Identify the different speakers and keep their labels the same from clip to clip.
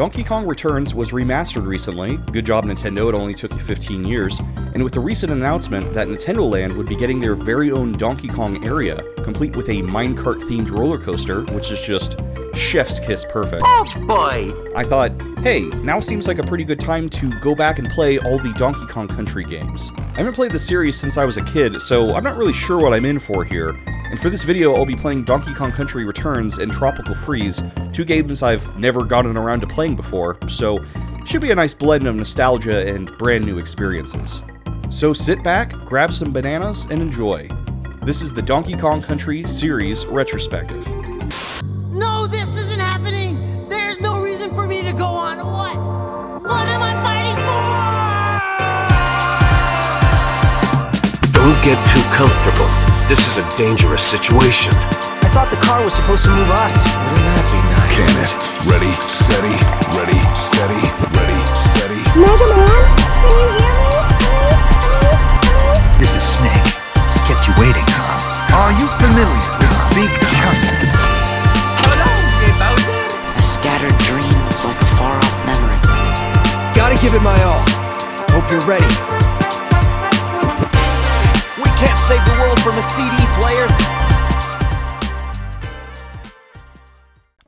Speaker 1: Donkey Kong Returns was remastered recently. Good job, Nintendo, it only took you 15 years. And with the recent announcement that Nintendo Land would be getting their very own Donkey Kong area, complete with a minecart-themed roller coaster, which is just chef's kiss perfect.
Speaker 2: Oh boy!
Speaker 1: I thought, hey, now seems like a pretty good time to go back and play all the Donkey Kong Country games. I haven't played the series since I was a kid, so I'm not really sure what I'm in for here. And for this video, I'll be playing Donkey Kong Country Returns and Tropical Freeze, two games I've never gotten around to playing before, so it should be a nice blend of nostalgia and brand new experiences. So sit back, grab some bananas, and enjoy. This is the Donkey Kong Country Series Retrospective.
Speaker 3: No, this isn't happening! There's no reason for me to go on. What? What am I fighting for?
Speaker 4: Don't get too comfortable. This is a dangerous situation.
Speaker 5: I thought the car was supposed to move us. Wouldn't that be nice?
Speaker 4: Can it? Ready, steady, ready, steady, ready, steady.
Speaker 6: Mega Man, can you hear me?
Speaker 7: This is Snake. Kept you waiting, huh? Are you familiar with Big Chunk?
Speaker 8: A scattered dream is like a far-off memory.
Speaker 5: Gotta give it my all. Hope you're ready. We can't save the world from a CD player.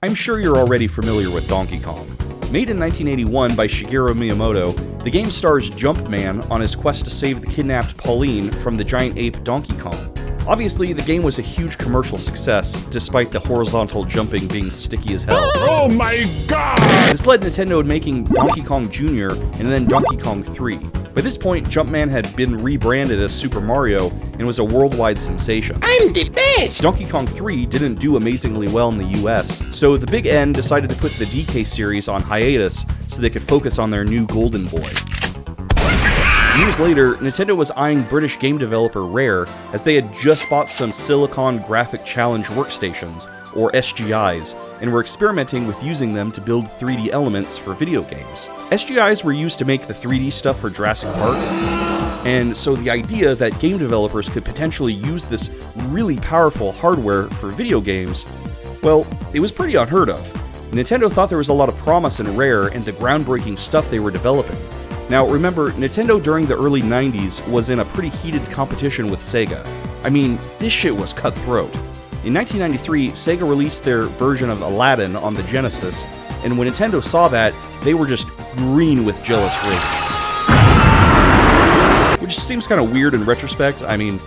Speaker 1: I'm sure you're already familiar with Donkey Kong. Made in 1981 by Shigeru Miyamoto, the game stars Jumpman on his quest to save the kidnapped Pauline from the giant ape Donkey Kong. Obviously, the game was a huge commercial success, despite the horizontal jumping being sticky as hell.
Speaker 4: Oh my god!
Speaker 1: This led Nintendo to making Donkey Kong Jr. and then Donkey Kong 3. By this point, Jumpman had been rebranded as Super Mario and was a worldwide sensation.
Speaker 2: I'm the best!
Speaker 1: Donkey Kong 3 didn't do amazingly well in the US, so the Big N decided to put the DK series on hiatus so they could focus on their new Golden Boy. Years later, Nintendo was eyeing British game developer Rare as they had just bought some Silicon Graphic Challenge workstations, or SGIs, and were experimenting with using them to build 3D elements for video games. SGIs were used to make the 3D stuff for Jurassic Park, and so the idea that game developers could potentially use this really powerful hardware for video games, well, it was pretty unheard of. Nintendo thought there was a lot of promise in Rare and the groundbreaking stuff they were developing. Now remember, Nintendo during the early 90s was in a pretty heated competition with Sega. I mean, this shit was cutthroat. In 1993, Sega released their version of Aladdin on the Genesis, and when Nintendo saw that, they were just green with jealous rage. Which seems kind of weird in retrospect. I mean,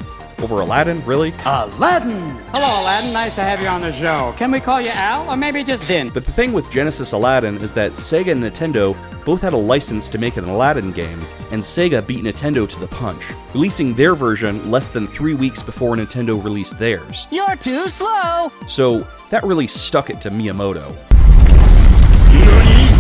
Speaker 1: over Aladdin, really?
Speaker 9: Aladdin! Hello, Aladdin. Nice to have you on the show. Can we call you Al, or maybe just Din?
Speaker 1: But the thing with Genesis Aladdin is that Sega and Nintendo both had a license to make an Aladdin game, and Sega beat Nintendo to the punch, releasing their version less than 3 weeks before Nintendo released theirs.
Speaker 5: You're too slow.
Speaker 1: So that really stuck it to Miyamoto.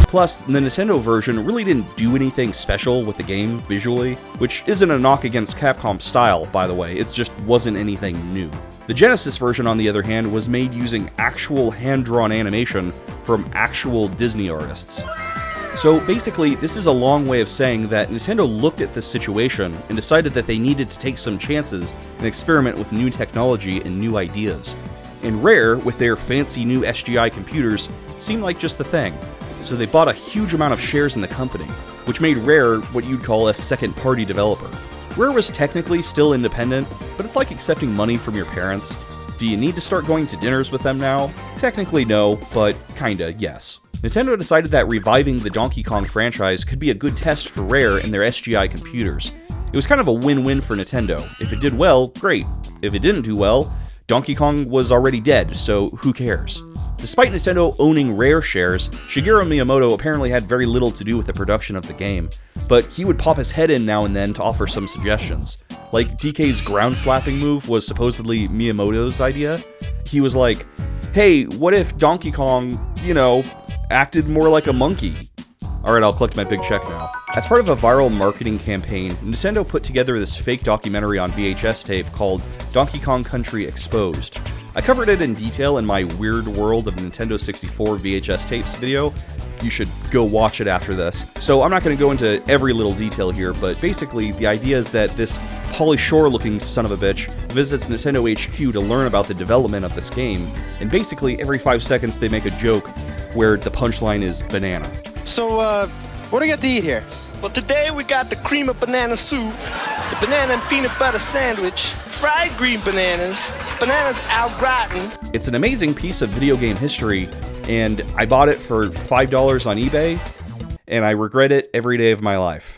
Speaker 1: Plus, the Nintendo version really didn't do anything special with the game visually, which isn't a knock against Capcom's style, by the way, it just wasn't anything new. The Genesis version, on the other hand, was made using actual hand-drawn animation from actual Disney artists. So basically, this is a long way of saying that Nintendo looked at this situation and decided that they needed to take some chances and experiment with new technology and new ideas. And Rare, with their fancy new SGI computers, seemed like just the thing. So they bought a huge amount of shares in the company, which made Rare what you'd call a second-party developer. Rare was technically still independent, but it's like accepting money from your parents. Do you need to start going to dinners with them now? Technically no, but kinda yes. Nintendo decided that reviving the Donkey Kong franchise could be a good test for Rare and their SGI computers. It was kind of a win-win for Nintendo. If it did well, great. If it didn't do well, Donkey Kong was already dead, so who cares? Despite Nintendo owning Rare shares, Shigeru Miyamoto apparently had very little to do with the production of the game, but he would pop his head in now and then to offer some suggestions. Like, DK's ground slapping move was supposedly Miyamoto's idea. He was like, hey, what if Donkey Kong, acted more like a monkey? Alright, I'll collect my big check now. As part of a viral marketing campaign, Nintendo put together this fake documentary on VHS tape called Donkey Kong Country Exposed. I covered it in detail in my Weird World of Nintendo 64 VHS tapes video. You should go watch it after this. So I'm not going to go into every little detail here, but basically the idea is that this Pauly Shore looking son of a bitch visits Nintendo HQ to learn about the development of this game, and basically every 5 seconds they make a joke where the punchline is banana.
Speaker 5: So, what do you got to eat here?
Speaker 2: Well, today we got the cream of banana soup, the banana and peanut butter sandwich, fried green bananas au gratin.
Speaker 1: It's an amazing piece of video game history, and I bought it for $5 on eBay, and I regret it every day of my life.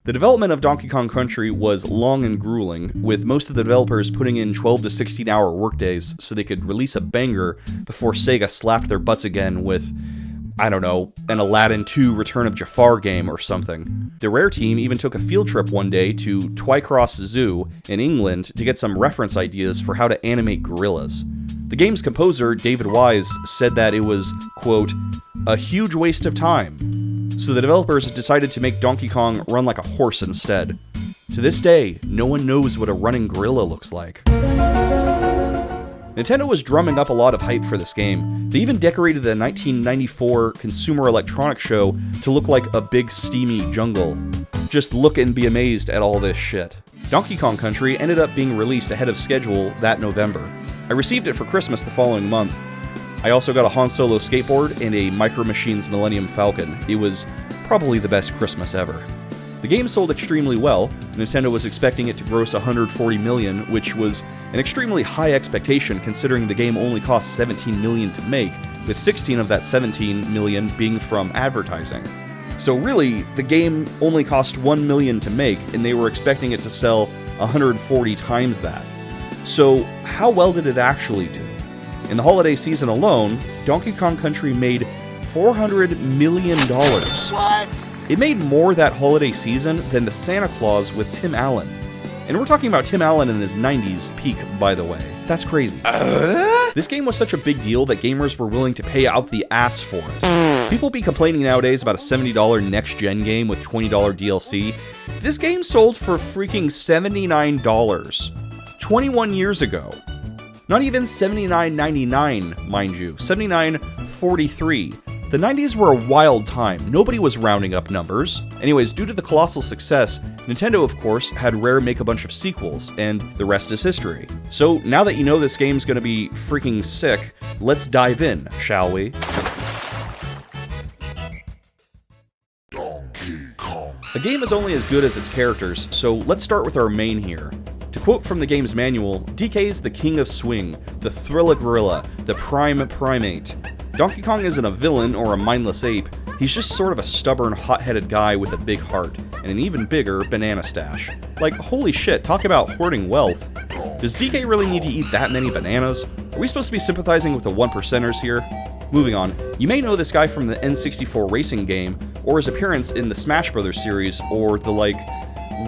Speaker 1: The development of Donkey Kong Country was long and grueling, with most of the developers putting in 12 to 16-hour workdays so they could release a banger before Sega slapped their butts again with, I don't know, an Aladdin 2 Return of Jafar game or something. The Rare team even took a field trip one day to Twycross Zoo in England to get some reference ideas for how to animate gorillas. The game's composer, David Wise, said that it was, quote, a huge waste of time. So the developers decided to make Donkey Kong run like a horse instead. To this day, no one knows what a running gorilla looks like. Nintendo was drumming up a lot of hype for this game. They even decorated the 1994 Consumer Electronics Show to look like a big steamy jungle. Just look and be amazed at all this shit. Donkey Kong Country ended up being released ahead of schedule that November. I received it for Christmas the following month. I also got a Han Solo skateboard and a Micro Machines Millennium Falcon. It was probably the best Christmas ever. The game sold extremely well. Nintendo was expecting it to gross $140 million, which was an extremely high expectation considering the game only cost $17 million to make, with 16 of that $17 million being from advertising. So really, the game only cost $1 million to make, and they were expecting it to sell 140 times that. So how well did it actually do? In the holiday season alone, Donkey Kong Country made $400 million.
Speaker 2: What?
Speaker 1: It made more that holiday season than the Santa Claus with Tim Allen. And we're talking about Tim Allen in his 90s peak, by the way. That's crazy. This game was such a big deal that gamers were willing to pay out the ass for it. People be complaining nowadays about a $70 next-gen game with $20 DLC. This game sold for freaking $79. 21 years ago. Not even $79.99, mind you. $79.43. The 90s were a wild time. Nobody was rounding up numbers. Anyways, due to the colossal success, Nintendo, of course, had Rare make a bunch of sequels, and the rest is history. So now that you know this game's gonna be freaking sick, let's dive in, shall we? A game is only as good as its characters, so let's start with our main here. To quote from the game's manual, DK is the king of swing, the Thrilla Gorilla, the prime primate. Donkey Kong isn't a villain or a mindless ape, he's just sort of a stubborn, hot-headed guy with a big heart, and an even bigger banana stash. Like, holy shit, talk about hoarding wealth. Does DK really need to eat that many bananas? Are we supposed to be sympathizing with the 1%ers here? Moving on, you may know this guy from the N64 racing game, or his appearance in the Smash Bros. Series, or the,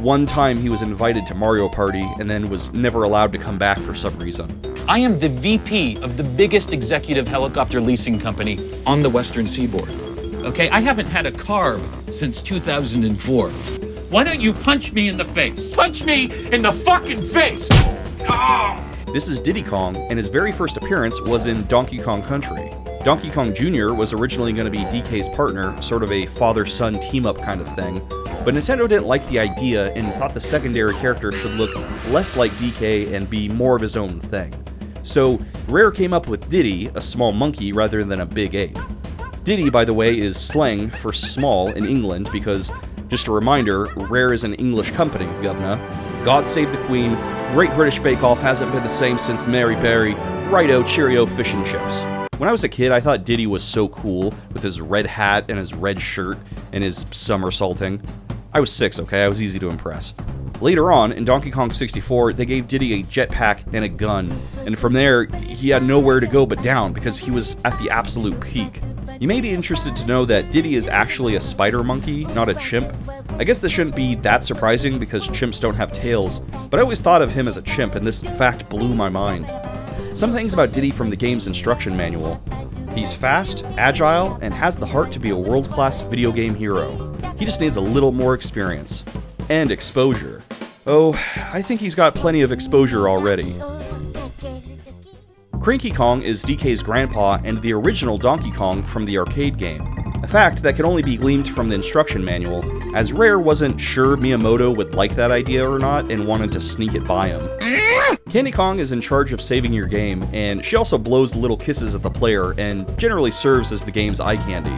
Speaker 1: one time he was invited to Mario Party and then was never allowed to come back for some reason.
Speaker 10: I am the VP of the biggest executive helicopter leasing company on the Western Seaboard. Okay, I haven't had a carb since 2004. Why don't you punch me in the face? Punch me in the fucking face! Oh!
Speaker 1: This is Diddy Kong, and his very first appearance was in Donkey Kong Country. Donkey Kong Jr. was originally going to be DK's partner, sort of a father-son team-up kind of thing, but Nintendo didn't like the idea and thought the secondary character should look less like DK and be more of his own thing. So Rare came up with Diddy, a small monkey rather than a big ape. Diddy, by the way, is slang for small in England because, just a reminder, Rare is an English company, governor. God save the Queen, Great British Bake Off hasn't been the same since Mary Berry, righto cheerio fish and chips. When I was a kid, I thought Diddy was so cool with his red hat and his red shirt and his somersaulting. I was 6, okay? I was easy to impress. Later on, in Donkey Kong 64, they gave Diddy a jetpack and a gun, and from there, he had nowhere to go but down because he was at the absolute peak. You may be interested to know that Diddy is actually a spider monkey, not a chimp. I guess this shouldn't be that surprising because chimps don't have tails, but I always thought of him as a chimp, and this fact blew my mind. Some things about Diddy from the game's instruction manual. He's fast, agile, and has the heart to be a world-class video game hero. He just needs a little more experience. And exposure. Oh, I think he's got plenty of exposure already. Cranky Kong is DK's grandpa and the original Donkey Kong from the arcade game. A fact that can only be gleaned from the instruction manual, as Rare wasn't sure Miyamoto would like that idea or not and wanted to sneak it by him. Candy Kong is in charge of saving your game, and she also blows little kisses at the player and generally serves as the game's eye candy.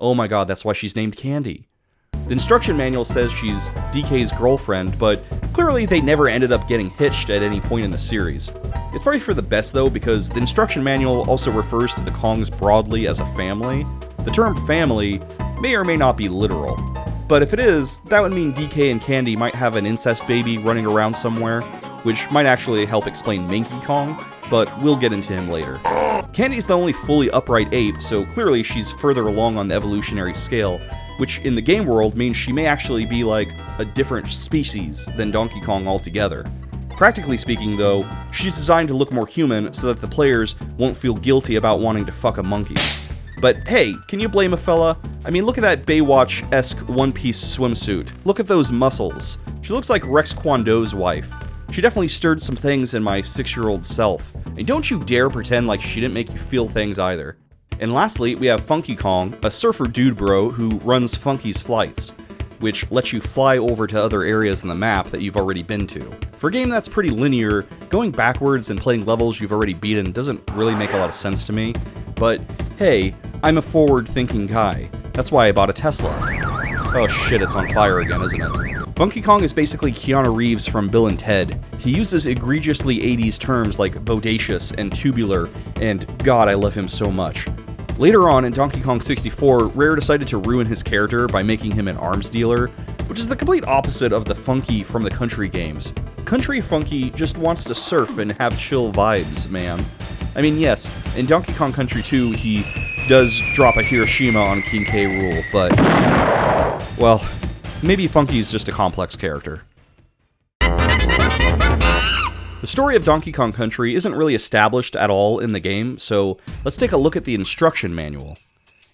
Speaker 1: Oh my god, that's why she's named Candy. The instruction manual says she's DK's girlfriend, but clearly they never ended up getting hitched at any point in the series. It's probably for the best though, because the instruction manual also refers to the Kongs broadly as a family. The term family may or may not be literal, but if it is, that would mean DK and Candy might have an incest baby running around somewhere, which might actually help explain Minky Kong, but we'll get into him later. Candy's the only fully upright ape, so clearly she's further along on the evolutionary scale, which in the game world means she may actually be like a different species than Donkey Kong altogether. Practically speaking though, she's designed to look more human so that the players won't feel guilty about wanting to fuck a monkey. But hey, can you blame a fella? I mean, look at that Baywatch-esque one-piece swimsuit. Look at those muscles. She looks like Rex Kwon Do's wife. She definitely stirred some things in my 6-year-old self. And don't you dare pretend like she didn't make you feel things either. And lastly, we have Funky Kong, a surfer dude bro who runs Funky's Flights, which lets you fly over to other areas in the map that you've already been to. For a game that's pretty linear, going backwards and playing levels you've already beaten doesn't really make a lot of sense to me, but hey, I'm a forward-thinking guy. That's why I bought a Tesla. Oh shit, it's on fire again, isn't it? Funky Kong is basically Keanu Reeves from Bill and Ted. He uses egregiously 80s terms like bodacious and tubular, and God, I love him so much. Later on in Donkey Kong 64, Rare decided to ruin his character by making him an arms dealer, which is the complete opposite of the Funky from the Country games. Country Funky just wants to surf and have chill vibes, man. I mean, yes, in Donkey Kong Country 2, he does drop a Hiroshima on King K. Rool, but, well, maybe Funky's just a complex character. The story of Donkey Kong Country isn't really established at all in the game, so let's take a look at the instruction manual.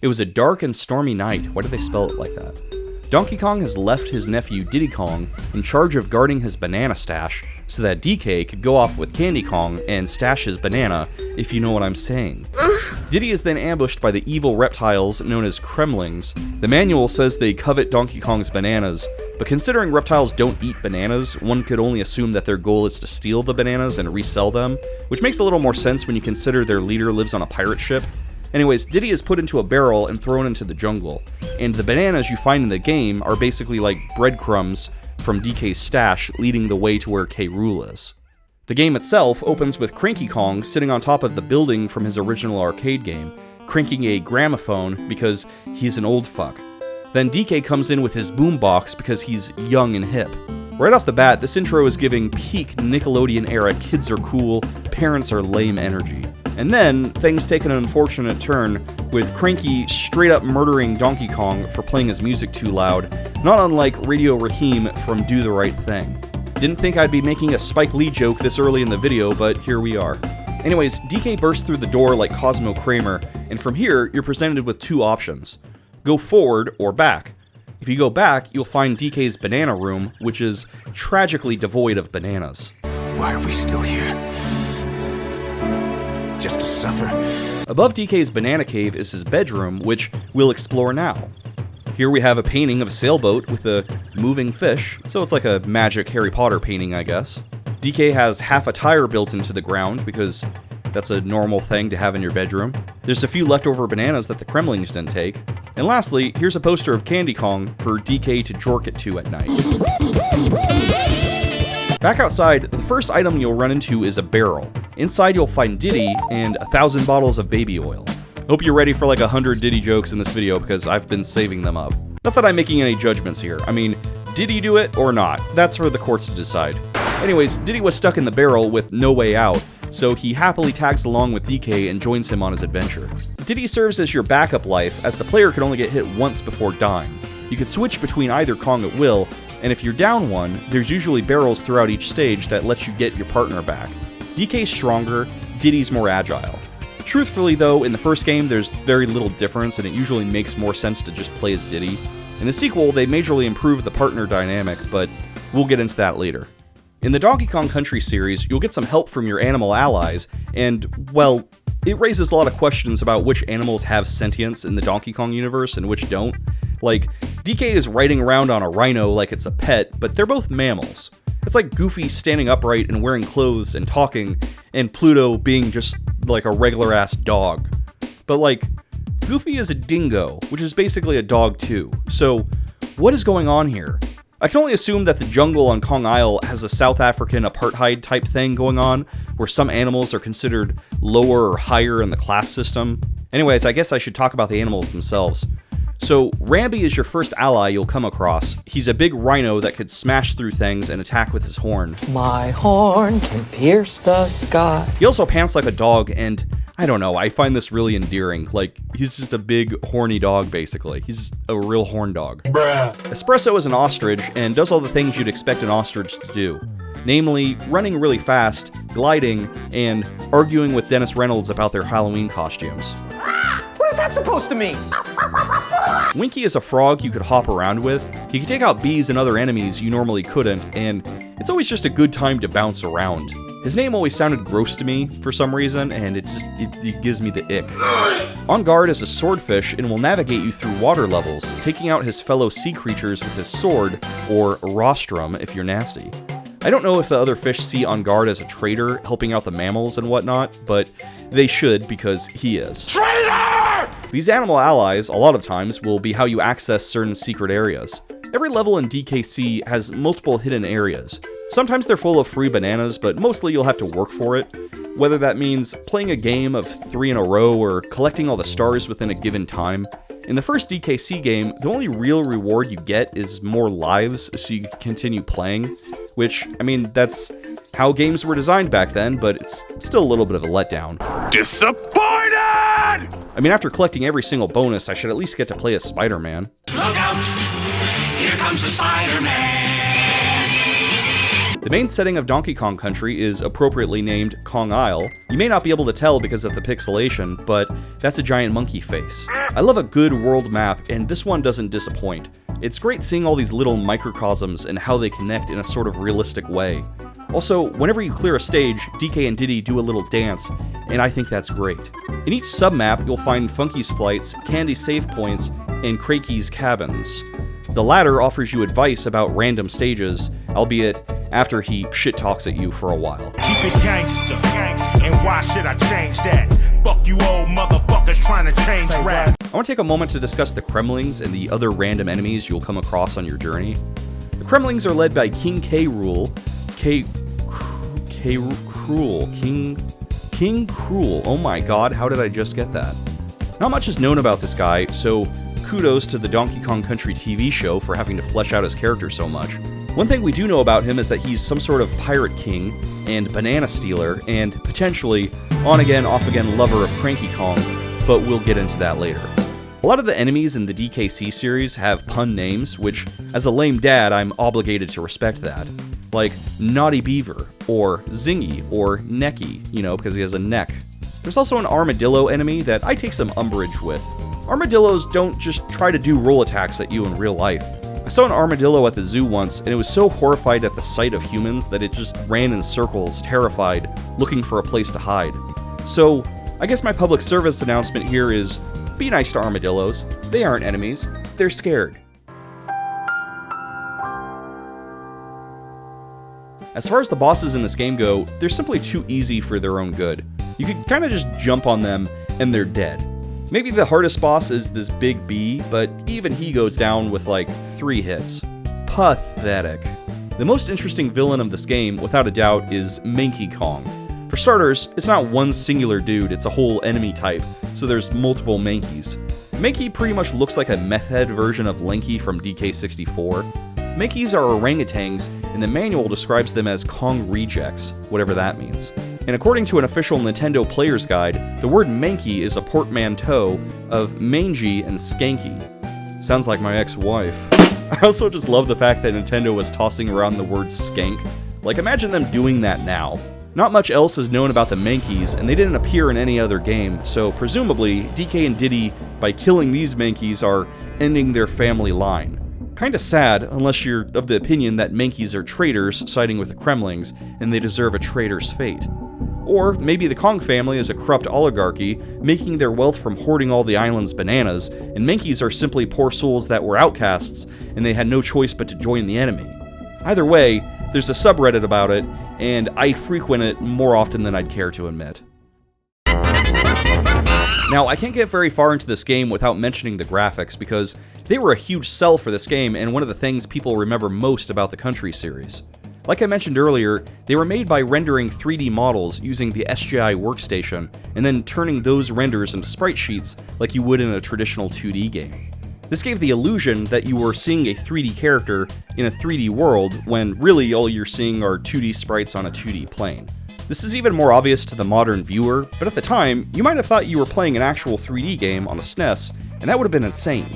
Speaker 1: It was a dark and stormy night. Why did they spell it like that? Donkey Kong has left his nephew Diddy Kong in charge of guarding his banana stash so that DK could go off with Candy Kong and stash his banana, if you know what I'm saying. Diddy is then ambushed by the evil reptiles known as Kremlings. The manual says they covet Donkey Kong's bananas, but considering reptiles don't eat bananas, one could only assume that their goal is to steal the bananas and resell them, which makes a little more sense when you consider their leader lives on a pirate ship. Anyways, Diddy is put into a barrel and thrown into the jungle, and the bananas you find in the game are basically like breadcrumbs from DK's stash leading the way to where K. Rool is. The game itself opens with Cranky Kong sitting on top of the building from his original arcade game, cranking a gramophone because he's an old fuck. Then DK comes in with his boombox because he's young and hip. Right off the bat, this intro is giving peak Nickelodeon era kids are cool, parents are lame energy. And then, things take an unfortunate turn, with Cranky straight up murdering Donkey Kong for playing his music too loud, not unlike Radio Raheem from Do the Right Thing. Didn't think I'd be making a Spike Lee joke this early in the video, but here we are. Anyways, DK bursts through the door like Cosmo Kramer, and from here, you're presented with two options. Go forward or back. If you go back, you'll find DK's banana room, which is tragically devoid of bananas.
Speaker 4: Why are we still here? Just to suffer?
Speaker 1: Above DK's banana cave is his bedroom, which we'll explore now. Here we have a painting of a sailboat with a moving fish, so it's like a magic Harry Potter painting, I guess. DK has half a tire built into the ground, because that's a normal thing to have in your bedroom. There's a few leftover bananas that the Kremlings didn't take. And lastly, here's a poster of Candy Kong for DK to jork it to at night. Back outside, the first item you'll run into is a barrel. Inside you'll find Diddy and 1,000 bottles of baby oil. Hope you're ready for like 100 Diddy jokes in this video because I've been saving them up. Not that I'm making any judgments here. I mean, did he do it or not? That's for the courts to decide. Anyways, Diddy was stuck in the barrel with no way out, so he happily tags along with DK and joins him on his adventure. Diddy serves as your backup life, as the player can only get hit once before dying. You can switch between either Kong at will, and if you're down one, there's usually barrels throughout each stage that lets you get your partner back. DK's stronger, Diddy's more agile. Truthfully though, in the first game there's very little difference and it usually makes more sense to just play as Diddy. In the sequel, they majorly improved the partner dynamic, but we'll get into that later. In the Donkey Kong Country series, you'll get some help from your animal allies, and, well, it raises a lot of questions about which animals have sentience in the Donkey Kong universe and which don't. Like, DK is riding around on a rhino like it's a pet, but they're both mammals. It's like Goofy standing upright and wearing clothes and talking, and Pluto being just like a regular-ass dog. But like, Goofy is a dingo, which is basically a dog too. So, what is going on here? I can only assume that the jungle on Kong Isle has a South African apartheid type thing going on, where some animals are considered lower or higher in the class system. Anyways, I guess I should talk about the animals themselves. So, Rambi is your first ally you'll come across. He's a big rhino that could smash through things and attack with his horn.
Speaker 11: My horn can pierce the sky.
Speaker 1: He also pants like a dog, and I don't know, I find this really endearing. Like, he's just a big, horny dog, basically. He's a real horn dog. Bruh. Espresso is an ostrich, and does all the things you'd expect an ostrich to do. Namely, running really fast, gliding, and arguing with Dennis Reynolds about their Halloween costumes.
Speaker 5: What is that supposed to mean?
Speaker 1: Winky is a frog you could hop around with. He can take out bees and other enemies you normally couldn't, and it's always just a good time to bounce around. His name always sounded gross to me for some reason, and it gives me the ick. On Guard is a swordfish and will navigate you through water levels, taking out his fellow sea creatures with his sword, or rostrum if you're nasty. I don't know if the other fish see On Guard as a traitor, helping out the mammals and whatnot, but they should because he is. Traitor! These animal allies, a lot of times, will be how you access certain secret areas. Every level in DKC has multiple hidden areas. Sometimes they're full of free bananas, but mostly you'll have to work for it. Whether that means playing a game of 3 in a row or collecting all the stars within a given time. In the first DKC game, the only real reward you get is more lives so you can continue playing. Which, I mean, that's how games were designed back then, but it's still a little bit of a letdown.
Speaker 4: Disappointed!
Speaker 1: I mean, after collecting every single bonus, I should at least get to play as Spider-Man.
Speaker 12: Look out! Here comes the Spider-Man!
Speaker 1: The main setting of Donkey Kong Country is appropriately named Kong Isle. You may not be able to tell because of the pixelation, but that's a giant monkey face. I love a good world map, and this one doesn't disappoint. It's great seeing all these little microcosms and how they connect in a sort of realistic way. Also, whenever you clear a stage, DK and Diddy do a little dance, and I think that's great. In each sub-map, you'll find Funky's flights, Candy save points, and Crakey's cabins. The latter offers you advice about random stages, albeit after he shit-talks at you for a while.
Speaker 13: Keep it gangster, and why should I change that? Fuck you old motherfuckers trying to change rap.
Speaker 1: I want to take a moment to discuss the Kremlings and the other random enemies you'll come across on your journey. The Kremlings are led by King K. Rool. King Cruel. Oh my god, how did I just get that? Not much is known about this guy, so kudos to the Donkey Kong Country TV show for having to flesh out his character so much. One thing we do know about him is that he's some sort of pirate king and banana stealer and potentially on-again, off-again lover of Cranky Kong, but we'll get into that later. A lot of the enemies in the DKC series have pun names, which, as a lame dad, I'm obligated to respect that. Like Naughty Beaver, or Zingy, or Necky, you know, because he has a neck. There's also an armadillo enemy that I take some umbrage with. Armadillos don't just try to do roll attacks at you in real life. I saw an armadillo at the zoo once, and it was so horrified at the sight of humans that it just ran in circles, terrified, looking for a place to hide. So, I guess my public service announcement here is, be nice to armadillos. They aren't enemies, they're scared. As far as the bosses in this game go, they're simply too easy for their own good. You could kinda just jump on them, and they're dead. Maybe the hardest boss is this big bee, but even he goes down with like 3 hits. Pathetic. The most interesting villain of this game, without a doubt, is Manky Kong. For starters, it's not one singular dude, it's a whole enemy type, so there's multiple Mankeys. Manky pretty much looks like a meth head version of Lanky from DK64. Mankeys are orangutans, and the manual describes them as Kong rejects, whatever that means. And according to an official Nintendo Player's Guide, the word manky is a portmanteau of mangy and skanky. Sounds like my ex-wife. I also just love the fact that Nintendo was tossing around the word skank. Like, imagine them doing that now. Not much else is known about the Mankeys, and they didn't appear in any other game, so presumably, DK and Diddy, by killing these Mankeys, are ending their family line. Kinda sad, unless you're of the opinion that Mankeys are traitors siding with the Kremlings, and they deserve a traitor's fate. Or maybe the Kong family is a corrupt oligarchy, making their wealth from hoarding all the island's bananas, and Mankeys are simply poor souls that were outcasts, and they had no choice but to join the enemy. Either way, there's a subreddit about it, and I frequent it more often than I'd care to admit. Now, I can't get very far into this game without mentioning the graphics, because they were a huge sell for this game and one of the things people remember most about the Country series. Like I mentioned earlier, they were made by rendering 3D models using the SGI workstation, and then turning those renders into sprite sheets like you would in a traditional 2D game. This gave the illusion that you were seeing a 3D character in a 3D world, when really all you're seeing are 2D sprites on a 2D plane. This is even more obvious to the modern viewer, but at the time, you might have thought you were playing an actual 3D game on a SNES, and that would have been insane.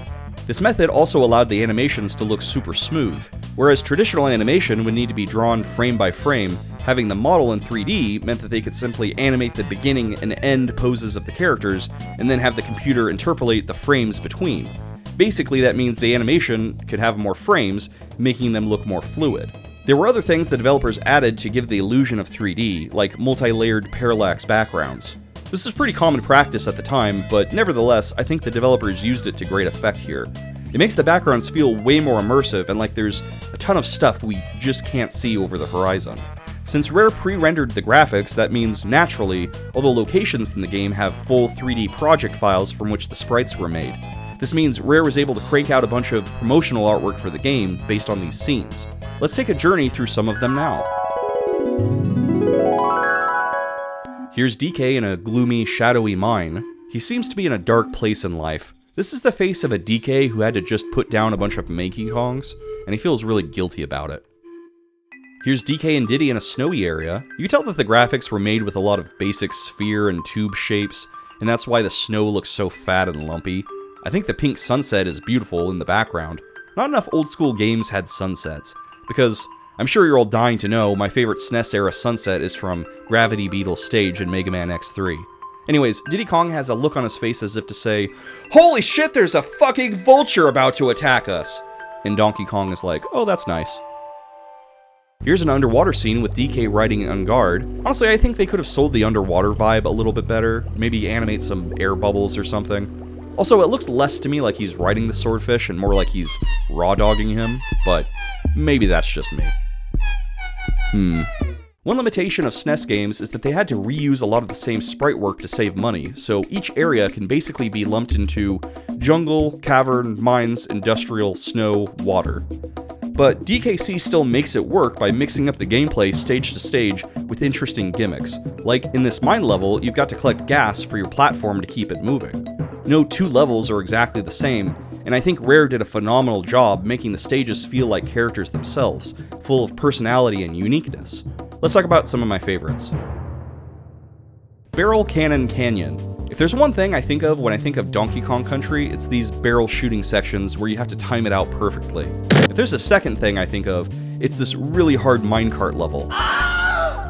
Speaker 1: This method also allowed the animations to look super smooth, whereas traditional animation would need to be drawn frame by frame. Having the model in 3D meant that they could simply animate the beginning and end poses of the characters, and then have the computer interpolate the frames between. Basically, that means the animation could have more frames, making them look more fluid. There were other things the developers added to give the illusion of 3D, like multi-layered parallax backgrounds. This is pretty common practice at the time, but nevertheless, I think the developers used it to great effect here. It makes the backgrounds feel way more immersive and like there's a ton of stuff we just can't see over the horizon. Since Rare pre-rendered the graphics, that means naturally, all the locations in the game have full 3D project files from which the sprites were made. This means Rare was able to crank out a bunch of promotional artwork for the game based on these scenes. Let's take a journey through some of them now. Here's DK in a gloomy, shadowy mine. He seems to be in a dark place in life. This is the face of a DK who had to just put down a bunch of Donkey Kongs, and he feels really guilty about it. Here's DK and Diddy in a snowy area. You can tell that the graphics were made with a lot of basic sphere and tube shapes, and that's why the snow looks so fat and lumpy. I think the pink sunset is beautiful in the background. Not enough old school games had sunsets, because I'm sure you're all dying to know my favorite SNES era sunset is from Gravity Beetle's stage in Mega Man X3. Anyways, Diddy Kong has a look on his face as if to say, "Holy shit, there's a fucking vulture about to attack us!" And Donkey Kong is like, "Oh, that's nice." Here's an underwater scene with DK riding on guard. Honestly, I think they could have sold the underwater vibe a little bit better, maybe animate some air bubbles or something. Also, it looks less to me like he's riding the swordfish and more like he's raw-dogging him, but maybe that's just me. One limitation of SNES games is that they had to reuse a lot of the same sprite work to save money, so each area can basically be lumped into jungle, cavern, mines, industrial, snow, water. But DKC still makes it work by mixing up the gameplay stage to stage with interesting gimmicks. Like in this mine level, you've got to collect gas for your platform to keep it moving. No two levels are exactly the same, and I think Rare did a phenomenal job making the stages feel like characters themselves, full of personality and uniqueness. Let's talk about some of my favorites. Barrel Cannon Canyon. If there's one thing I think of when I think of Donkey Kong Country, it's these barrel shooting sections where you have to time it out perfectly. If there's a second thing I think of, it's this really hard minecart level.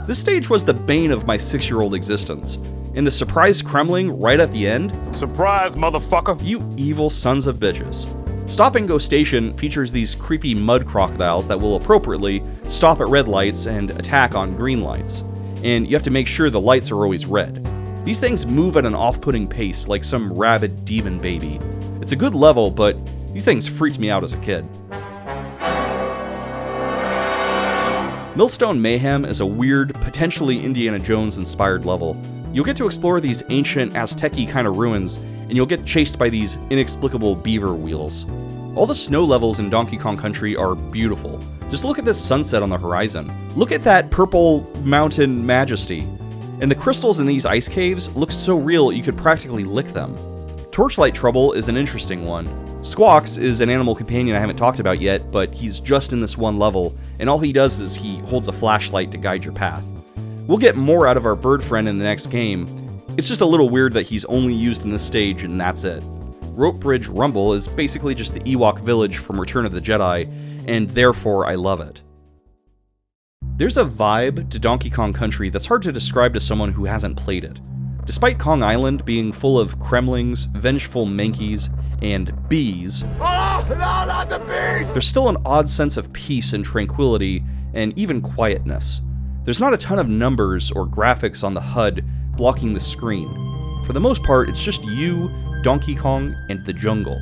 Speaker 1: This stage was the bane of my 6-year-old existence. And the surprise Kremling right at the end?
Speaker 13: Surprise, motherfucker!
Speaker 1: You evil sons of bitches. Stop and Go Station features these creepy mud crocodiles that will appropriately stop at red lights and attack on green lights. And you have to make sure the lights are always red. These things move at an off-putting pace like some rabid demon baby. It's a good level, but these things freaked me out as a kid. Millstone Mayhem is a weird, potentially Indiana Jones-inspired level. You'll get to explore these ancient Aztec-y kind of ruins, and you'll get chased by these inexplicable beaver wheels. All the snow levels in Donkey Kong Country are beautiful. Just look at this sunset on the horizon. Look at that purple mountain majesty. And the crystals in these ice caves look so real you could practically lick them. Torchlight Trouble is an interesting one. Squawks is an animal companion I haven't talked about yet, but he's just in this one level, and all he does is he holds a flashlight to guide your path. We'll get more out of our bird friend in the next game. It's just a little weird that he's only used in this stage and that's it. Rope Bridge Rumble is basically just the Ewok village from Return of the Jedi, and therefore I love it. There's a vibe to Donkey Kong Country that's hard to describe to someone who hasn't played it. Despite Kong Island being full of Kremlings, vengeful Mankeys, and bees,
Speaker 13: Oh, no, not the bees!
Speaker 1: There's still an odd sense of peace and tranquility, and even quietness. There's not a ton of numbers or graphics on the HUD blocking the screen. For the most part, it's just you, Donkey Kong, and the jungle.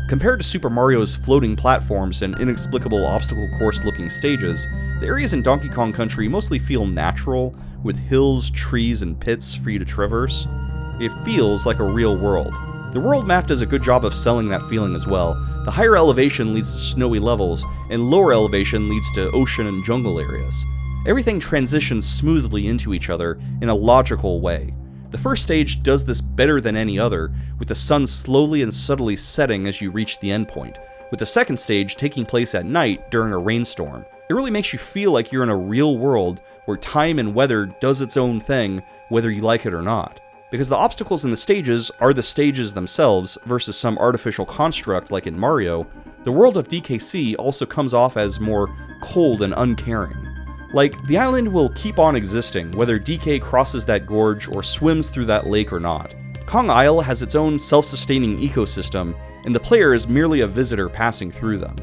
Speaker 1: Compared to Super Mario's floating platforms and inexplicable obstacle course-looking stages, the areas in Donkey Kong Country mostly feel natural, with hills, trees, and pits for you to traverse. It feels like a real world. The world map does a good job of selling that feeling as well. The higher elevation leads to snowy levels, and lower elevation leads to ocean and jungle areas. Everything transitions smoothly into each other in a logical way. The first stage does this better than any other, with the sun slowly and subtly setting as you reach the endpoint, with the second stage taking place at night during a rainstorm. It really makes you feel like you're in a real world where time and weather does its own thing, whether you like it or not. Because the obstacles in the stages are the stages themselves versus some artificial construct like in Mario, the world of DKC also comes off as more cold and uncaring. Like, the island will keep on existing whether DK crosses that gorge or swims through that lake or not. Kong Isle has its own self-sustaining ecosystem, and the player is merely a visitor passing through them.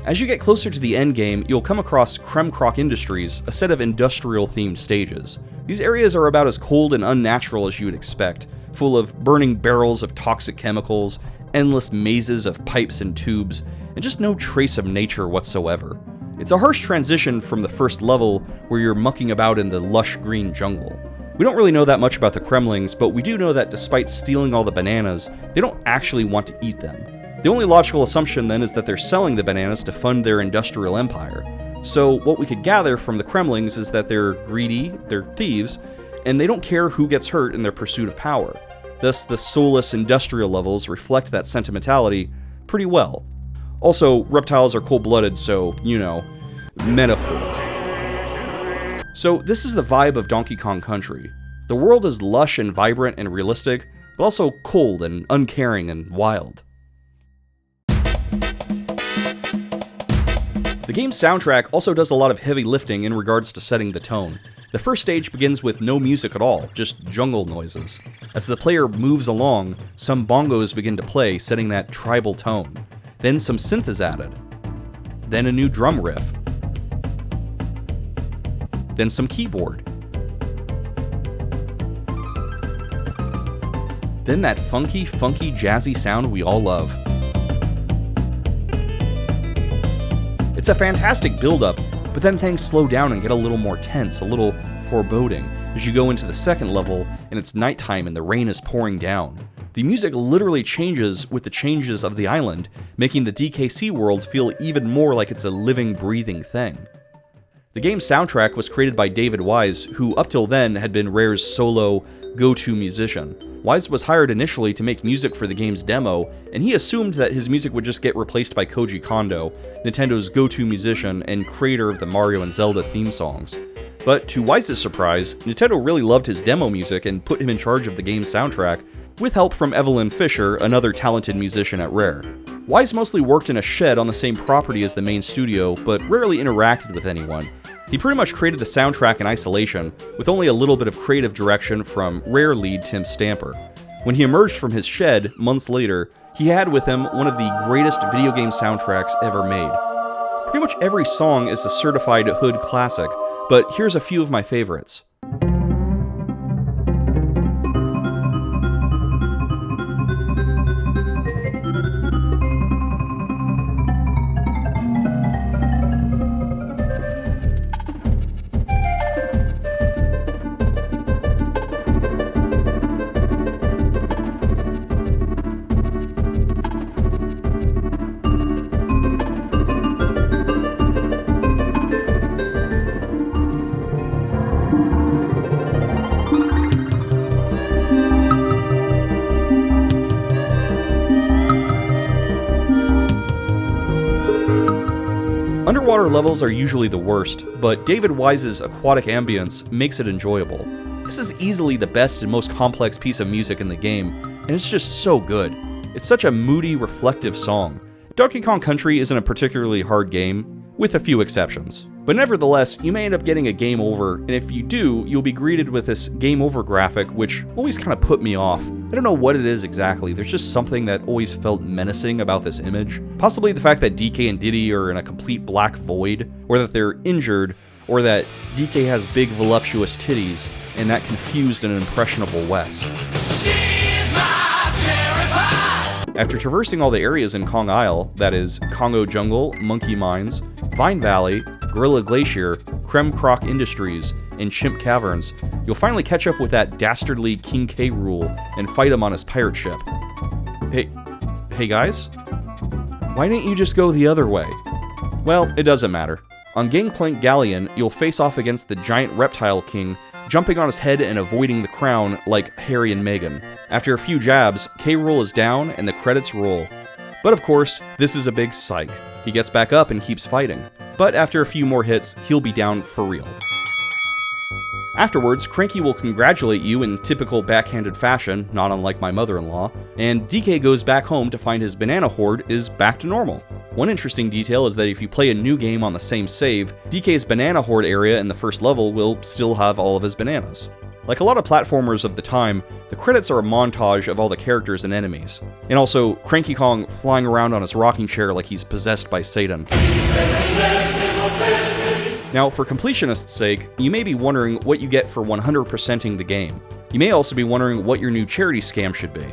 Speaker 1: As you get closer to the endgame, you'll come across Krem Krok Industries, a set of industrial-themed stages. These areas are about as cold and unnatural as you would expect, full of burning barrels of toxic chemicals, endless mazes of pipes and tubes, and just no trace of nature whatsoever. It's a harsh transition from the first level, where you're mucking about in the lush green jungle. We don't really know that much about the Kremlings, but we do know that despite stealing all the bananas, they don't actually want to eat them. The only logical assumption then is that they're selling the bananas to fund their industrial empire. So what we could gather from the Kremlings is that they're greedy, they're thieves, and they don't care who gets hurt in their pursuit of power. Thus, the soulless industrial levels reflect that sentimentality pretty well. Also, reptiles are cold-blooded, so, you know, metaphor. So this is the vibe of Donkey Kong Country. The world is lush and vibrant and realistic, but also cold and uncaring and wild. The game's soundtrack also does a lot of heavy lifting in regards to setting the tone. The first stage begins with no music at all, just jungle noises. As the player moves along, some bongos begin to play, setting that tribal tone. Then some synth is added. Then a new drum riff. Then some keyboard. Then that funky, jazzy sound we all love. It's a fantastic build-up, but then things slow down and get a little more tense, a little foreboding, as you go into the second level and it's nighttime and the rain is pouring down. The music literally changes with the changes of the island, making the DKC world feel even more like it's a living, breathing thing. The game's soundtrack was created by David Wise, who up till then had been Rare's solo, go-to musician. Wise was hired initially to make music for the game's demo, and he assumed that his music would just get replaced by Koji Kondo, Nintendo's go-to musician and creator of the Mario and Zelda theme songs. But to Wise's surprise, Nintendo really loved his demo music and put him in charge of the game's soundtrack, with help from Evelyn Fisher, another talented musician at Rare. Wise mostly worked in a shed on the same property as the main studio, but rarely interacted with anyone. He pretty much created the soundtrack in isolation, with only a little bit of creative direction from Rare lead Tim Stamper. When he emerged from his shed, months later, he had with him one of the greatest video game soundtracks ever made. Pretty much every song is a certified hood classic, but here's a few of my favorites. Underwater levels are usually the worst, but David Wise's aquatic ambience makes it enjoyable. This is easily the best and most complex piece of music in the game, and it's just so good. It's such a moody, reflective song. Donkey Kong Country isn't a particularly hard game, with a few exceptions. But nevertheless, you may end up getting a game over, and if you do, you'll be greeted with this game over graphic, which always kind of put me off. I don't know what it is exactly, there's just something that always felt menacing about this image. Possibly the fact that DK and Diddy are in a complete black void, or that they're injured, or that DK has big voluptuous titties, and that confused an impressionable Wes. After traversing all the areas in Kong Isle, that is, Congo Jungle, Monkey Mines, Vine Valley, Gorilla Glacier, Creme Croc Industries, and Chimp Caverns, you'll finally catch up with that dastardly King K. Rool and fight him on his pirate ship. Hey guys? Why didn't you just go the other way? Well, it doesn't matter. On Gangplank Galleon, you'll face off against the giant reptile king, jumping on his head and avoiding the crown like Harry and Meghan. After a few jabs, K. Rool is down and the credits roll. But of course, this is a big psych. He gets back up and keeps fighting. But after a few more hits, he'll be down for real. Afterwards, Cranky will congratulate you in typical backhanded fashion, not unlike my mother-in-law, and DK goes back home to find his banana hoard is back to normal. One interesting detail is that if you play a new game on the same save, DK's banana hoard area in the first level will still have all of his bananas. Like a lot of platformers of the time, the credits are a montage of all the characters and enemies. And also, Cranky Kong flying around on his rocking chair like he's possessed by Satan. Now, for completionists' sake, you may be wondering what you get for 100%ing the game. You may also be wondering what your new charity scam should be.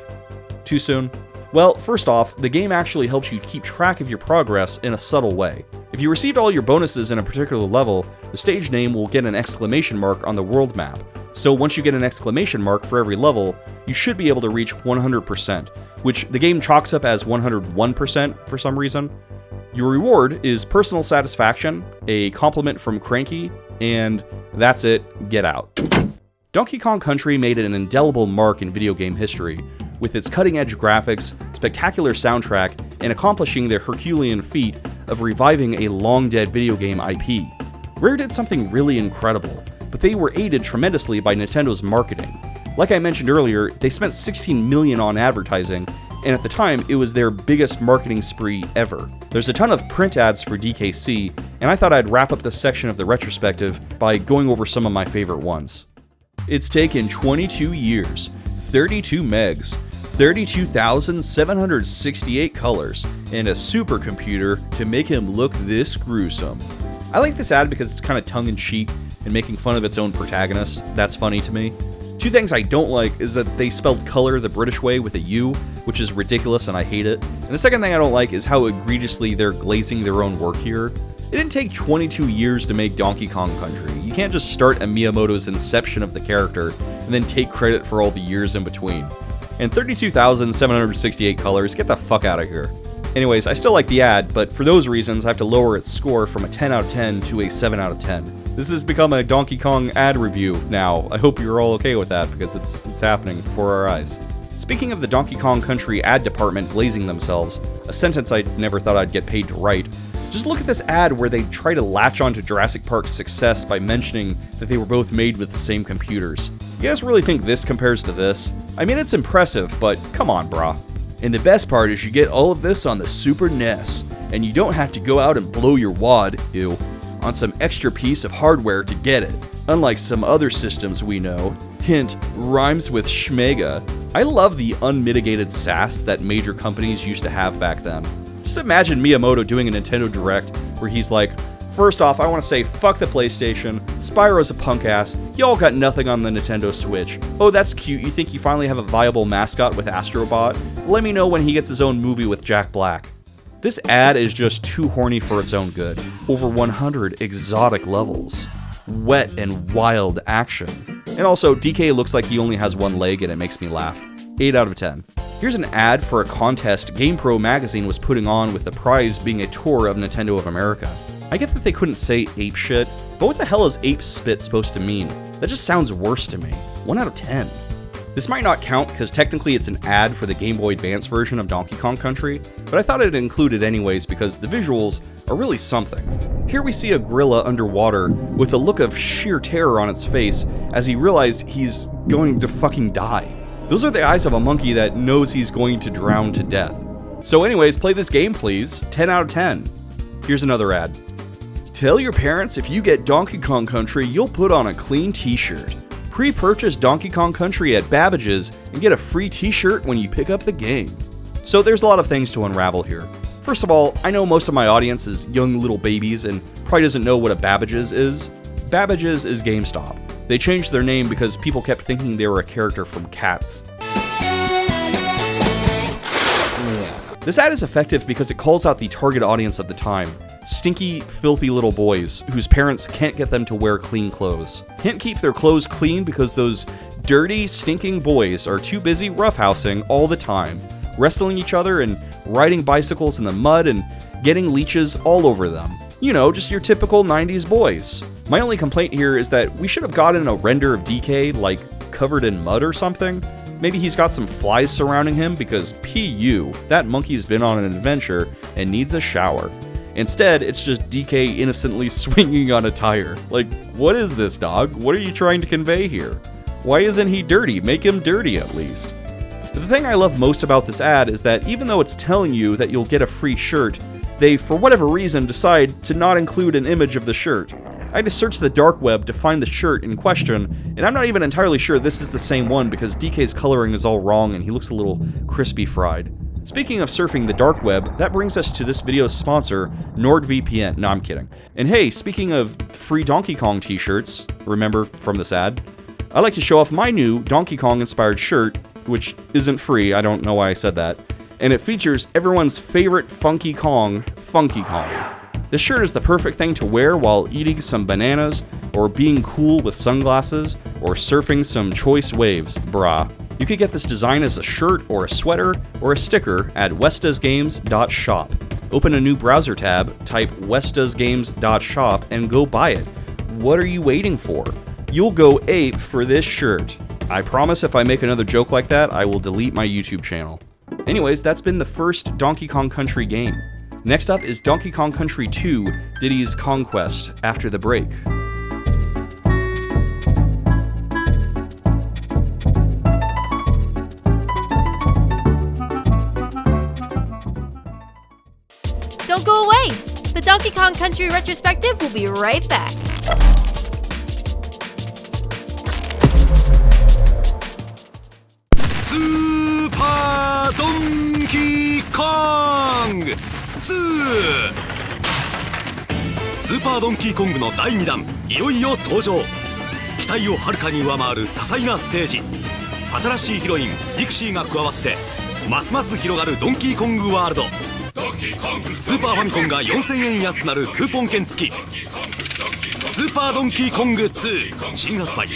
Speaker 1: Too soon? Well, first off, the game actually helps you keep track of your progress in a subtle way. If you received all your bonuses in a particular level, the stage name will get an exclamation mark on the world map. So once you get an exclamation mark for every level, you should be able to reach 100%, which the game chalks up as 101% for some reason. Your reward is personal satisfaction, a compliment from Cranky, and that's it, get out. Donkey Kong Country made an indelible mark in video game history, with its cutting-edge graphics, spectacular soundtrack, and accomplishing the Herculean feat of reviving a long-dead video game IP. Rare did something really incredible, but they were aided tremendously by Nintendo's marketing. Like I mentioned earlier, they spent $16 million on advertising, and at the time, it was their biggest marketing spree ever. There's a ton of print ads for DKC, and I thought I'd wrap up this section of the retrospective by going over some of my favorite ones. It's taken 22 years, 32 megs, 32,768 colors, and a supercomputer to make him look this gruesome. I like this ad because it's kind of tongue-in-cheek and making fun of its own protagonist. That's funny to me. Two things I don't like is that they spelled color the British way with a U, which is ridiculous and I hate it. And the second thing I don't like is how egregiously they're glazing their own work here. It didn't take 22 years to make Donkey Kong Country. You can't just start at Miyamoto's inception of the character and then take credit for all the years in between. And 32,768 colors, get the fuck out of here. Anyways, I still like the ad, but for those reasons I have to lower its score from a 10 out of 10 to a 7 out of 10. This has become a Donkey Kong ad review now. I hope you're all okay with that, because it's happening before our eyes. Speaking of the Donkey Kong Country ad department glazing themselves, a sentence I never thought I'd get paid to write, just look at this ad where they try to latch onto Jurassic Park's success by mentioning that they were both made with the same computers. You guys really think this compares to this? I mean, it's impressive, but come on, brah. And the best part is you get all of this on the Super NES, and you don't have to go out and blow your wad, ew, on some extra piece of hardware to get it. Unlike some other systems we know, hint, rhymes with Schmega. I love the unmitigated sass that major companies used to have back then. Just imagine Miyamoto doing a Nintendo Direct where he's like, first off, I want to say fuck the PlayStation, Spyro's a punk ass, y'all got nothing on the Nintendo Switch. Oh, that's cute, you think you finally have a viable mascot with Astrobot? Let me know when he gets his own movie with Jack Black. This ad is just too horny for its own good. Over 100 exotic levels. Wet and wild action. And also, DK looks like he only has one leg and it makes me laugh. 8 out of 10. Here's an ad for a contest GamePro magazine was putting on with the prize being a tour of Nintendo of America. I get that they couldn't say ape shit, but what the hell is ape spit supposed to mean? That just sounds worse to me. 1 out of 10. This might not count because technically it's an ad for the Game Boy Advance version of Donkey Kong Country, but I thought I'd include it anyways because the visuals are really something. Here we see a gorilla underwater with a look of sheer terror on its face as he realized he's going to fucking die. Those are the eyes of a monkey that knows he's going to drown to death. So anyways, play this game please. 10 out of 10. Here's another ad. Tell your parents if you get Donkey Kong Country, you'll put on a clean t-shirt. Pre-purchase Donkey Kong Country at Babbage's and get a free t-shirt when you pick up the game. So there's a lot of things to unravel here. First of all, I know most of my audience is young little babies and probably doesn't know what a Babbage's is. Babbage's is GameStop. They changed their name because people kept thinking they were a character from Cats. This ad is effective because it calls out the target audience at the time. Stinky, filthy little boys whose parents can't get them to wear clean clothes. Can't keep their clothes clean because those dirty, stinking boys are too busy roughhousing all the time, wrestling each other and riding bicycles in the mud and getting leeches all over them. You know, just your typical 90s boys. My only complaint here is that we should have gotten a render of DK, like, covered in mud or something. Maybe he's got some flies surrounding him because PU, that monkey's been on an adventure and needs a shower. Instead, it's just DK innocently swinging on a tire. Like, what is this, dog? What are you trying to convey here? Why isn't he dirty? Make him dirty at least. The thing I love most about this ad is that even though it's telling you that you'll get a free shirt, they, for whatever reason, decide to not include an image of the shirt. I had to search the dark web to find the shirt in question, and I'm not even entirely sure this is the same one because DK's coloring is all wrong and he looks a little crispy fried. Speaking of surfing the dark web, that brings us to this video's sponsor, NordVPN. No, I'm kidding. And hey, speaking of free Donkey Kong t-shirts, remember from this ad? I like to show off my new Donkey Kong inspired shirt, which isn't free, I don't know why I said that, and it features everyone's favorite Funky Kong, Funky Kong. This shirt is the perfect thing to wear while eating some bananas, or being cool with sunglasses, or surfing some choice waves, brah. You could get this design as a shirt, or a sweater, or a sticker at wesdoesgames.shop. Open a new browser tab, type wesdoesgames.shop, and go buy it. What are you waiting for? You'll go ape for this shirt. I promise if I make another joke like that, I will delete my YouTube channel. Anyways, that's been the first Donkey Kong Country game. Next up is Donkey Kong Country 2, Diddy's Conquest, after the break.
Speaker 14: Don't go away! The Donkey Kong Country Retrospective will be right back.
Speaker 5: Super Donkey Kong 2スーパードンキーコングの第2弾いよいよ登場。期待をはるかに上回る多彩なステージ、新しいヒロインディクシーが加わってますます広がるドンキーコングワールド。スーパーファミコンが4000円安くなるクーポン券付き。スーパードンキーコング2新発売。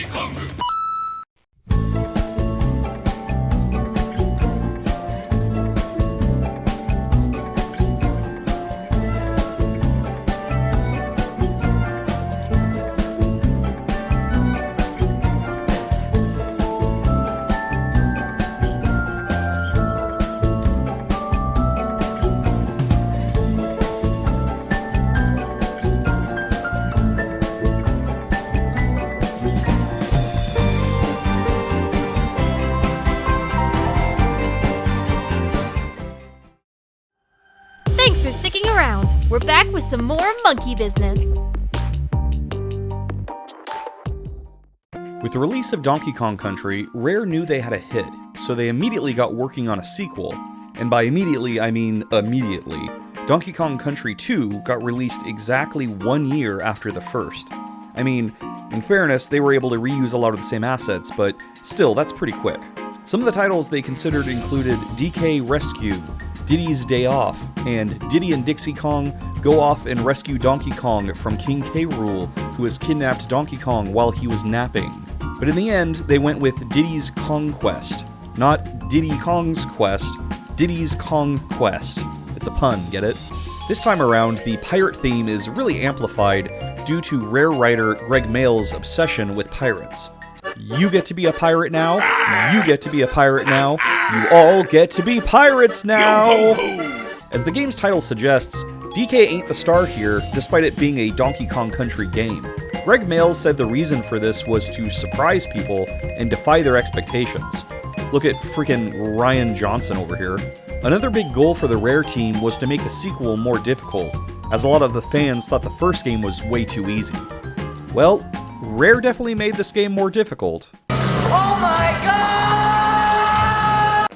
Speaker 14: Thanks for sticking around. We're back with some more monkey business.
Speaker 1: With the release of Donkey Kong Country, Rare knew they had a hit, so they immediately got working on a sequel. And by immediately, I mean immediately. Donkey Kong Country 2 got released exactly 1 year after the first. I mean, in fairness, they were able to reuse a lot of the same assets, but still, that's pretty quick. Some of the titles they considered included DK Rescue, Diddy's Day Off, and Diddy and Dixie Kong go off and rescue Donkey Kong from King K. Rool, who has kidnapped Donkey Kong while he was napping. But in the end, they went with Diddy's Kong Quest. Not Diddy Kong's Quest, Diddy's Kong Quest. It's a pun, get it? This time around, the pirate theme is really amplified due to Rare writer Greg Mail's obsession with pirates. You get to be a pirate now. You get to be a pirate now. You all get to be pirates now! As the game's title suggests, DK ain't the star here, despite it being a Donkey Kong Country game. Greg Mail said the reason for this was to surprise people and defy their expectations. Look at freaking Ryan Johnson over here. Another big goal for the Rare team was to make the sequel more difficult, as a lot of the fans thought the first game was way too easy. Well, Rare definitely made this game more difficult.
Speaker 3: Oh my god!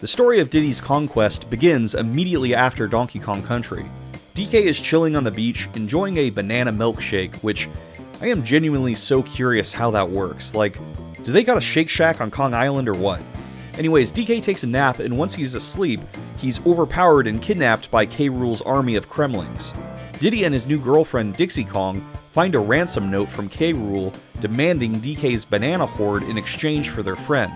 Speaker 1: The story of Diddy's Conquest begins immediately after Donkey Kong Country. DK is chilling on the beach, enjoying a banana milkshake, which I am genuinely so curious how that works. Like, do they got a Shake Shack on Kong Island or what? Anyways, DK takes a nap, and once he's asleep, he's overpowered and kidnapped by K. Rool's army of Kremlings. Diddy and his new girlfriend Dixie Kong find a ransom note from K. Rool demanding DK's banana hoard in exchange for their friend.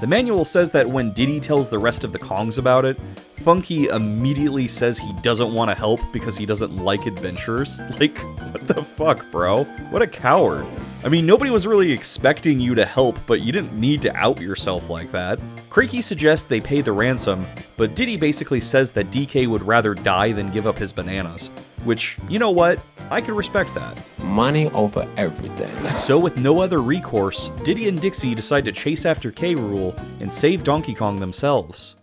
Speaker 1: The manual says that when Diddy tells the rest of the Kongs about it, Funky immediately says he doesn't want to help because he doesn't like adventures. Like, what the fuck, bro? What a coward. I mean, nobody was really expecting you to help, but you didn't need to out yourself like that. Cranky suggests they pay the ransom, but Diddy basically says that DK would rather die than give up his bananas. Which, you know what? I can respect that.
Speaker 11: Money over everything.
Speaker 1: So with no other recourse, Diddy and Dixie decide to chase after K. Rool and save Donkey Kong themselves.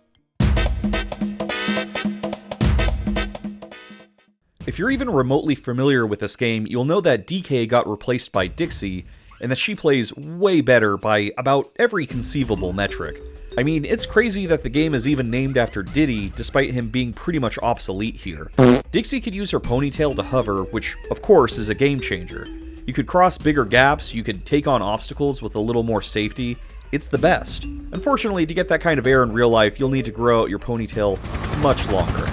Speaker 1: If you're even remotely familiar with this game, you'll know that DK got replaced by Dixie, and that she plays way better by about every conceivable metric. I mean, it's crazy that the game is even named after Diddy, despite him being pretty much obsolete here. Dixie could use her ponytail to hover, which, of course, is a game changer. You could cross bigger gaps, you could take on obstacles with a little more safety. It's the best. Unfortunately, to get that kind of air in real life, you'll need to grow out your ponytail much longer.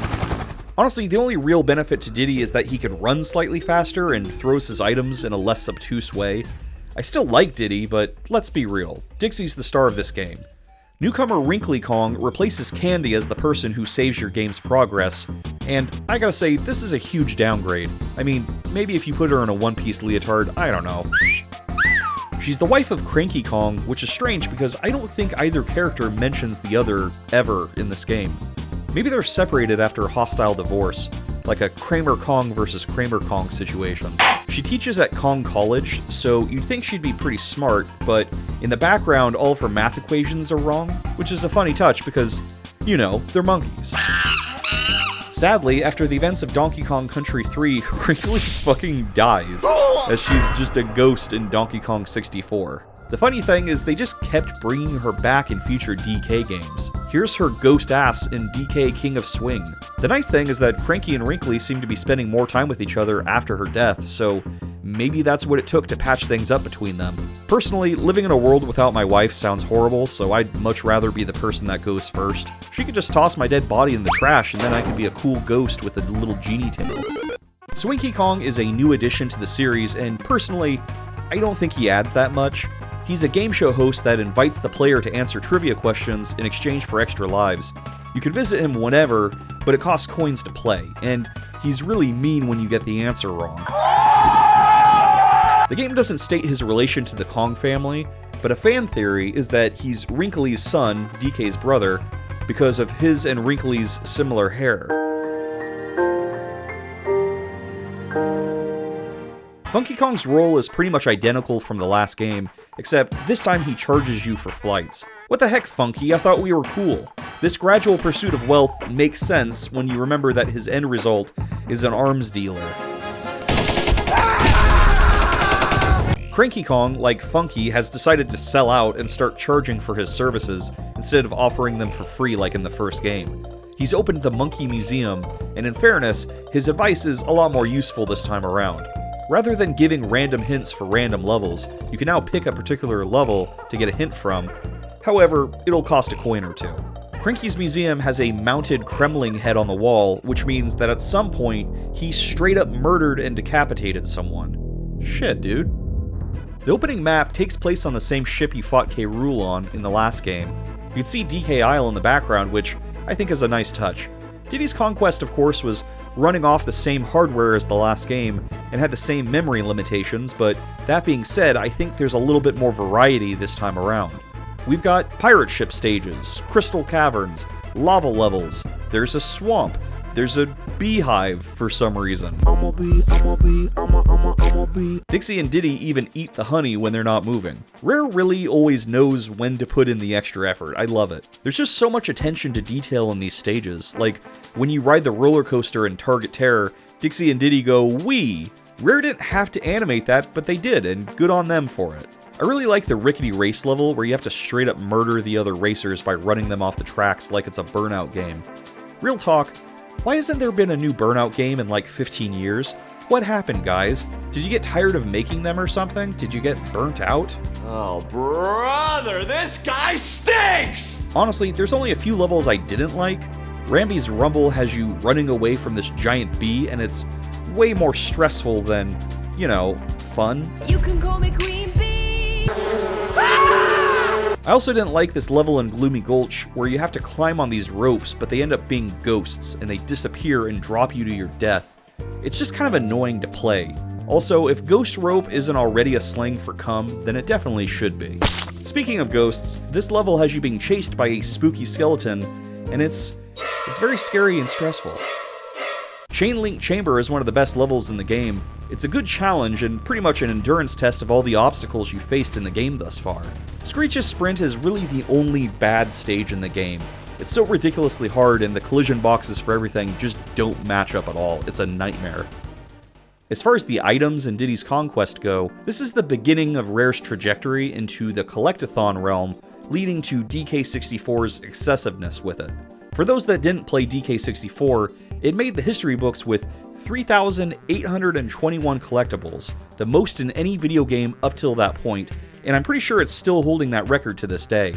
Speaker 1: Honestly, the only real benefit to Diddy is that he could run slightly faster and throws his items in a less obtuse way. I still like Diddy, but let's be real, Dixie's the star of this game. Newcomer Wrinkly Kong replaces Candy as the person who saves your game's progress, and I gotta say, this is a huge downgrade. I mean, maybe if you put her in a one-piece leotard, I don't know. She's the wife of Cranky Kong, which is strange because I don't think either character mentions the other ever in this game. Maybe they're separated after a hostile divorce, like a Kramer Kong versus Kramer Kong situation. She teaches at Kong College, so you'd think she'd be pretty smart, but in the background all of her math equations are wrong, which is a funny touch because, you know, they're monkeys. Sadly, after the events of Donkey Kong Country 3, Wrinkly fucking dies, as she's just a ghost in Donkey Kong 64. The funny thing is they just kept bringing her back in future DK games. Here's her ghost ass in DK King of Swing. The nice thing is that Cranky and Wrinkly seem to be spending more time with each other after her death, so maybe that's what it took to patch things up between them. Personally, living in a world without my wife sounds horrible, so I'd much rather be the person that goes first. She could just toss my dead body in the trash and then I could be a cool ghost with a little genie tail. Swinky Kong is a new addition to the series, and personally, I don't think he adds that much. He's a game show host that invites the player to answer trivia questions in exchange for extra lives. You can visit him whenever, but it costs coins to play, and he's really mean when you get the answer wrong. The game doesn't state his relation to the Kong family, but a fan theory is that he's Wrinkly's son, DK's brother, because of his and Wrinkly's similar hair. Funky Kong's role is pretty much identical from the last game, except this time he charges you for flights. What the heck, Funky? I thought we were cool. This gradual pursuit of wealth makes sense when you remember that his end result is an arms dealer. Cranky Kong, like Funky, has decided to sell out and start charging for his services instead of offering them for free like in the first game. He's opened the Monkey Museum, and in fairness, his advice is a lot more useful this time around. Rather than giving random hints for random levels, you can now pick a particular level to get a hint from. However, it'll cost a coin or two. Cranky's museum has a mounted Kremling head on the wall, which means that at some point, he straight up murdered and decapitated someone. Shit, dude. The opening map takes place on the same ship you fought K. Rool on in the last game. You can see DK Isle in the background, which I think is a nice touch. Diddy's Conquest, of course, was running off the same hardware as the last game, and had the same memory limitations, but that being said, I think there's a little bit more variety this time around. We've got pirate ship stages, crystal caverns, lava levels, there's a swamp, there's a beehive for some reason. Dixie and Diddy even eat the honey when they're not moving. Rare really always knows when to put in the extra effort. I love it. There's just so much attention to detail in these stages. Like, when you ride the roller coaster in Target Terror, Dixie and Diddy go, "Wee!" Rare didn't have to animate that, but they did, and good on them for it. I really like the rickety race level where you have to straight up murder the other racers by running them off the tracks like it's a Burnout game. Real talk, why hasn't there been a new Burnout game in like 15 years? What happened, guys? Did you get tired of making them or something? Did you get burnt out?
Speaker 15: Oh, brother, this guy stinks!
Speaker 1: Honestly, there's only a few levels I didn't like. Rambi's Rumble has you running away from this giant bee, and it's way more stressful than, you know, fun.
Speaker 6: You can call me Queen Bee.
Speaker 1: I also didn't like this level in Gloomy Gulch where you have to climb on these ropes, but they end up being ghosts, and they disappear and drop you to your death. It's just kind of annoying to play. Also, if Ghost Rope isn't already a slang for cum, then it definitely should be. Speaking of ghosts, this level has you being chased by a spooky skeleton, and it's very scary and stressful. Chain Link Chamber is one of the best levels in the game. It's a good challenge and pretty much an endurance test of all the obstacles you faced in the game thus far. Screech's Sprint is really the only bad stage in the game. It's so ridiculously hard, and the collision boxes for everything just don't match up at all. It's a nightmare. As far as the items in Diddy's Conquest go, this is the beginning of Rare's trajectory into the collectathon realm, leading to DK64's excessiveness with it. For those that didn't play DK64, it made the history books with 3,821 collectibles, the most in any video game up till that point, and I'm pretty sure it's still holding that record to this day.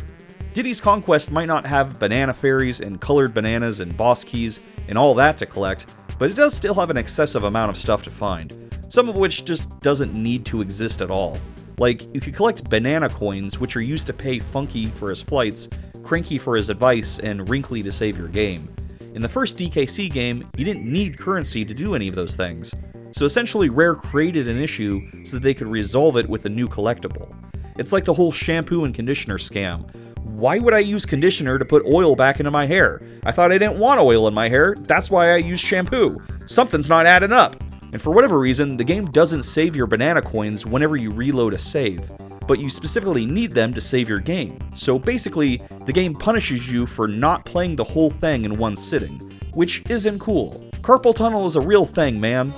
Speaker 1: Diddy's Conquest might not have banana fairies and colored bananas and boss keys and all that to collect, but it does still have an excessive amount of stuff to find, some of which just doesn't need to exist at all. Like, you could collect banana coins, which are used to pay Funky for his flights, Cranky for his advice, and Wrinkly to save your game. In the first DKC game, you didn't need currency to do any of those things, so essentially Rare created an issue so that they could resolve it with a new collectible. It's like the whole shampoo and conditioner scam. Why would I use conditioner to put oil back into my hair? I thought I didn't want oil in my hair, that's why I used shampoo. Something's not adding up. And for whatever reason, the game doesn't save your banana coins whenever you reload a save, but you specifically need them to save your game. So basically, the game punishes you for not playing the whole thing in one sitting, which isn't cool. Carpal tunnel is a real thing, man.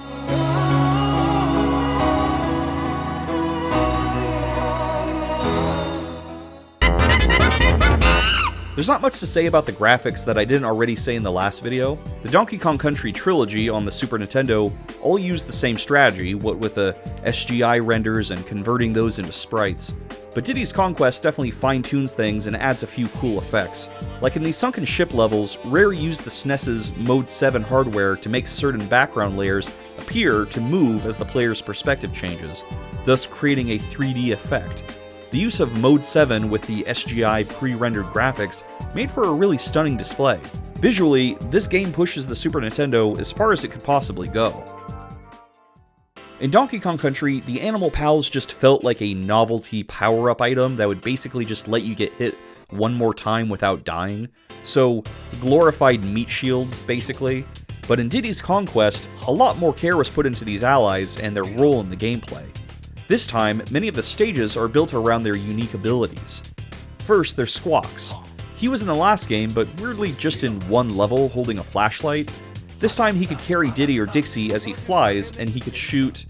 Speaker 1: There's not much to say about the graphics that I didn't already say in the last video. The Donkey Kong Country Trilogy on the Super Nintendo all use the same strategy, what with the SGI renders and converting those into sprites. But Diddy's Conquest definitely fine-tunes things and adds a few cool effects. Like in the Sunken Ship levels, Rare used the SNES's Mode 7 hardware to make certain background layers appear to move as the player's perspective changes, thus creating a 3D effect. The use of Mode 7 with the SGI pre-rendered graphics made for a really stunning display. Visually, this game pushes the Super Nintendo as far as it could possibly go. In Donkey Kong Country, the Animal Pals just felt like a novelty power-up item that would basically just let you get hit one more time without dying. So, glorified meat shields, basically. But in Diddy's Conquest, a lot more care was put into these allies and their role in the gameplay. This time, many of the stages are built around their unique abilities. First, there's Squawks. He was in the last game, but weirdly just in one level holding a flashlight. This time he could carry Diddy or Dixie as he flies, and he could shoot,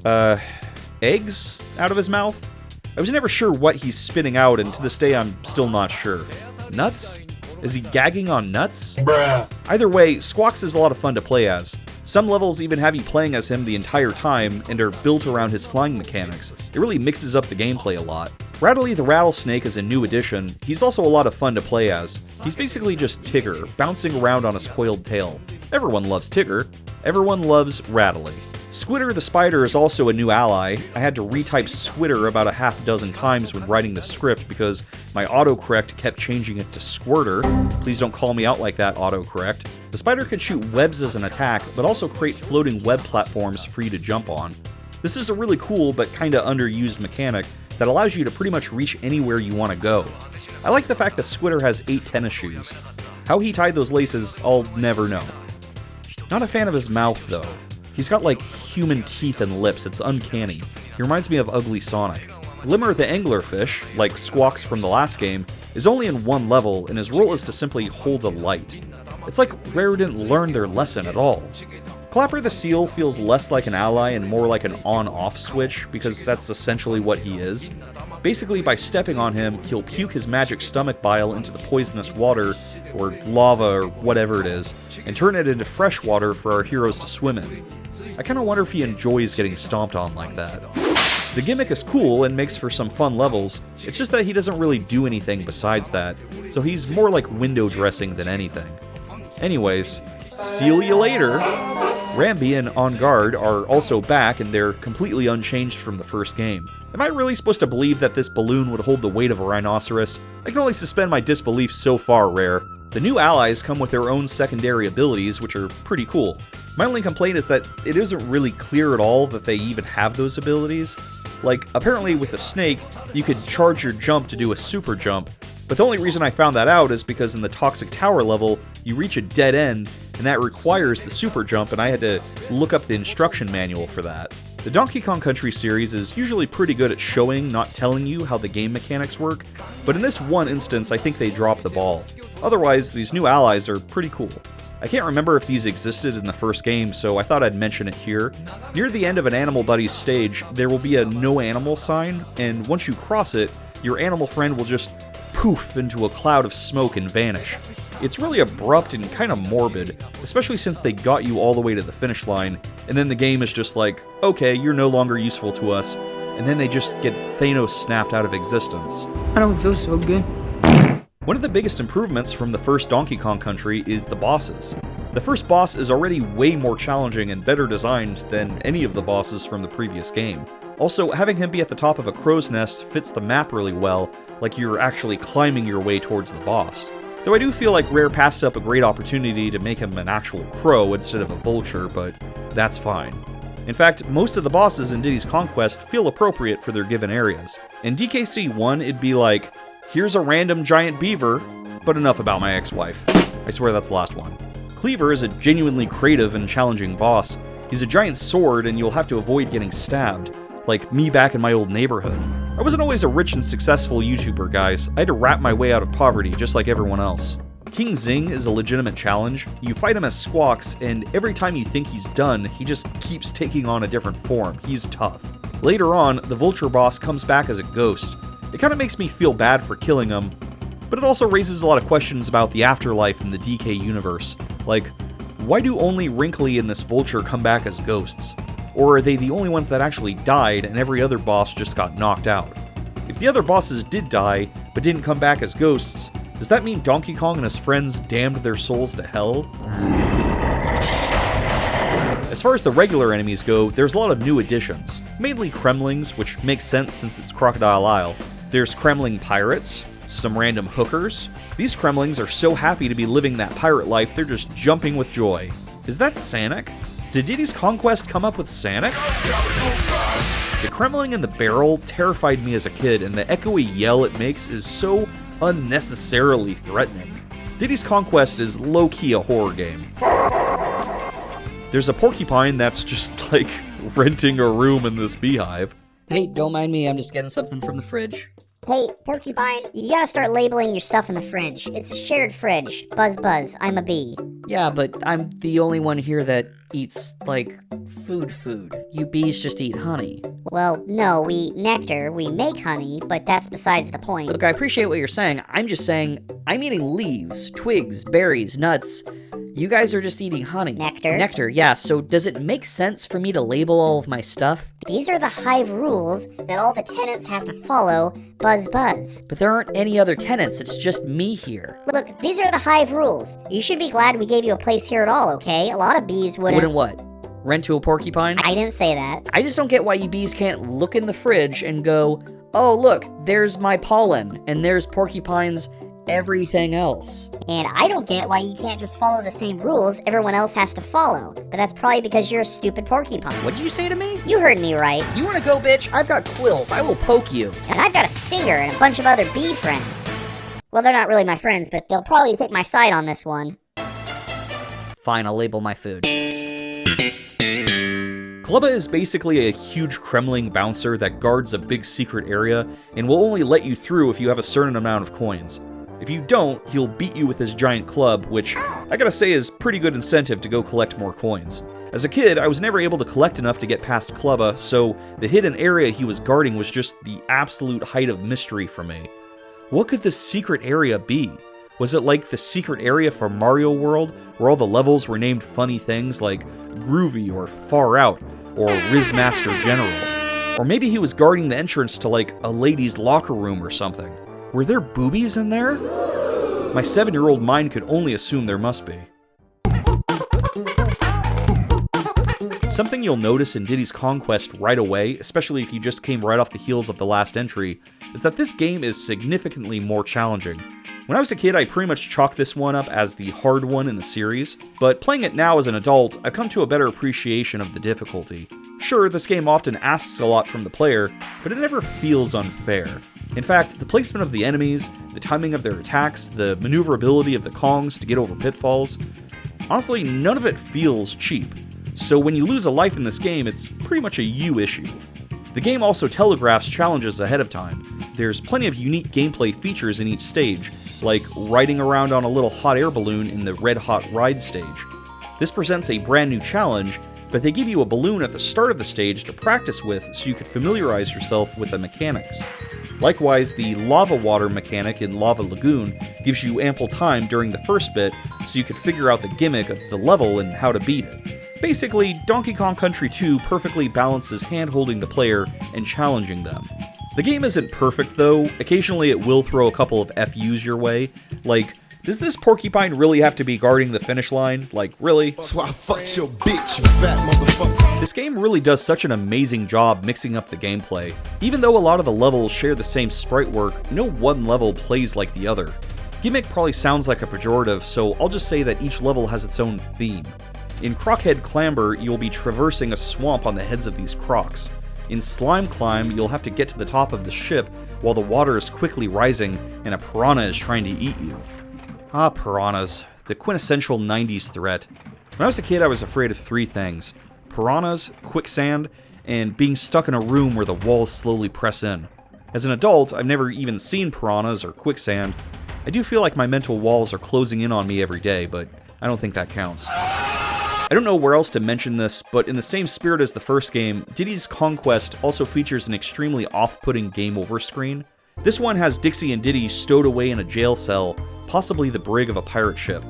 Speaker 1: eggs out of his mouth? I was never sure what he's spitting out, and to this day I'm still not sure. Nuts? Is he gagging on nuts? Bruh. Either way, Squawks is a lot of fun to play as. Some levels even have you playing as him the entire time and are built around his flying mechanics. It really mixes up the gameplay a lot. Rattly the Rattlesnake is a new addition. He's also a lot of fun to play as. He's basically just Tigger, bouncing around on his coiled tail. Everyone loves Tigger. Everyone loves Rattly. Squitter the Spider is also a new ally. I had to retype Squitter about a half dozen times when writing the script because my autocorrect kept changing it to Squirter. Please don't call me out like that, autocorrect. The spider can shoot webs as an attack, but also create floating web platforms for you to jump on. This is a really cool but kinda underused mechanic that allows you to pretty much reach anywhere you want to go. I like the fact that Squitter has 8 tennis shoes. How he tied those laces, I'll never know. Not a fan of his mouth, though. He's got like human teeth and lips, it's uncanny. He reminds me of Ugly Sonic. Glimmer the Anglerfish, like Squawks from the last game, is only in one level, and his role is to simply hold a light. It's like Rare didn't learn their lesson at all. Clapper the Seal feels less like an ally and more like an on-off switch, because that's essentially what he is. Basically, by stepping on him, he'll puke his magic stomach bile into the poisonous water, or lava, or whatever it is, and turn it into fresh water for our heroes to swim in. I kinda wonder if he enjoys getting stomped on like that. The gimmick is cool and makes for some fun levels, it's just that he doesn't really do anything besides that, so he's more like window dressing than anything. Anyways, see you later! Rambi and On Guard are also back, and they're completely unchanged from the first game. Am I really supposed to believe that this balloon would hold the weight of a rhinoceros? I can only suspend my disbelief so far, Rare. The new allies come with their own secondary abilities, which are pretty cool. My only complaint is that it isn't really clear at all that they even have those abilities. Like, apparently with the snake, you could charge your jump to do a super jump, but the only reason I found that out is because in the Toxic Tower level, you reach a dead end, and that requires the super jump, and I had to look up the instruction manual for that. The Donkey Kong Country series is usually pretty good at showing, not telling you how the game mechanics work, but in this one instance, I think they dropped the ball. Otherwise, these new allies are pretty cool. I can't remember if these existed in the first game, so I thought I'd mention it here. Near the end of an Animal Buddies stage, there will be a no animal sign, and once you cross it, your animal friend will just poof into a cloud of smoke and vanish. It's really abrupt and kind of morbid, especially since they got you all the way to the finish line, and then the game is just like, okay, you're no longer useful to us, and then they just get Thanos snapped out of existence.
Speaker 15: I don't feel so good.
Speaker 1: One of the biggest improvements from the first Donkey Kong Country is the bosses. The first boss is already way more challenging and better designed than any of the bosses from the previous game. Also, having him be at the top of a crow's nest fits the map really well, like you're actually climbing your way towards the boss. Though I do feel like Rare passed up a great opportunity to make him an actual crow instead of a vulture, but that's fine. In fact, most of the bosses in Diddy's Conquest feel appropriate for their given areas. In DKC 1, it'd be like, here's a random giant beaver, but enough about my ex-wife. I swear that's the last one. Cleaver is a genuinely creative and challenging boss. He's a giant sword and you'll have to avoid getting stabbed, like me back in my old neighborhood. I wasn't always a rich and successful YouTuber, guys. I had to rap my way out of poverty just like everyone else. King Zing is a legitimate challenge. You fight him as Squawks, and every time you think he's done, he just keeps taking on a different form. He's tough. Later on, the Vulture boss comes back as a ghost. It kind of makes me feel bad for killing him, but it also raises a lot of questions about the afterlife in the DK universe. Like, why do only Wrinkly and this Vulture come back as ghosts? Or are they the only ones that actually died and every other boss just got knocked out? If the other bosses did die, but didn't come back as ghosts, does that mean Donkey Kong and his friends damned their souls to hell? As far as the regular enemies go, there's a lot of new additions. Mainly Kremlings, which makes sense since it's Crocodile Isle. There's Kremling pirates, some random hookers. These Kremlings are so happy to be living that pirate life, they're just jumping with joy. Is that Sanic? Did Diddy's Conquest come up with Sanic? The Kremling in the barrel terrified me as a kid, and the echoey yell it makes is so unnecessarily threatening. Diddy's Conquest is low-key a horror game. There's a porcupine that's just like renting a room in this beehive.
Speaker 15: Hey, don't mind me, I'm just getting something from the fridge.
Speaker 16: Hey, Porcupine, you gotta start labeling your stuff in the fridge. It's shared fridge. Buzz buzz, I'm a bee.
Speaker 15: Yeah, but I'm the only one here that eats, like, food. You bees just eat honey.
Speaker 16: Well, no, we nectar, we make honey, but that's besides the point.
Speaker 15: Look, I appreciate what you're saying. I'm just saying, I'm eating leaves, twigs, berries, nuts. You guys are just eating honey.
Speaker 16: Nectar?
Speaker 15: Nectar, yeah, so does it make sense for me to label all of my stuff?
Speaker 16: These are the hive rules that all the tenants have to follow, buzz buzz.
Speaker 15: But there aren't any other tenants, it's just me here.
Speaker 16: Look, these are the hive rules. You should be glad we gave you a place here at all, okay? A lot of bees wouldn't...
Speaker 15: Wouldn't what? Rent to a porcupine?
Speaker 16: I didn't say that.
Speaker 15: I just don't get why you bees can't look in the fridge and go, oh look, there's my pollen, and there's porcupines, everything else.
Speaker 16: And I don't get why you can't just follow the same rules everyone else has to follow. But that's probably because you're a stupid porcupine.
Speaker 15: What did you say to me?
Speaker 16: You heard me right.
Speaker 15: You wanna go, bitch? I've got quills. I will poke you.
Speaker 16: And I've got a stinger and a bunch of other bee friends. Well, they're not really my friends, but they'll probably take my side on this one.
Speaker 15: Fine, I'll label my food.
Speaker 1: Clubba is basically a huge Kremling bouncer that guards a big secret area and will only let you through if you have a certain amount of coins. If you don't, he'll beat you with his giant club, which I gotta say is pretty good incentive to go collect more coins. As a kid, I was never able to collect enough to get past Clubba, so the hidden area he was guarding was just the absolute height of mystery for me. What could this secret area be? Was it like the secret area from Mario World, where all the levels were named funny things like Groovy or Far Out, or Rizmaster General? Or maybe he was guarding the entrance to like a ladies' locker room or something. Were there boobies in there? My 7-year-old mind could only assume there must be. Something you'll notice in Diddy's Conquest right away, especially if you just came right off the heels of the last entry, is that this game is significantly more challenging. When I was a kid, I pretty much chalked this one up as the hard one in the series, but playing it now as an adult, I've come to a better appreciation of the difficulty. Sure, this game often asks a lot from the player, but it never feels unfair. In fact, the placement of the enemies, the timing of their attacks, the maneuverability of the Kongs to get over pitfalls, honestly, none of it feels cheap. So when you lose a life in this game, it's pretty much a you issue. The game also telegraphs challenges ahead of time. There's plenty of unique gameplay features in each stage, like riding around on a little hot air balloon in the Red Hot Ride stage. This presents a brand new challenge, but they give you a balloon at the start of the stage to practice with so you could familiarize yourself with the mechanics. Likewise, the lava water mechanic in Lava Lagoon gives you ample time during the first bit so you could figure out the gimmick of the level and how to beat it. Basically, Donkey Kong Country 2 perfectly balances hand-holding the player and challenging them. The game isn't perfect though, occasionally it will throw a couple of FUs your way, like, does this porcupine really have to be guarding the finish line? Like, really?
Speaker 17: That's why I fucked your bitch, you fat motherfucker.
Speaker 1: This game really does such an amazing job mixing up the gameplay. Even though a lot of the levels share the same sprite work, no one level plays like the other. Gimmick probably sounds like a pejorative, so I'll just say that each level has its own theme. In Crockhead Clamber, you'll be traversing a swamp on the heads of these crocs. In Slime Climb, you'll have to get to the top of the ship while the water is quickly rising and a piranha is trying to eat you. Ah, piranhas, the quintessential 90s threat. When I was a kid, I was afraid of three things: piranhas, quicksand, and being stuck in a room where the walls slowly press in. As an adult, I've never even seen piranhas or quicksand. I do feel like my mental walls are closing in on me every day, but I don't think that counts. I don't know where else to mention this, but in the same spirit as the first game, Diddy's Conquest also features an extremely off-putting game over screen. This one has Dixie and Diddy stowed away in a jail cell, possibly the brig of a pirate ship.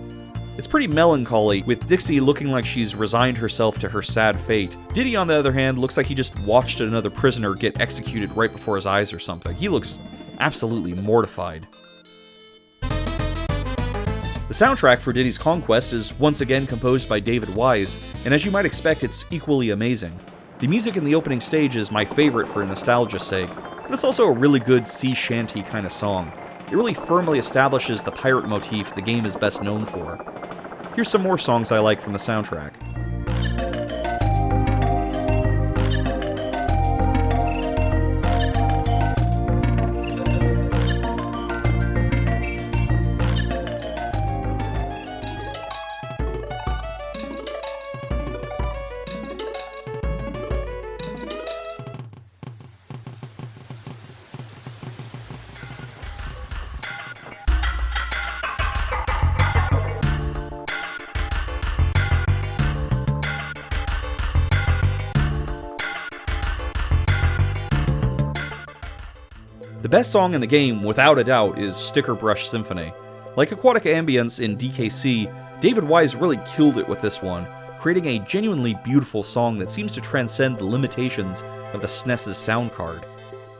Speaker 1: It's pretty melancholy, with Dixie looking like she's resigned herself to her sad fate. Diddy, on the other hand, looks like he just watched another prisoner get executed right before his eyes or something. He looks absolutely mortified. The soundtrack for Diddy's Conquest is once again composed by David Wise, and as you might expect, it's equally amazing. The music in the opening stage is my favorite for nostalgia's sake, but it's also a really good sea shanty kind of song. It really firmly establishes the pirate motif the game is best known for. Here's some more songs I like from the soundtrack. The best song in the game, without a doubt, is Sticker Brush Symphony. Like Aquatic Ambience in DKC, David Wise really killed it with this one, creating a genuinely beautiful song that seems to transcend the limitations of the SNES's sound card.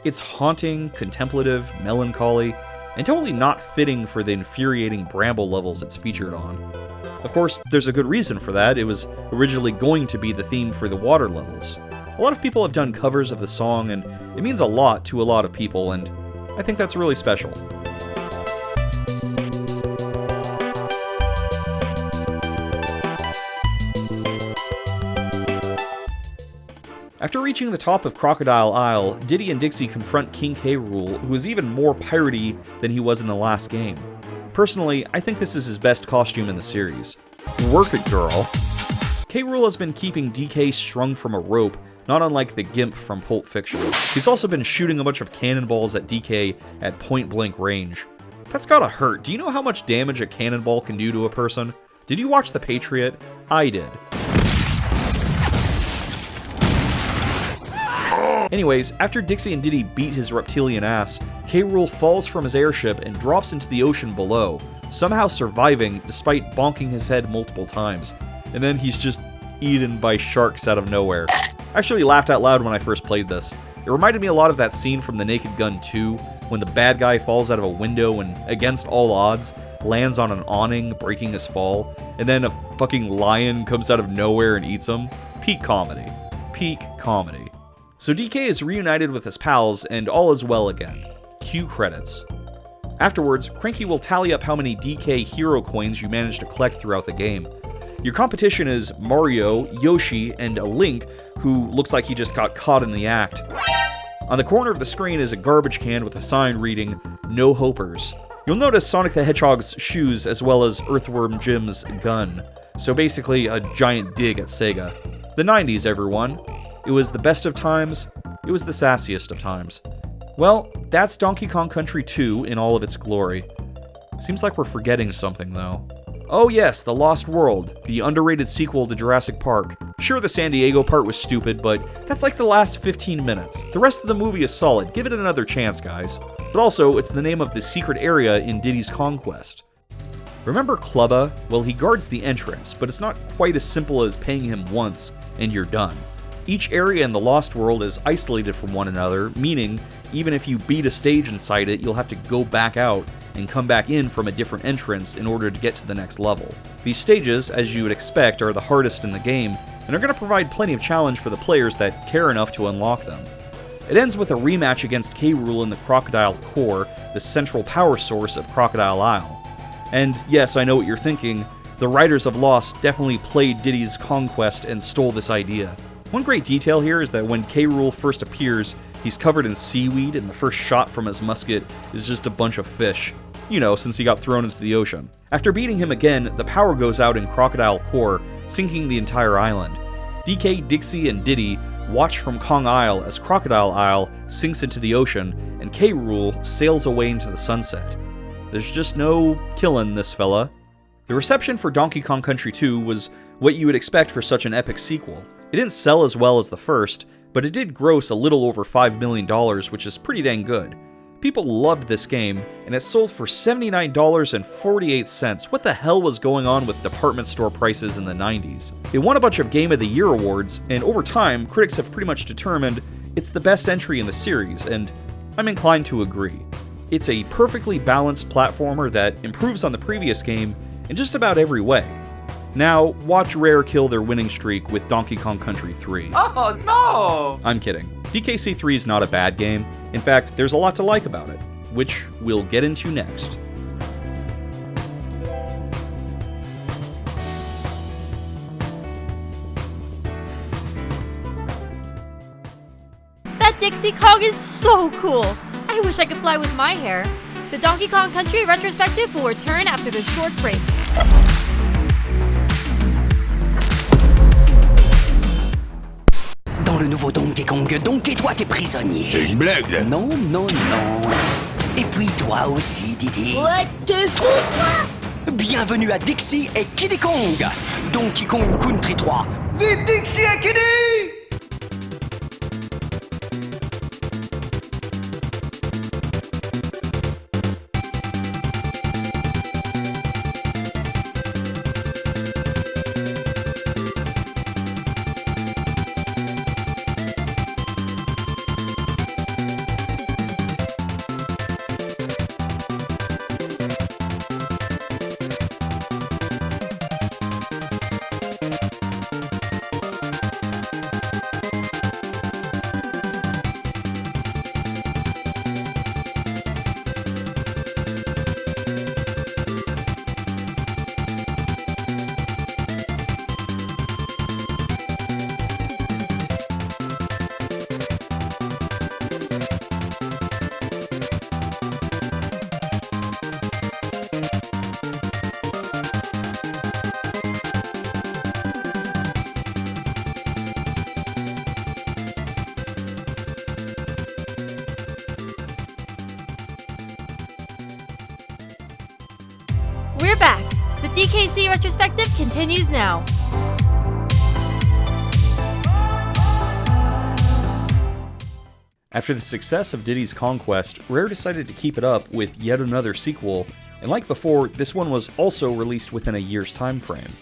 Speaker 1: It's haunting, contemplative, melancholy, and totally not fitting for the infuriating bramble levels it's featured on. Of course, there's a good reason for that. It was originally going to be the theme for the water levels. A lot of people have done covers of the song, and it means a lot to a lot of people, and I think that's really special. After reaching the top of Crocodile Isle, Diddy and Dixie confront King K. Rool, who is even more piratey than he was in the last game. Personally, I think this is his best costume in the series. Work it, girl! K. Rool has been keeping DK strung from a rope, not unlike the Gimp from Pulp Fiction. He's also been shooting a bunch of cannonballs at DK at point-blank range. That's gotta hurt. Do you know how much damage a cannonball can do to a person? Did you watch The Patriot? I did. Anyways, after Dixie and Diddy beat his reptilian ass, K. Rool falls from his airship and drops into the ocean below, somehow surviving despite bonking his head multiple times. And then he's just eaten by sharks out of nowhere. I actually laughed out loud when I first played this. It reminded me a lot of that scene from The Naked Gun 2, when the bad guy falls out of a window and, against all odds, lands on an awning, breaking his fall, and then a fucking lion comes out of nowhere and eats him. Peak comedy. Peak comedy. So DK is reunited with his pals, and all is well again. Cue credits. Afterwards, Cranky will tally up how many DK hero coins you managed to collect throughout the game. Your competition is Mario, Yoshi, and a Link, who looks like he just got caught in the act. On the corner of the screen is a garbage can with a sign reading, "No Hopers." You'll notice Sonic the Hedgehog's shoes as well as Earthworm Jim's gun. So basically, a giant dig at Sega. The 90s, everyone. It was the best of times, it was the sassiest of times. Well, that's Donkey Kong Country 2 in all of its glory. Seems like we're forgetting something, though. Oh yes, The Lost World, the underrated sequel to Jurassic Park. Sure, the San Diego part was stupid, but that's like the last 15 minutes. The rest of the movie is solid, give it another chance, guys. But also, it's the name of the secret area in Diddy's Conquest. Remember Clubba? Well, he guards the entrance, but it's not quite as simple as paying him once, and you're done. Each area in the Lost World is isolated from one another, meaning even if you beat a stage inside it, you'll have to go back out and come back in from a different entrance in order to get to the next level. These stages, as you would expect, are the hardest in the game, and are going to provide plenty of challenge for the players that care enough to unlock them. It ends with a rematch against K. Rool in the Crocodile Core, the central power source of Crocodile Isle. And yes, I know what you're thinking, the writers of Lost definitely played Diddy's Conquest and stole this idea. One great detail here is that when K. Rool first appears, he's covered in seaweed and the first shot from his musket is just a bunch of fish. You know, since he got thrown into the ocean. After beating him again, the power goes out in Crocodile Core, sinking the entire island. DK, Dixie, and Diddy watch from Kong Isle as Crocodile Isle sinks into the ocean, and K. Rool sails away into the sunset. There's just no killing this fella. The reception for Donkey Kong Country 2 was what you would expect for such an epic sequel. It didn't sell as well as the first, but it did gross a little over $5 million, which is pretty dang good. People loved this game, and it sold for $79.48. What the hell was going on with department store prices in the 90s? It won a bunch of Game of the Year awards, and over time, critics have pretty much determined it's the best entry in the series, and I'm inclined to agree. It's a perfectly balanced platformer that improves on the previous game in just about every way. Now, watch Rare kill their winning streak with Donkey Kong Country 3.
Speaker 18: Oh, no!
Speaker 1: I'm kidding. DKC 3 is not a bad game. In fact, there's a lot to like about it, which we'll get into next.
Speaker 14: That Dixie Kong is so cool! I wish I could fly with my hair. The Donkey Kong Country Retrospective will return after this short break.
Speaker 19: Dans le nouveau Donkey Kong, Donkey, toi t'es prisonnier.
Speaker 20: C'est une blague, là.
Speaker 19: Non, non, non. Et puis toi aussi, Diddy.
Speaker 3: Ouais, t'es fou, toi!
Speaker 19: Bienvenue à Dixie et Kiddy Kong. Donkey Kong Country 3. Vive Dixie et Kiddy!
Speaker 14: We're back. The DKC Retrospective continues now.
Speaker 1: After the success of Diddy's Conquest, Rare decided to keep it up with yet another sequel, and like before, this one was also released within a year's time frame.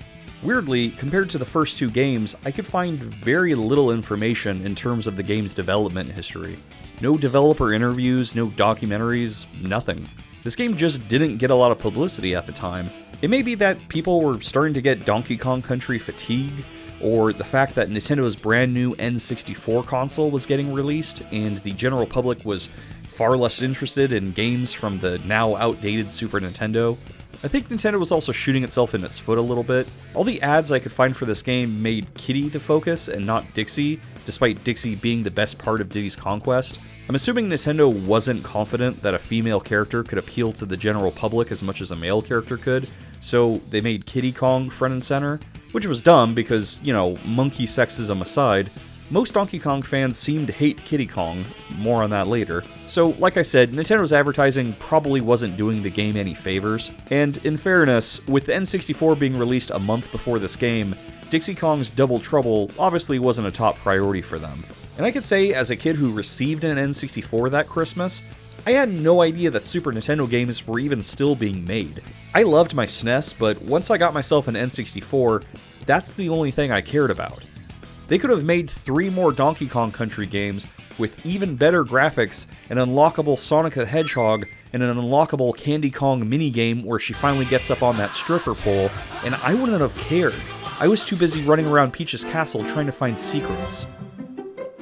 Speaker 1: Weirdly, compared to the first two games, I could find very little information in terms of the game's development history. No developer interviews, no documentaries, nothing. This game just didn't get a lot of publicity at the time. It may be that people were starting to get Donkey Kong Country fatigue, or the fact that Nintendo's brand new N64 console was getting released and the general public was far less interested in games from the now outdated Super Nintendo. I think Nintendo was also shooting itself in its foot a little bit. All the ads I could find for this game made Kitty the focus and not Dixie, despite Dixie being the best part of Diddy's conquest. I'm assuming Nintendo wasn't confident that a female character could appeal to the general public as much as a male character could, so they made Kiddy Kong front and center, which was dumb because, you know, monkey sexism aside, most Donkey Kong fans seem to hate Kiddy Kong, more on that later. So, like I said, Nintendo's advertising probably wasn't doing the game any favors, and in fairness, with the N64 being released a month before this game, Dixie Kong's Double Trouble obviously wasn't a top priority for them. And I could say, as a kid who received an N64 that Christmas, I had no idea that Super Nintendo games were even still being made. I loved my SNES, but once I got myself an N64, that's the only thing I cared about. They could have made 3 more Donkey Kong Country games with even better graphics, an unlockable Sonic the Hedgehog, and an unlockable Candy Kong minigame where she finally gets up on that stripper pole, and I wouldn't have cared. I was too busy running around Peach's castle trying to find secrets.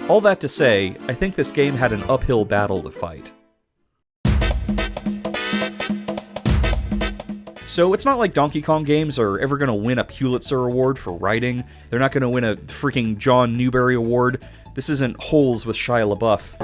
Speaker 1: All that to say, I think this game had an uphill battle to fight. So it's not like Donkey Kong games are ever going to win a Pulitzer Award for writing. They're not going to win a freaking John Newbery Award. This isn't Holes with Shia LaBeouf.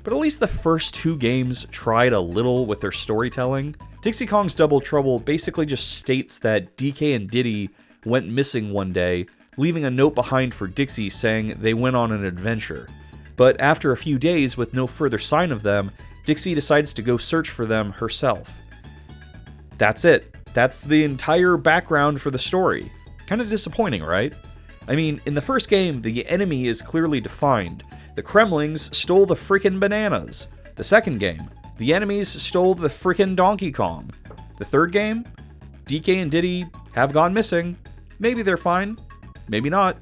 Speaker 1: But at least the first 2 games tried a little with their storytelling. Dixie Kong's Double Trouble basically just states that DK and Diddy went missing one day, leaving a note behind for Dixie saying they went on an adventure. But after a few days with no further sign of them, Dixie decides to go search for them herself. That's it. That's the entire background for the story. Kinda disappointing, right? I mean, in the first game, the enemy is clearly defined. The Kremlings stole the frickin' bananas. The second game, the enemies stole the frickin' Donkey Kong. The third game, DK and Diddy have gone missing. Maybe they're fine. Maybe not.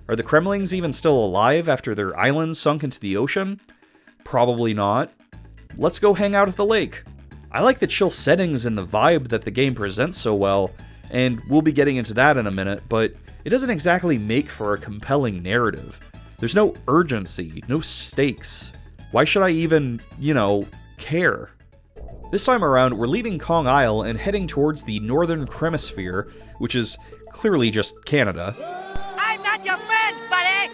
Speaker 1: Are the Kremlings even still alive after their island sunk into the ocean? Probably not. Let's go hang out at the lake. I like the chill settings and the vibe that the game presents so well, and we'll be getting into that in a minute, but it doesn't exactly make for a compelling narrative. There's no urgency, no stakes. Why should I even, care? This time around, we're leaving Kong Isle and heading towards the Northern Cremisphere, which is clearly just Canada.
Speaker 3: I'm not your friend, buddy!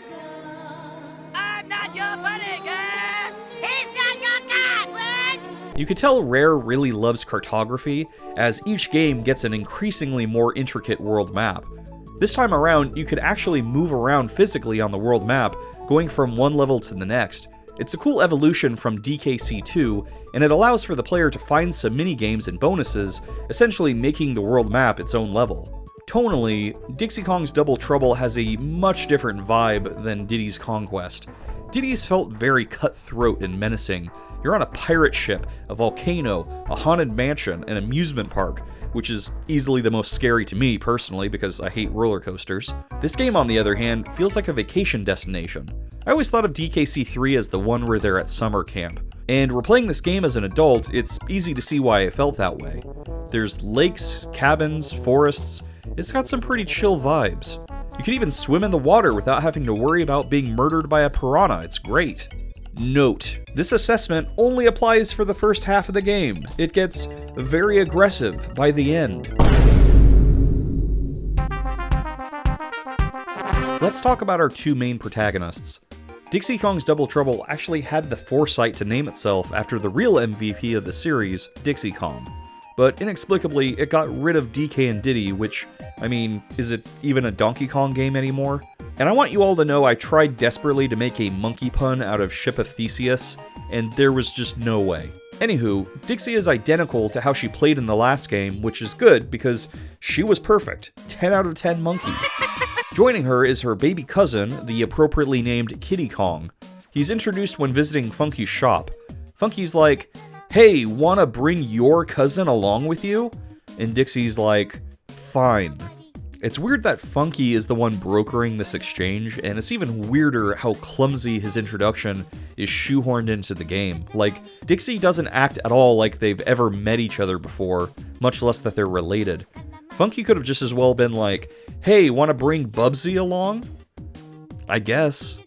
Speaker 3: I'm not your buddy, girl! He's not your guy, friend!
Speaker 1: You could tell Rare really loves cartography, as each game gets an increasingly more intricate world map. This time around, you could actually move around physically on the world map, going from one level to the next. It's a cool evolution from DKC2, and it allows for the player to find some mini-games and bonuses, essentially making the world map its own level. Tonally, Dixie Kong's Double Trouble has a much different vibe than Diddy's Conquest. Diddy's felt very cutthroat and menacing. You're on a pirate ship, a volcano, a haunted mansion, an amusement park, which is easily the most scary to me personally because I hate roller coasters. This game, on the other hand, feels like a vacation destination. I always thought of DKC3 as the one where they're at summer camp, and replaying this game as an adult, it's easy to see why I felt that way. There's lakes, cabins, forests. It's got some pretty chill vibes. You can even swim in the water without having to worry about being murdered by a piranha. It's great. Note, this assessment only applies for the first half of the game. It gets very aggressive by the end. Let's talk about our 2 main protagonists. Dixie Kong's Double Trouble actually had the foresight to name itself after the real MVP of the series, Dixie Kong. But inexplicably, it got rid of DK and Diddy, which, I mean, is it even a Donkey Kong game anymore? And I want you all to know I tried desperately to make a monkey pun out of Ship of Theseus, and there was just no way. Anywho, Dixie is identical to how she played in the last game, which is good because she was perfect. 10 out of 10 monkey. Joining her is her baby cousin, the appropriately named Kiddy Kong. He's introduced when visiting Funky's shop. Funky's like, "Hey, wanna bring your cousin along with you?" And Dixie's like, "Fine." It's weird that Funky is the one brokering this exchange, and it's even weirder how clumsy his introduction is shoehorned into the game. Like, Dixie doesn't act at all like they've ever met each other before, much less that they're related. Funky could have just as well been like, hey, wanna bring Bubsy along? I guess.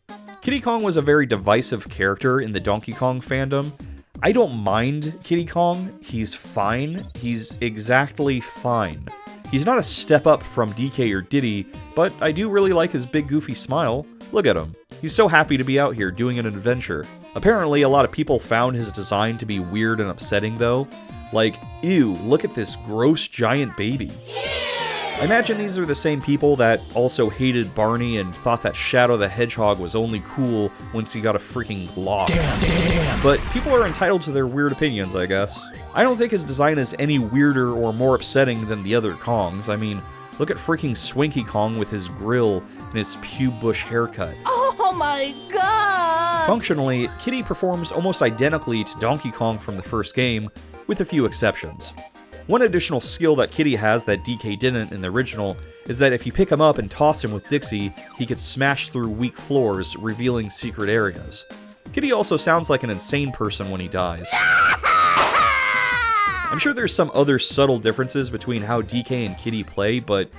Speaker 1: Kiddy Kong was a very divisive character in the Donkey Kong fandom. I don't mind Kiddy Kong, he's fine. He's exactly fine. He's not a step up from DK or Diddy, but I do really like his big goofy smile. Look at him. He's so happy to be out here doing an adventure. Apparently, a lot of people found his design to be weird and upsetting though. Like, ew, look at this gross giant baby. I imagine these are the same people that also hated Barney and thought that Shadow the Hedgehog was only cool once he got a freaking Glock. Damn. But people are entitled to their weird opinions, I guess. I don't think his design is any weirder or more upsetting than the other Kongs. I mean, look at freaking Swanky Kong with his grill and his pube bush haircut.
Speaker 3: Oh my god!
Speaker 1: Functionally, Kiddy performs almost identically to Donkey Kong from the first game, with a few exceptions. One additional skill that Kiddy has that DK didn't in the original is that if you pick him up and toss him with Dixie, he could smash through weak floors, revealing secret areas. Kiddy also sounds like an insane person when he dies. I'm sure there's some other subtle differences between how DK and Kiddy play, but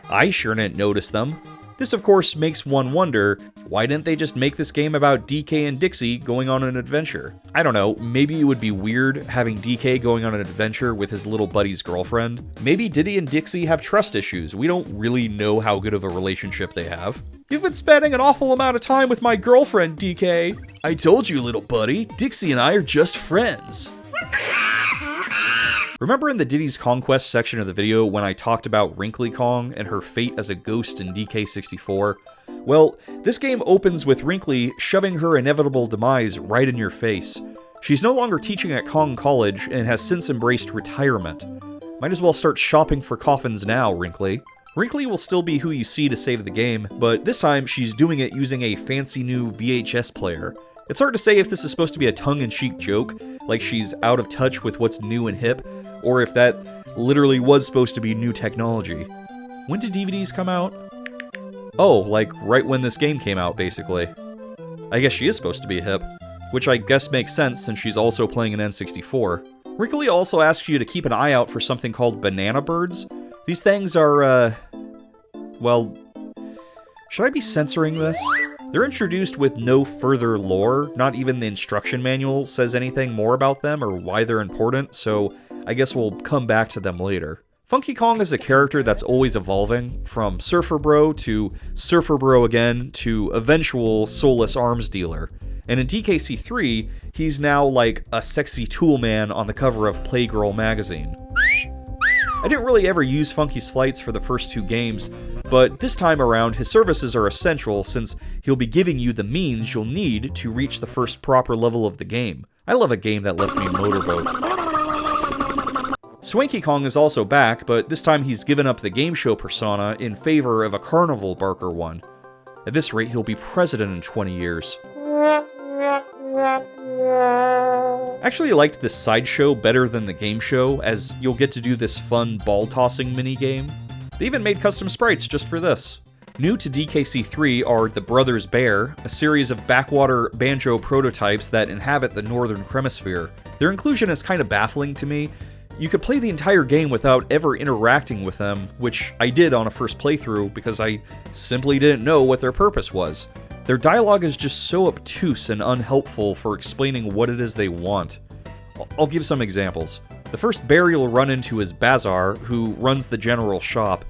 Speaker 1: I sure didn't notice them. This of course makes one wonder, why didn't they just make this game about DK and Dixie going on an adventure? I don't know, maybe it would be weird having DK going on an adventure with his little buddy's girlfriend. Maybe Diddy and Dixie have trust issues, we don't really know how good of a relationship they have. You've been spending an awful amount of time with my girlfriend, DK. I told you, little buddy, Dixie and I are just friends. Remember in the Diddy's Conquest section of the video when I talked about Wrinkly Kong and her fate as a ghost in DK64? Well, this game opens with Wrinkly shoving her inevitable demise right in your face. She's no longer teaching at Kong College and has since embraced retirement. Might as well start shopping for coffins now, Wrinkly. Wrinkly will still be who you see to save the game, but this time she's doing it using a fancy new VHS player. It's hard to say if this is supposed to be a tongue-in-cheek joke, like she's out of touch with what's new and hip, or if that literally was supposed to be new technology. When did DVDs come out? Oh, like right when this game came out, basically. I guess she is supposed to be hip, which I guess makes sense since she's also playing an N64. Wrinkly also asks you to keep an eye out for something called banana birds. These things are, well, should I be censoring this? They're introduced with no further lore, not even the instruction manual says anything more about them or why they're important, so I guess we'll come back to them later. Funky Kong is a character that's always evolving, from Surfer Bro to Surfer Bro again to eventual soulless arms dealer. And in DKC3, he's now like a sexy tool man on the cover of Playgirl magazine. I didn't really ever use Funky's flights for the first two games, but this time around his services are essential since he'll be giving you the means you'll need to reach the first proper level of the game. I love a game that lets me motorboat. Swanky Kong is also back, but this time he's given up the game show persona in favor of a carnival barker one. At this rate, he'll be president in 20 years. I actually liked this sideshow better than the game show, as you'll get to do this fun ball-tossing minigame. They even made custom sprites just for this. New to DKC3 are the Brothers Bear, a series of backwater banjo prototypes that inhabit the northern cremasphere. Their inclusion is kind of baffling to me. You could play the entire game without ever interacting with them, which I did on a first playthrough because I simply didn't know what their purpose was. Their dialogue is just so obtuse and unhelpful for explaining what it is they want. I'll give some examples. The first bear you'll run into is Bazaar, who runs the general shop.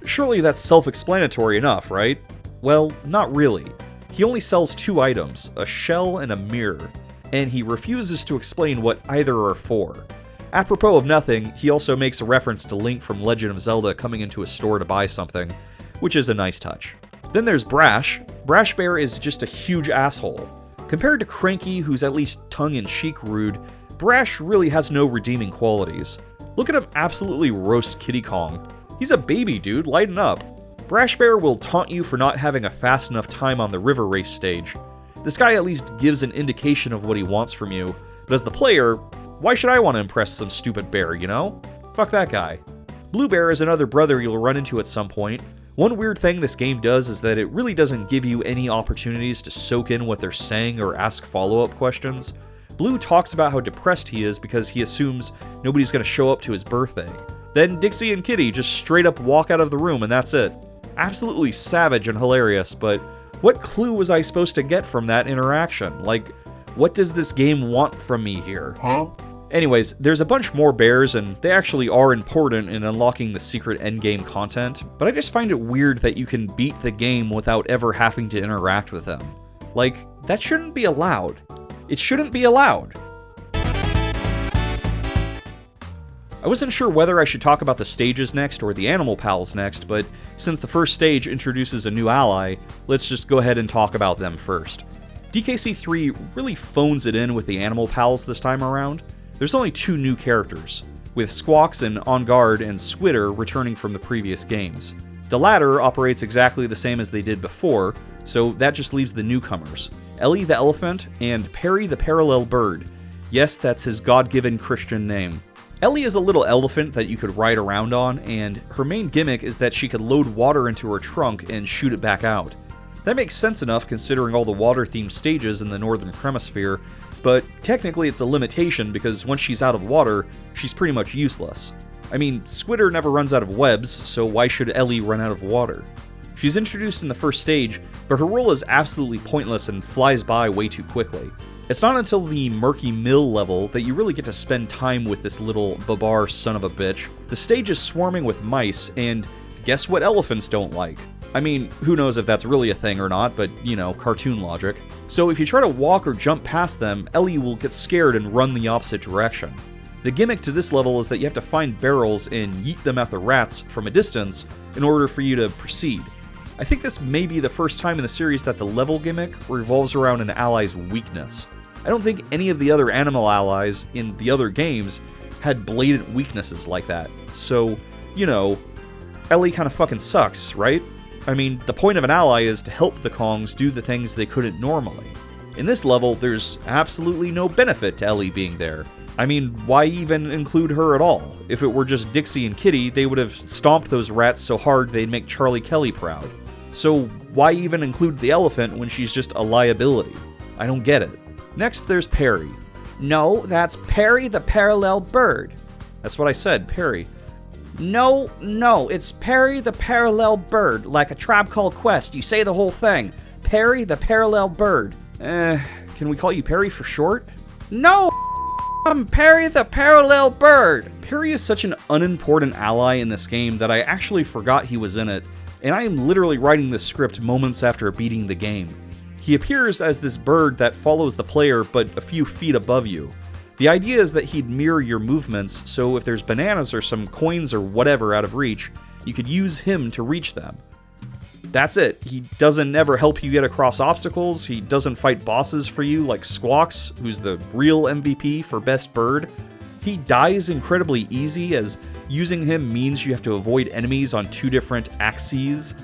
Speaker 1: Surely that's self-explanatory enough, right? Well, not really. He only sells two items, a shell and a mirror, and he refuses to explain what either are for. Apropos of nothing, he also makes a reference to Link from Legend of Zelda coming into a store to buy something, which is a nice touch. Then there's Brash. Brash Bear is just a huge asshole. Compared to Cranky, who's at least tongue-in-cheek rude, Brash really has no redeeming qualities. Look at him absolutely roast Kiddy Kong. He's a baby, dude, lighten up. Brash Bear will taunt you for not having a fast enough time on the river race stage. This guy at least gives an indication of what he wants from you, but as the player, why should I want to impress some stupid bear, you know? Fuck that guy. Blue Bear is another brother you'll run into at some point. One weird thing this game does is that it really doesn't give you any opportunities to soak in what they're saying or ask follow-up questions. Blue talks about how depressed he is because he assumes nobody's going to show up to his birthday. Then Dixie and Kitty just straight up walk out of the room and that's it. Absolutely savage and hilarious, but what clue was I supposed to get from that interaction? Like, what does this game want from me here? Huh? Anyways, there's a bunch more bears, and they actually are important in unlocking the secret endgame content, but I just find it weird that you can beat the game without ever having to interact with them. Like, that shouldn't be allowed. It shouldn't be allowed. I wasn't sure whether I should talk about the stages next or the animal pals next, but since the first stage introduces a new ally, let's just go ahead and talk about them first. DKC 3 really phones it in with the animal pals this time around. There's only 2 new characters, with Squawks and On Guard and Squitter returning from the previous games. The latter operates exactly the same as they did before, so that just leaves the newcomers, Ellie the Elephant and Perry the Parallel Bird. Yes, that's his God-given Christian name. Ellie is a little elephant that you could ride around on, and her main gimmick is that she could load water into her trunk and shoot it back out. That makes sense enough considering all the water-themed stages in the Northern Hemisphere, but technically it's a limitation because once she's out of water, she's pretty much useless. I mean, Squitter never runs out of webs, so why should Ellie run out of water? She's introduced in the first stage, but her role is absolutely pointless and flies by way too quickly. It's not until the Murky Mill level that you really get to spend time with this little babar son of a bitch. The stage is swarming with mice, and guess what elephants don't like? I mean, who knows if that's really a thing or not, but, you know, cartoon logic. So if you try to walk or jump past them, Ellie will get scared and run the opposite direction. The gimmick to this level is that you have to find barrels and yeet them at the rats from a distance in order for you to proceed. I think this may be the first time in the series that the level gimmick revolves around an ally's weakness. I don't think any of the other animal allies in the other games had blatant weaknesses like that. So, you know, Ellie kind of fucking sucks, right? I mean, the point of an ally is to help the Kongs do the things they couldn't normally. In this level, there's absolutely no benefit to Ellie being there. I mean, why even include her at all? If it were just Dixie and Kitty, they would have stomped those rats so hard they'd make Charlie Kelly proud. So why even include the elephant when she's just a liability? I don't get it. Next, there's Perry.
Speaker 15: No, that's Perry the Parallel Bird.
Speaker 1: That's what I said, Perry.
Speaker 15: No, it's Perry the Parallel Bird, like a Tribe Called Quest. You say the whole thing. Perry the Parallel Bird.
Speaker 1: Can we call you Perry for short?
Speaker 15: No, I'm Perry the Parallel Bird.
Speaker 1: Perry is such an unimportant ally in this game that I actually forgot he was in it, and I am literally writing this script moments after beating the game. He appears as this bird that follows the player but a few feet above you. The idea is that he'd mirror your movements, so if there's bananas or some coins or whatever out of reach, you could use him to reach them. That's it. He doesn't ever help you get across obstacles, he doesn't fight bosses for you like Squawks, who's the real MVP for Best Bird. He dies incredibly easy, as using him means you have to avoid enemies on 2 different axes.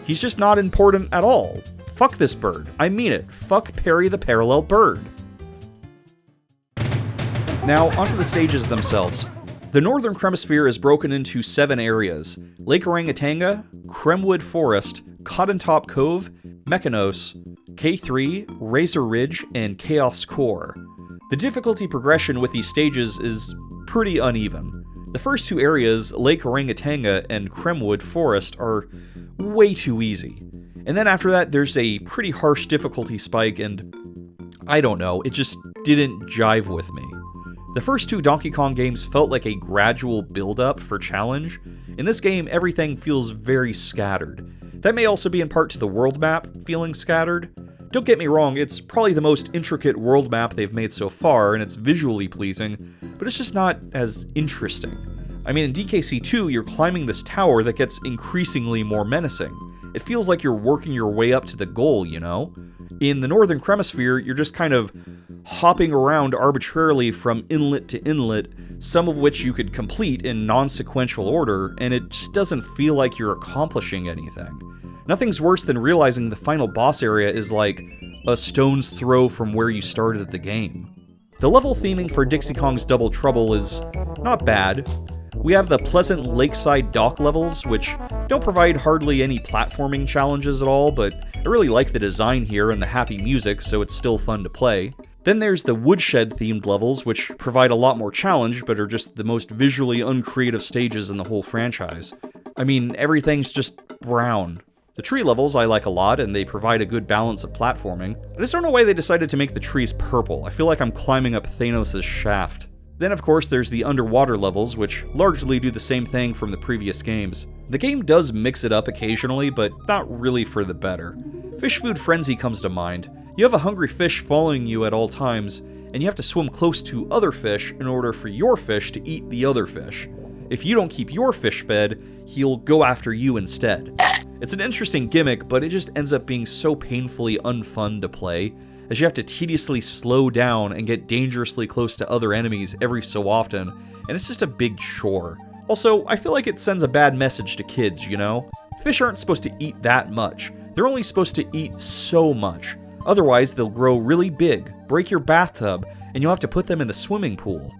Speaker 1: He's just not important at all. Fuck this bird. I mean it. Fuck Perry the Parallel Bird. Now, onto the stages themselves. The Northern Hemisphere is broken into 7 areas: Lake Orangutanga, Cremwood Forest, Cotton Top Cove, Mechanos, K3, Razor Ridge, and Chaos Core. The difficulty progression with these stages is pretty uneven. The first 2 areas, Lake Orangutanga and Cremwood Forest, are way too easy. And then after that, there's a pretty harsh difficulty spike, and I don't know, it just didn't jive with me. The first 2 Donkey Kong games felt like a gradual build-up for challenge. In this game, everything feels very scattered. That may also be in part to the world map feeling scattered. Don't get me wrong, it's probably the most intricate world map they've made so far, and it's visually pleasing, but it's just not as interesting. I mean, in DKC 2, you're climbing this tower that gets increasingly more menacing. It feels like you're working your way up to the goal, you know? In the Northern Hemisphere, you're just kind of hopping around arbitrarily from inlet to inlet, some of which you could complete in non-sequential order, and it just doesn't feel like you're accomplishing anything. Nothing's worse than realizing the final boss area is like a stone's throw from where you started the game. The level theming for Dixie Kong's Double Trouble is not bad. We have the pleasant lakeside dock levels, which don't provide hardly any platforming challenges at all, but I really like the design here and the happy music, so it's still fun to play. Then there's the woodshed-themed levels, which provide a lot more challenge, but are just the most visually uncreative stages in the whole franchise. I mean, everything's just brown. The tree levels I like a lot, and they provide a good balance of platforming. I just don't know why they decided to make the trees purple. I feel like I'm climbing up Thanos' shaft. Then of course there's the underwater levels, which largely do the same thing from the previous games. The game does mix it up occasionally, but not really for the better. Fish Food Frenzy comes to mind. You have a hungry fish following you at all times, and you have to swim close to other fish in order for your fish to eat the other fish. If you don't keep your fish fed, he'll go after you instead. It's an interesting gimmick, but it just ends up being so painfully unfun to play, as you have to tediously slow down and get dangerously close to other enemies every so often, and it's just a big chore. Also, I feel like it sends a bad message to kids, you know? Fish aren't supposed to eat that much. They're only supposed to eat so much. Otherwise, they'll grow really big, break your bathtub, and you'll have to put them in the swimming pool.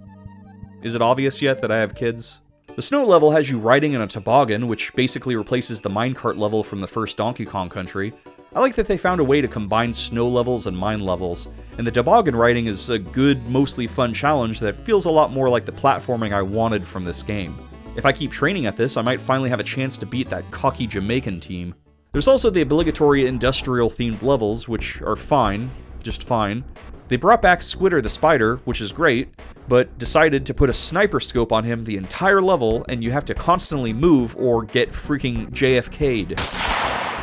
Speaker 1: Is it obvious yet that I have kids? The snow level has you riding in a toboggan, which basically replaces the minecart level from the first Donkey Kong Country. I like that they found a way to combine snow levels and mine levels, and the toboggan riding is a good, mostly fun challenge that feels a lot more like the platforming I wanted from this game. If I keep training at this, I might finally have a chance to beat that cocky Jamaican team. There's also the obligatory industrial-themed levels, which are fine, just fine. They brought back Squidder the Spider, which is great, but decided to put a sniper scope on him the entire level, and you have to constantly move or get freaking JFK'd.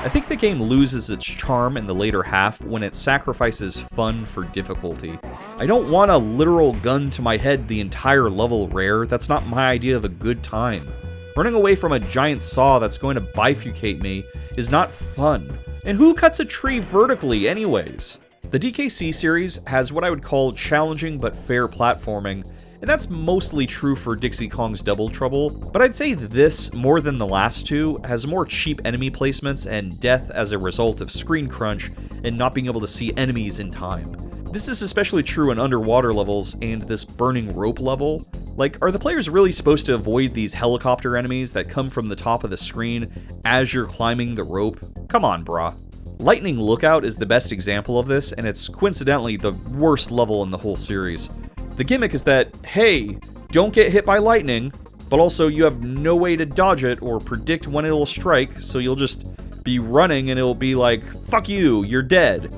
Speaker 1: I think the game loses its charm in the later half when it sacrifices fun for difficulty. I don't want a literal gun to my head the entire level rare, that's not my idea of a good time. Running away from a giant saw that's going to bifurcate me is not fun. And who cuts a tree vertically anyways? The DKC series has what I would call challenging but fair platforming, and that's mostly true for Dixie Kong's Double Trouble, but I'd say this, more than the last two, has more cheap enemy placements and death as a result of screen crunch and not being able to see enemies in time. This is especially true in underwater levels and this burning rope level. Like, are the players really supposed to avoid these helicopter enemies that come from the top of the screen as you're climbing the rope? Come on, brah. Lightning Lookout is the best example of this, and it's coincidentally the worst level in the whole series. The gimmick is that, hey, don't get hit by lightning, but also you have no way to dodge it or predict when it'll strike, so you'll just be running and it'll be like, fuck you, you're dead.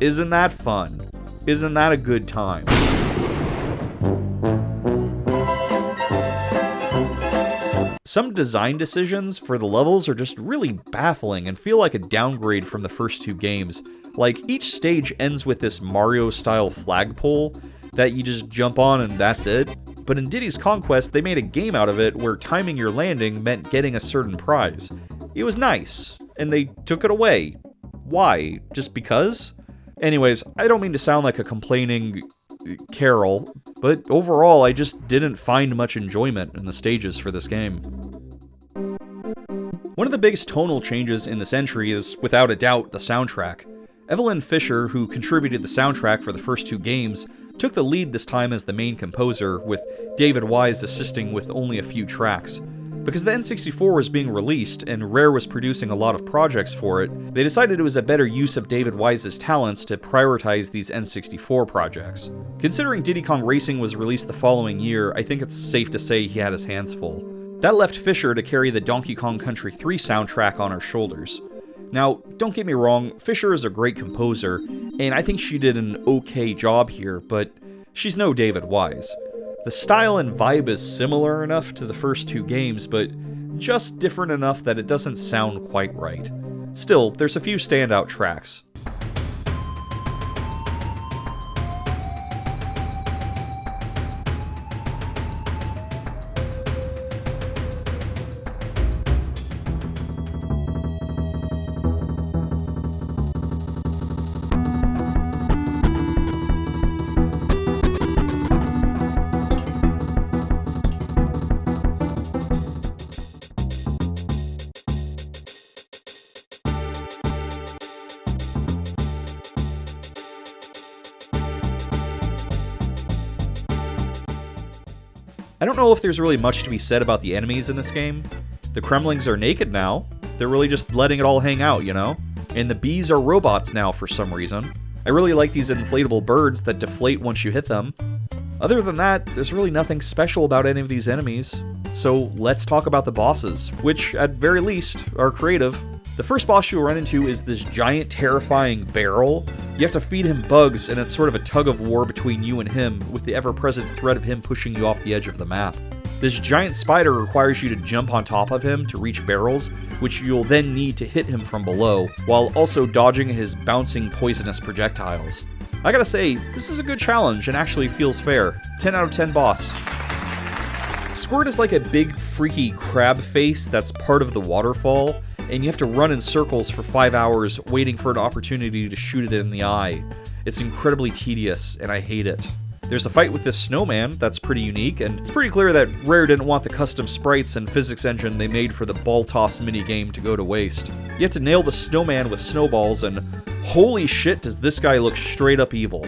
Speaker 1: Isn't that fun? Isn't that a good time? Some design decisions for the levels are just really baffling and feel like a downgrade from the first two games. Like, each stage ends with this Mario-style flagpole that you just jump on and that's it. But in Diddy's Conquest, they made a game out of it where timing your landing meant getting a certain prize. It was nice, and they took it away. Why? Just because? Anyways, I don't mean to sound like a complaining Carol, but overall I just didn't find much enjoyment in the stages for this game. One of the biggest tonal changes in this entry is, without a doubt, the soundtrack. Evelyn Fisher, who contributed the soundtrack for the first two games, took the lead this time as the main composer, with David Wise assisting with only a few tracks. Because the N64 was being released, and Rare was producing a lot of projects for it, they decided it was a better use of David Wise's talents to prioritize these N64 projects. Considering Diddy Kong Racing was released the following year, I think it's safe to say he had his hands full. That left Fisher to carry the Donkey Kong Country 3 soundtrack on her shoulders. Now, don't get me wrong, Fisher is a great composer, and I think she did an okay job here, but she's no David Wise. The style and vibe is similar enough to the first two games, but just different enough that it doesn't sound quite right. Still, there's a few standout tracks. I don't know if there's really much to be said about the enemies in this game. The Kremlings are naked now. They're really just letting it all hang out, you know? And the bees are robots now for some reason. I really like these inflatable birds that deflate once you hit them. Other than that, there's really nothing special about any of these enemies. So let's talk about the bosses, which at very least are creative. The first boss you'll run into is this giant terrifying barrel. You have to feed him bugs, and it's sort of a tug of war between you and him, with the ever-present threat of him pushing you off the edge of the map. This giant spider requires you to jump on top of him to reach barrels, which you'll then need to hit him from below, while also dodging his bouncing poisonous projectiles. I gotta say, this is a good challenge and actually feels fair. 10 out of 10 boss. Squirt is like a big freaky crab face that's part of the waterfall, and you have to run in circles for 5 hours waiting for an opportunity to shoot it in the eye. It's incredibly tedious, and I hate it. There's a fight with this snowman that's pretty unique, and it's pretty clear that Rare didn't want the custom sprites and physics engine they made for the ball toss minigame to go to waste. You have to nail the snowman with snowballs, and holy shit does this guy look straight up evil.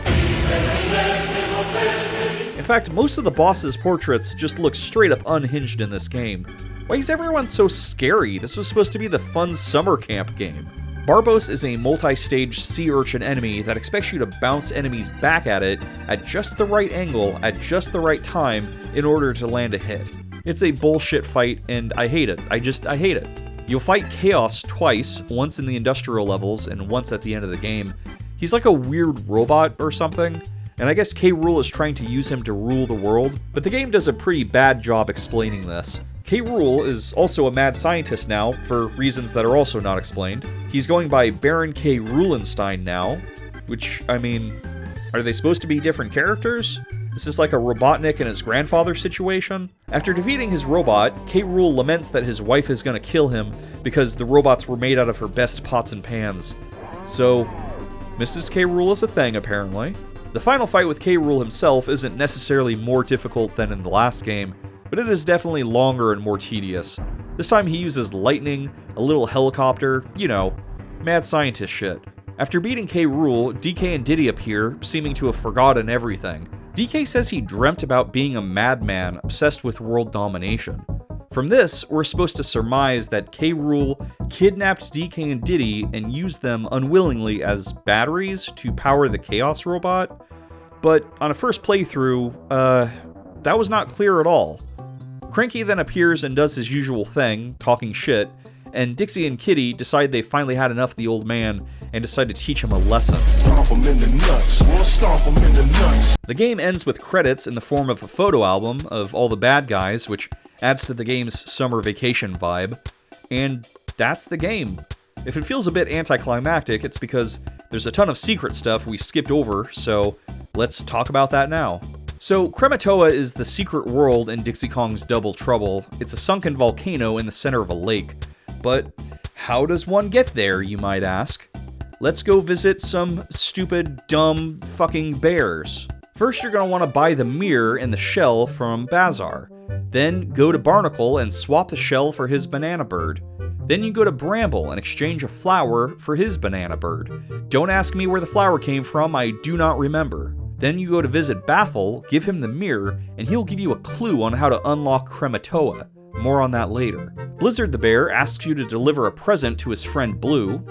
Speaker 1: In fact, most of the boss's portraits just look straight up unhinged in this game. Why is everyone so scary? This was supposed to be the fun summer camp game. Barbos is a multi-stage sea urchin enemy that expects you to bounce enemies back at it at just the right angle, at just the right time, in order to land a hit. It's a bullshit fight, and I hate it. I hate it. You'll fight Chaos twice, once in the industrial levels and once at the end of the game. He's like a weird robot or something, and I guess K. Rool is trying to use him to rule the world, but the game does a pretty bad job explaining this. K. Rool is also a mad scientist now, for reasons that are also not explained. He's going by Baron K. Rulenstein now, which, I mean, are they supposed to be different characters? Is this like a Robotnik and his grandfather situation? After defeating his robot, K. Rool laments that his wife is gonna kill him because the robots were made out of her best pots and pans. So, Mrs. K. Rool is a thing, apparently. The final fight with K. Rool himself isn't necessarily more difficult than in the last game, but it is definitely longer and more tedious. This time he uses lightning, a little helicopter, you know, mad scientist shit. After beating K. Rool, DK and Diddy appear, seeming to have forgotten everything. DK says he dreamt about being a madman obsessed with world domination. From this, we're supposed to surmise that K. Rool kidnapped DK and Diddy and used them unwillingly as batteries to power the Chaos robot, but on a first playthrough, that was not clear at all. Cranky then appears and does his usual thing, talking shit, and Dixie and Kitty decide they finally had enough of the old man and decide to teach him a lesson.
Speaker 4: Stomp 'em in the nuts. We'll stomp 'em in the nuts.
Speaker 1: The game ends with credits in the form of a photo album of all the bad guys, which adds to the game's summer vacation vibe. And that's the game. If it feels a bit anticlimactic, it's because there's a ton of secret stuff we skipped over, so let's talk about that now. So, Krematoa is the secret world in Dixie Kong's Double Trouble. It's a sunken volcano in the center of a lake. But how does one get there, you might ask? Let's go visit some stupid, dumb, fucking bears. First, you're going to want to buy the mirror and the shell from Bazar. Then, go to Barnacle and swap the shell for his banana bird. Then you go to Bramble and exchange a flower for his banana bird. Don't ask me where the flower came from, I do not remember. Then you go to visit Baffle, give him the mirror, and he'll give you a clue on how to unlock Krematoa. More on that later. Blizzard the Bear asks you to deliver a present to his friend Blue.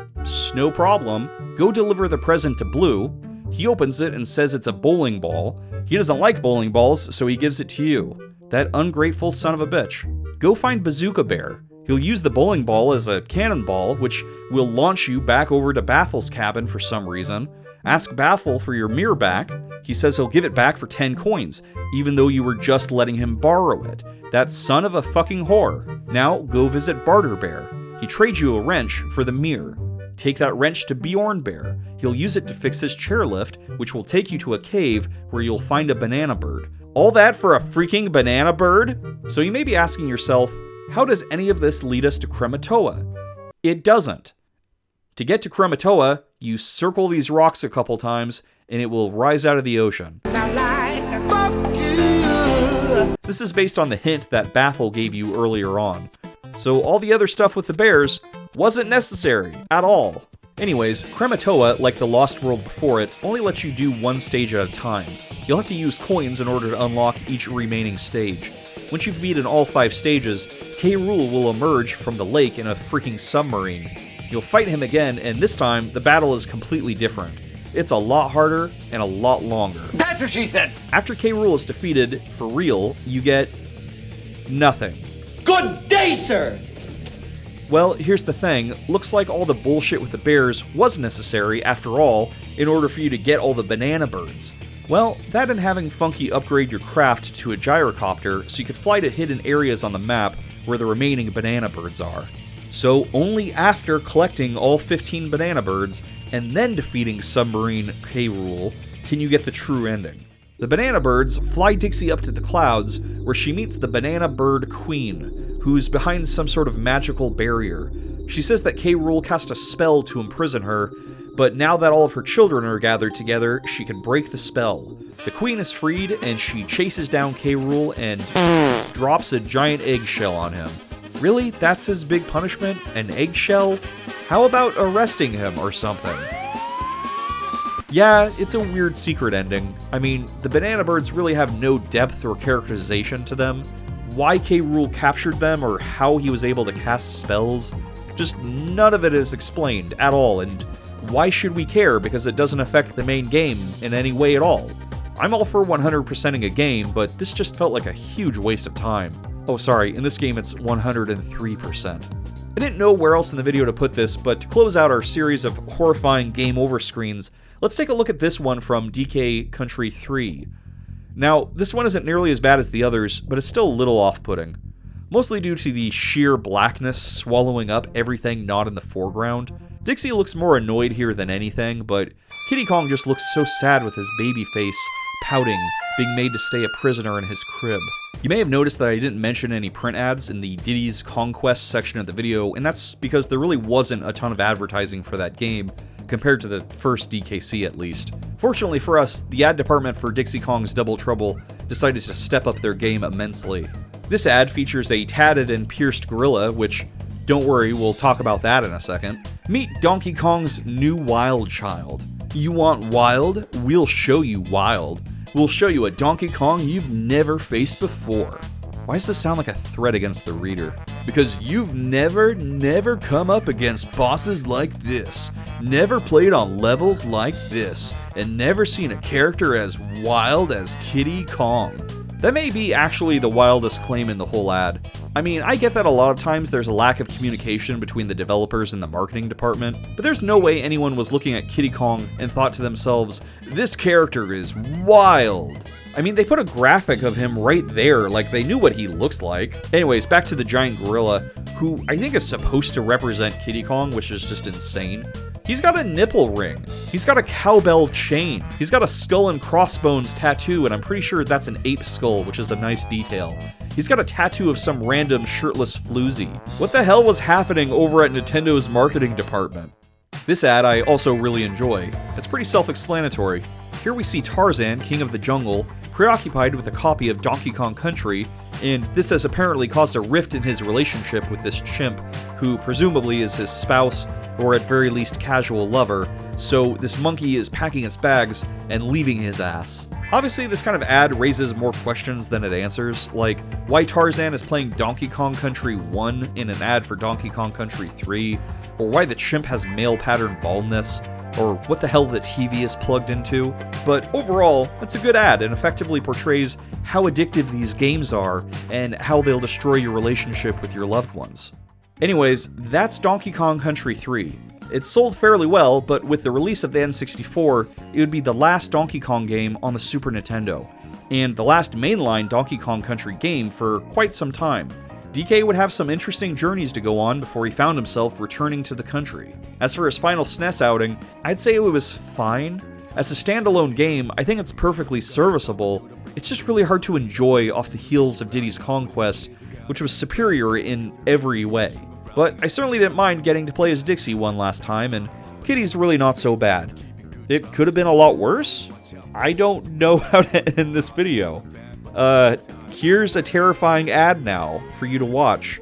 Speaker 1: No problem. Go deliver the present to Blue. He opens it and says it's a bowling ball. He doesn't like bowling balls, so he gives it to you. That ungrateful son of a bitch. Go find Bazooka Bear. He'll use the bowling ball as a cannonball, which will launch you back over to Baffle's cabin for some reason. Ask Baffle for your mirror back. He says he'll give it back for 10 coins, even though you were just letting him borrow it. That son of a fucking whore. Now, go visit Barter Bear. He trades you a wrench for the mirror. Take that wrench to Bjorn Bear. He'll use it to fix his chairlift, which will take you to a cave where you'll find a banana bird. All that for a freaking banana bird? So you may be asking yourself, how does any of this lead us to Krematoa? It doesn't. To get to Krematoa, you circle these rocks a couple times, and it will rise out of the ocean. This is based on the hint that Baffle gave you earlier on. So all the other stuff with the bears wasn't necessary at all. Anyways, Krematoa, like the Lost World before it, only lets you do one stage at a time. You'll have to use coins in order to unlock each remaining stage. Once you've beaten all 5 stages, K. Rool will emerge from the lake in a freaking submarine. You'll fight him again, and this time, the battle is completely different. it's a lot harder and a lot longer.
Speaker 9: That's what she said!
Speaker 1: After K. Rool is defeated, for real, you get nothing.
Speaker 9: Good day, sir!
Speaker 1: Well, here's the thing. Looks like all the bullshit with the bears was necessary, after all, in order for you to get all the banana birds. Well, that and having Funky upgrade your craft to a gyrocopter so you could fly to hidden areas on the map where the remaining banana birds are. So only after collecting all 15 banana birds and then defeating Submarine K. Rool can you get the true ending. The banana birds fly Dixie up to the clouds where she meets the banana bird queen, who's behind some sort of magical barrier. She says that K. Rool cast a spell to imprison her, but now that all of her children are gathered together, she can break the spell. The queen is freed and she chases down K. Rool and drops a giant eggshell on him. Really? That's his big punishment? An eggshell? How about arresting him or something? Yeah, it's a weird secret ending. I mean, the banana birds really have no depth or characterization to them. Why K. Rool captured them or how he was able to cast spells, just none of it is explained at all, and why should we care because it doesn't affect the main game in any way at all? I'm all for 100%ing a game, but this just felt like a huge waste of time. Oh, sorry, in this game it's 103%. I didn't know where else in the video to put this, but to close out our series of horrifying game over screens, let's take a look at this one from DK Country 3. Now, this one isn't nearly as bad as the others, but it's still a little off-putting. Mostly due to the sheer blackness swallowing up everything not in the foreground. Dixie looks more annoyed here than anything, but Kiddy Kong just looks so sad with his baby face, pouting, being made to stay a prisoner in his crib. You may have noticed that I didn't mention any print ads in the Diddy's Conquest section of the video, and that's because there really wasn't a ton of advertising for that game, compared to the first DKC at least. Fortunately for us, the ad department for Dixie Kong's Double Trouble decided to step up their game immensely. This ad features a tatted and pierced gorilla, which, don't worry, we'll talk about that in a second. Meet Donkey Kong's new wild child. You want wild? We'll show you wild. We'll show you a Donkey Kong you've never faced before. Why does this sound like a threat against the reader? Because you've never come up against bosses like this, never played on levels like this, and never seen a character as wild as Kiddy Kong. That may be actually the wildest claim in the whole ad. I mean, I get that a lot of times there's a lack of communication between the developers and the marketing department, but there's no way anyone was looking at Kiddy Kong and thought to themselves, this character is wild. I mean, they put a graphic of him right there, like they knew what he looks like. Anyways, back to the giant gorilla, who I think is supposed to represent Kiddy Kong, which is just insane. He's got a nipple ring. He's got a cowbell chain. He's got a skull and crossbones tattoo, and I'm pretty sure that's an ape skull, which is a nice detail. He's got a tattoo of some random shirtless floozy. What the hell was happening over at Nintendo's marketing department? This ad I also really enjoy. It's pretty self-explanatory. Here we see Tarzan, king of the jungle, preoccupied with a copy of Donkey Kong Country, and this has apparently caused a rift in his relationship with this chimp, who presumably is his spouse, or at very least casual lover, so this monkey is packing its bags and leaving his ass. Obviously, this kind of ad raises more questions than it answers, like why Tarzan is playing Donkey Kong Country 1 in an ad for Donkey Kong Country 3, or why the chimp has male pattern baldness, or what the hell the TV is plugged into, but overall, it's a good ad and effectively portrays how addictive these games are and how they'll destroy your relationship with your loved ones. Anyways, that's Donkey Kong Country 3. It sold fairly well, but with the release of the N64, it would be the last Donkey Kong game on the Super Nintendo, and the last mainline Donkey Kong Country game for quite some time. DK would have some interesting journeys to go on before he found himself returning to the country. As for his final SNES outing, I'd say it was fine. As a standalone game, I think it's perfectly serviceable. It's just really hard to enjoy off the heels of Diddy's Conquest, which was superior in every way. But I certainly didn't mind getting to play as Dixie one last time, and Kiddy's really not so bad. It could have been a lot worse? I don't know how to end this video. Here's a terrifying ad now for you to watch.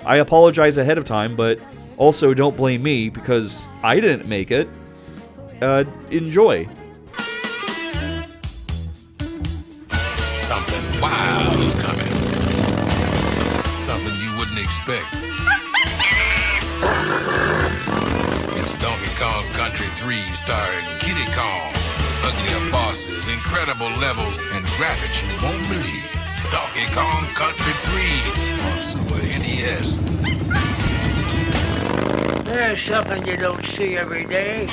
Speaker 1: I apologize ahead of time, but also don't blame me because I didn't make it. Enjoy.
Speaker 18: Something wild is coming. Something you wouldn't expect. It's Donkey Kong Country 3. 3 starring Kiddy Kong. Uglier bosses, incredible levels, and graphics you won't believe. Donkey Kong Country 3 on Super NES.
Speaker 20: There's something you don't see every day.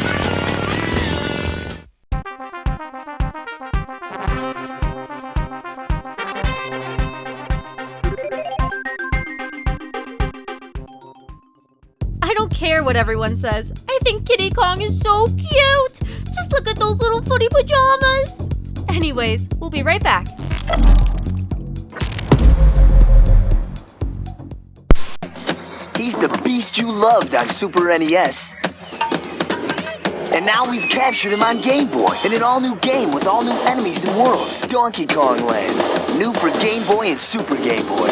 Speaker 14: I don't care what everyone says. I think Kiddy Kong is so cute. Just look at those little footy pajamas. Anyways, we'll be right back.
Speaker 21: He's the beast you loved on Super NES. And now we've captured him on Game Boy in an all-new game with all new enemies and worlds. Donkey Kong Land. New for Game Boy and Super Game Boy.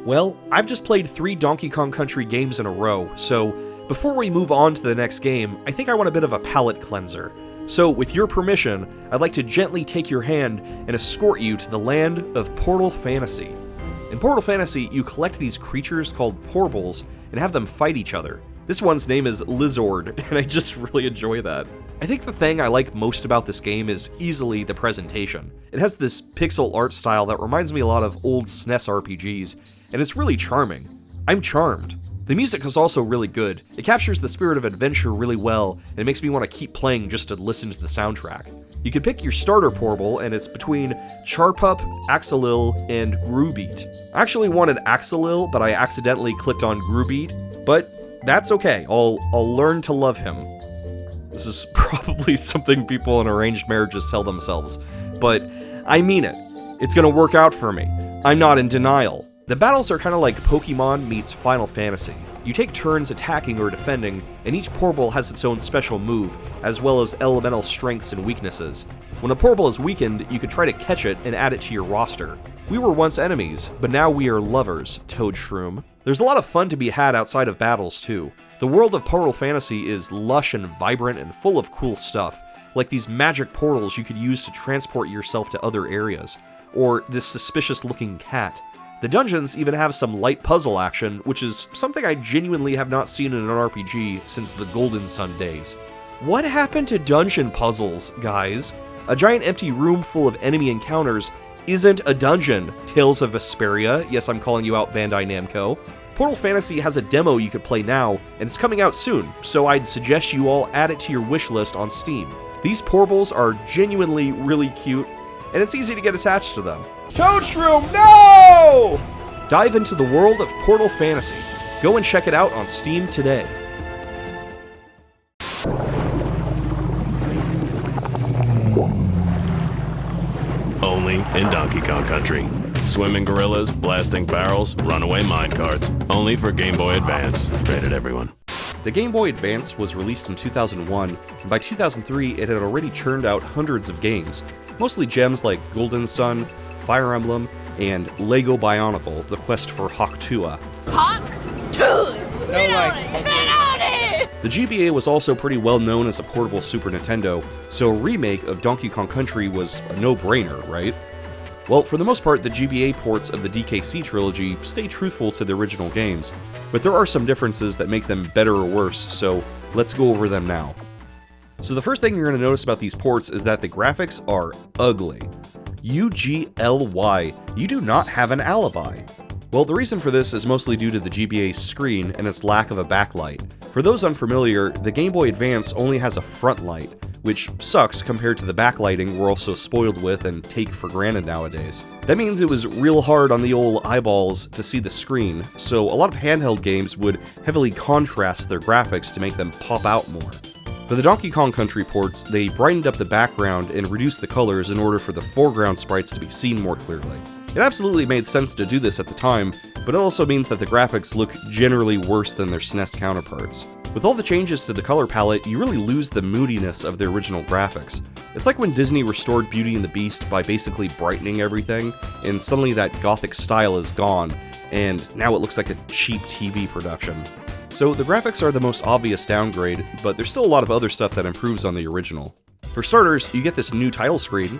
Speaker 1: Well, I've just played 3 Donkey Kong Country games in a row, so before we move on to the next game, I think I want a bit of a palate cleanser. So, with your permission, I'd like to gently take your hand and escort you to the land of Portal Fantasy. In Portal Fantasy, you collect these creatures called Porbles and have them fight each other. This one's name is Lizord, and I just really enjoy that. I think the thing I like most about this game is easily the presentation. It has this pixel art style that reminds me a lot of old SNES RPGs, and it's really charming. I'm charmed. The music is also really good. It captures the spirit of adventure really well, and it makes me want to keep playing just to listen to the soundtrack. You can pick your starter Porble, and it's between Charpup, Axelil, and Groobeat. I actually wanted Axelil, but I accidentally clicked on Groobeat, but that's okay. I'll learn to love him. This is probably something people in arranged marriages tell themselves, but I mean it. It's gonna work out for me. I'm not in denial. The battles are kind of like Pokemon meets Final Fantasy. You take turns attacking or defending, and each Porble has its own special move, as well as elemental strengths and weaknesses. When a Porble is weakened, you can try to catch it and add it to your roster. We were once enemies, but now we are lovers, Toad Shroom. There's a lot of fun to be had outside of battles, too. The world of Portal Fantasy is lush and vibrant and full of cool stuff, like these magic portals you could use to transport yourself to other areas, or this suspicious-looking cat. The dungeons even have some light puzzle action, which is something I genuinely have not seen in an RPG since the Golden Sun days. What happened to dungeon puzzles, guys? A giant empty room full of enemy encounters isn't a dungeon, Tales of Vesperia. Yes, I'm calling you out, Bandai Namco. Portal Fantasy has a demo you could play now, and it's coming out soon, so I'd suggest you all add it to your wishlist on Steam. These Porbles are genuinely really cute, and it's easy to get attached to them. Toad Shroom, no! Dive into the world of Portal Fantasy. Go and check it out on Steam today.
Speaker 22: Only in Donkey Kong Country. Swimming gorillas, blasting barrels, runaway minecarts. Only for Game Boy Advance. Rated everyone.
Speaker 1: The Game Boy Advance was released in 2001, and by 2003 it had already churned out hundreds of games, mostly gems like Golden Sun, Fire Emblem, and Lego Bionicle, The Quest for Hawk-Tuah.
Speaker 3: Hawk-Tuah! Spit on it!
Speaker 1: The GBA was also pretty well known as a portable Super Nintendo, so a remake of Donkey Kong Country was a no-brainer, right? Well, for the most part, the GBA ports of the DKC trilogy stay truthful to the original games, but there are some differences that make them better or worse, so let's go over them now. So the first thing you're going to notice about these ports is that the graphics are ugly. UGLY, you do not have an alibi. Well, the reason for this is mostly due to the GBA's screen and its lack of a backlight. For those unfamiliar, the Game Boy Advance only has a front light, which sucks compared to the backlighting we're also spoiled with and take for granted nowadays. That means it was real hard on the old eyeballs to see the screen, so a lot of handheld games would heavily contrast their graphics to make them pop out more. For the Donkey Kong Country ports, they brightened up the background and reduced the colors in order for the foreground sprites to be seen more clearly. It absolutely made sense to do this at the time, but it also means that the graphics look generally worse than their SNES counterparts. With all the changes to the color palette, you really lose the moodiness of the original graphics. It's like when Disney restored Beauty and the Beast by basically brightening everything, and suddenly that gothic style is gone, and now it looks like a cheap TV production. So the graphics are the most obvious downgrade, but there's still a lot of other stuff that improves on the original. For starters, you get this new title screen.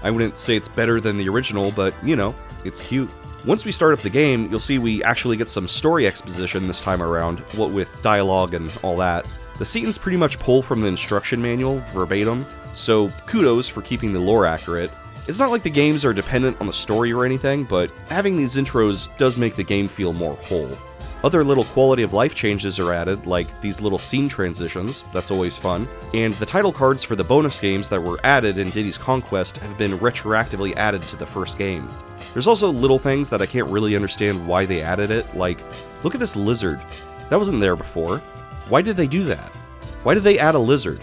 Speaker 1: I wouldn't say it's better than the original, but you know, it's cute. Once we start up the game, you'll see we actually get some story exposition this time around, what with dialogue and all that. The scenes pretty much pull from the instruction manual, verbatim, so kudos for keeping the lore accurate. It's not like the games are dependent on the story or anything, but having these intros does make the game feel more whole. Other little quality of life changes are added, like these little scene transitions, that's always fun, and the title cards for the bonus games that were added in Diddy's Conquest have been retroactively added to the first game. There's also little things that I can't really understand why they added it, like, look at this lizard. That wasn't there before. Why did they do that? Why did they add a lizard?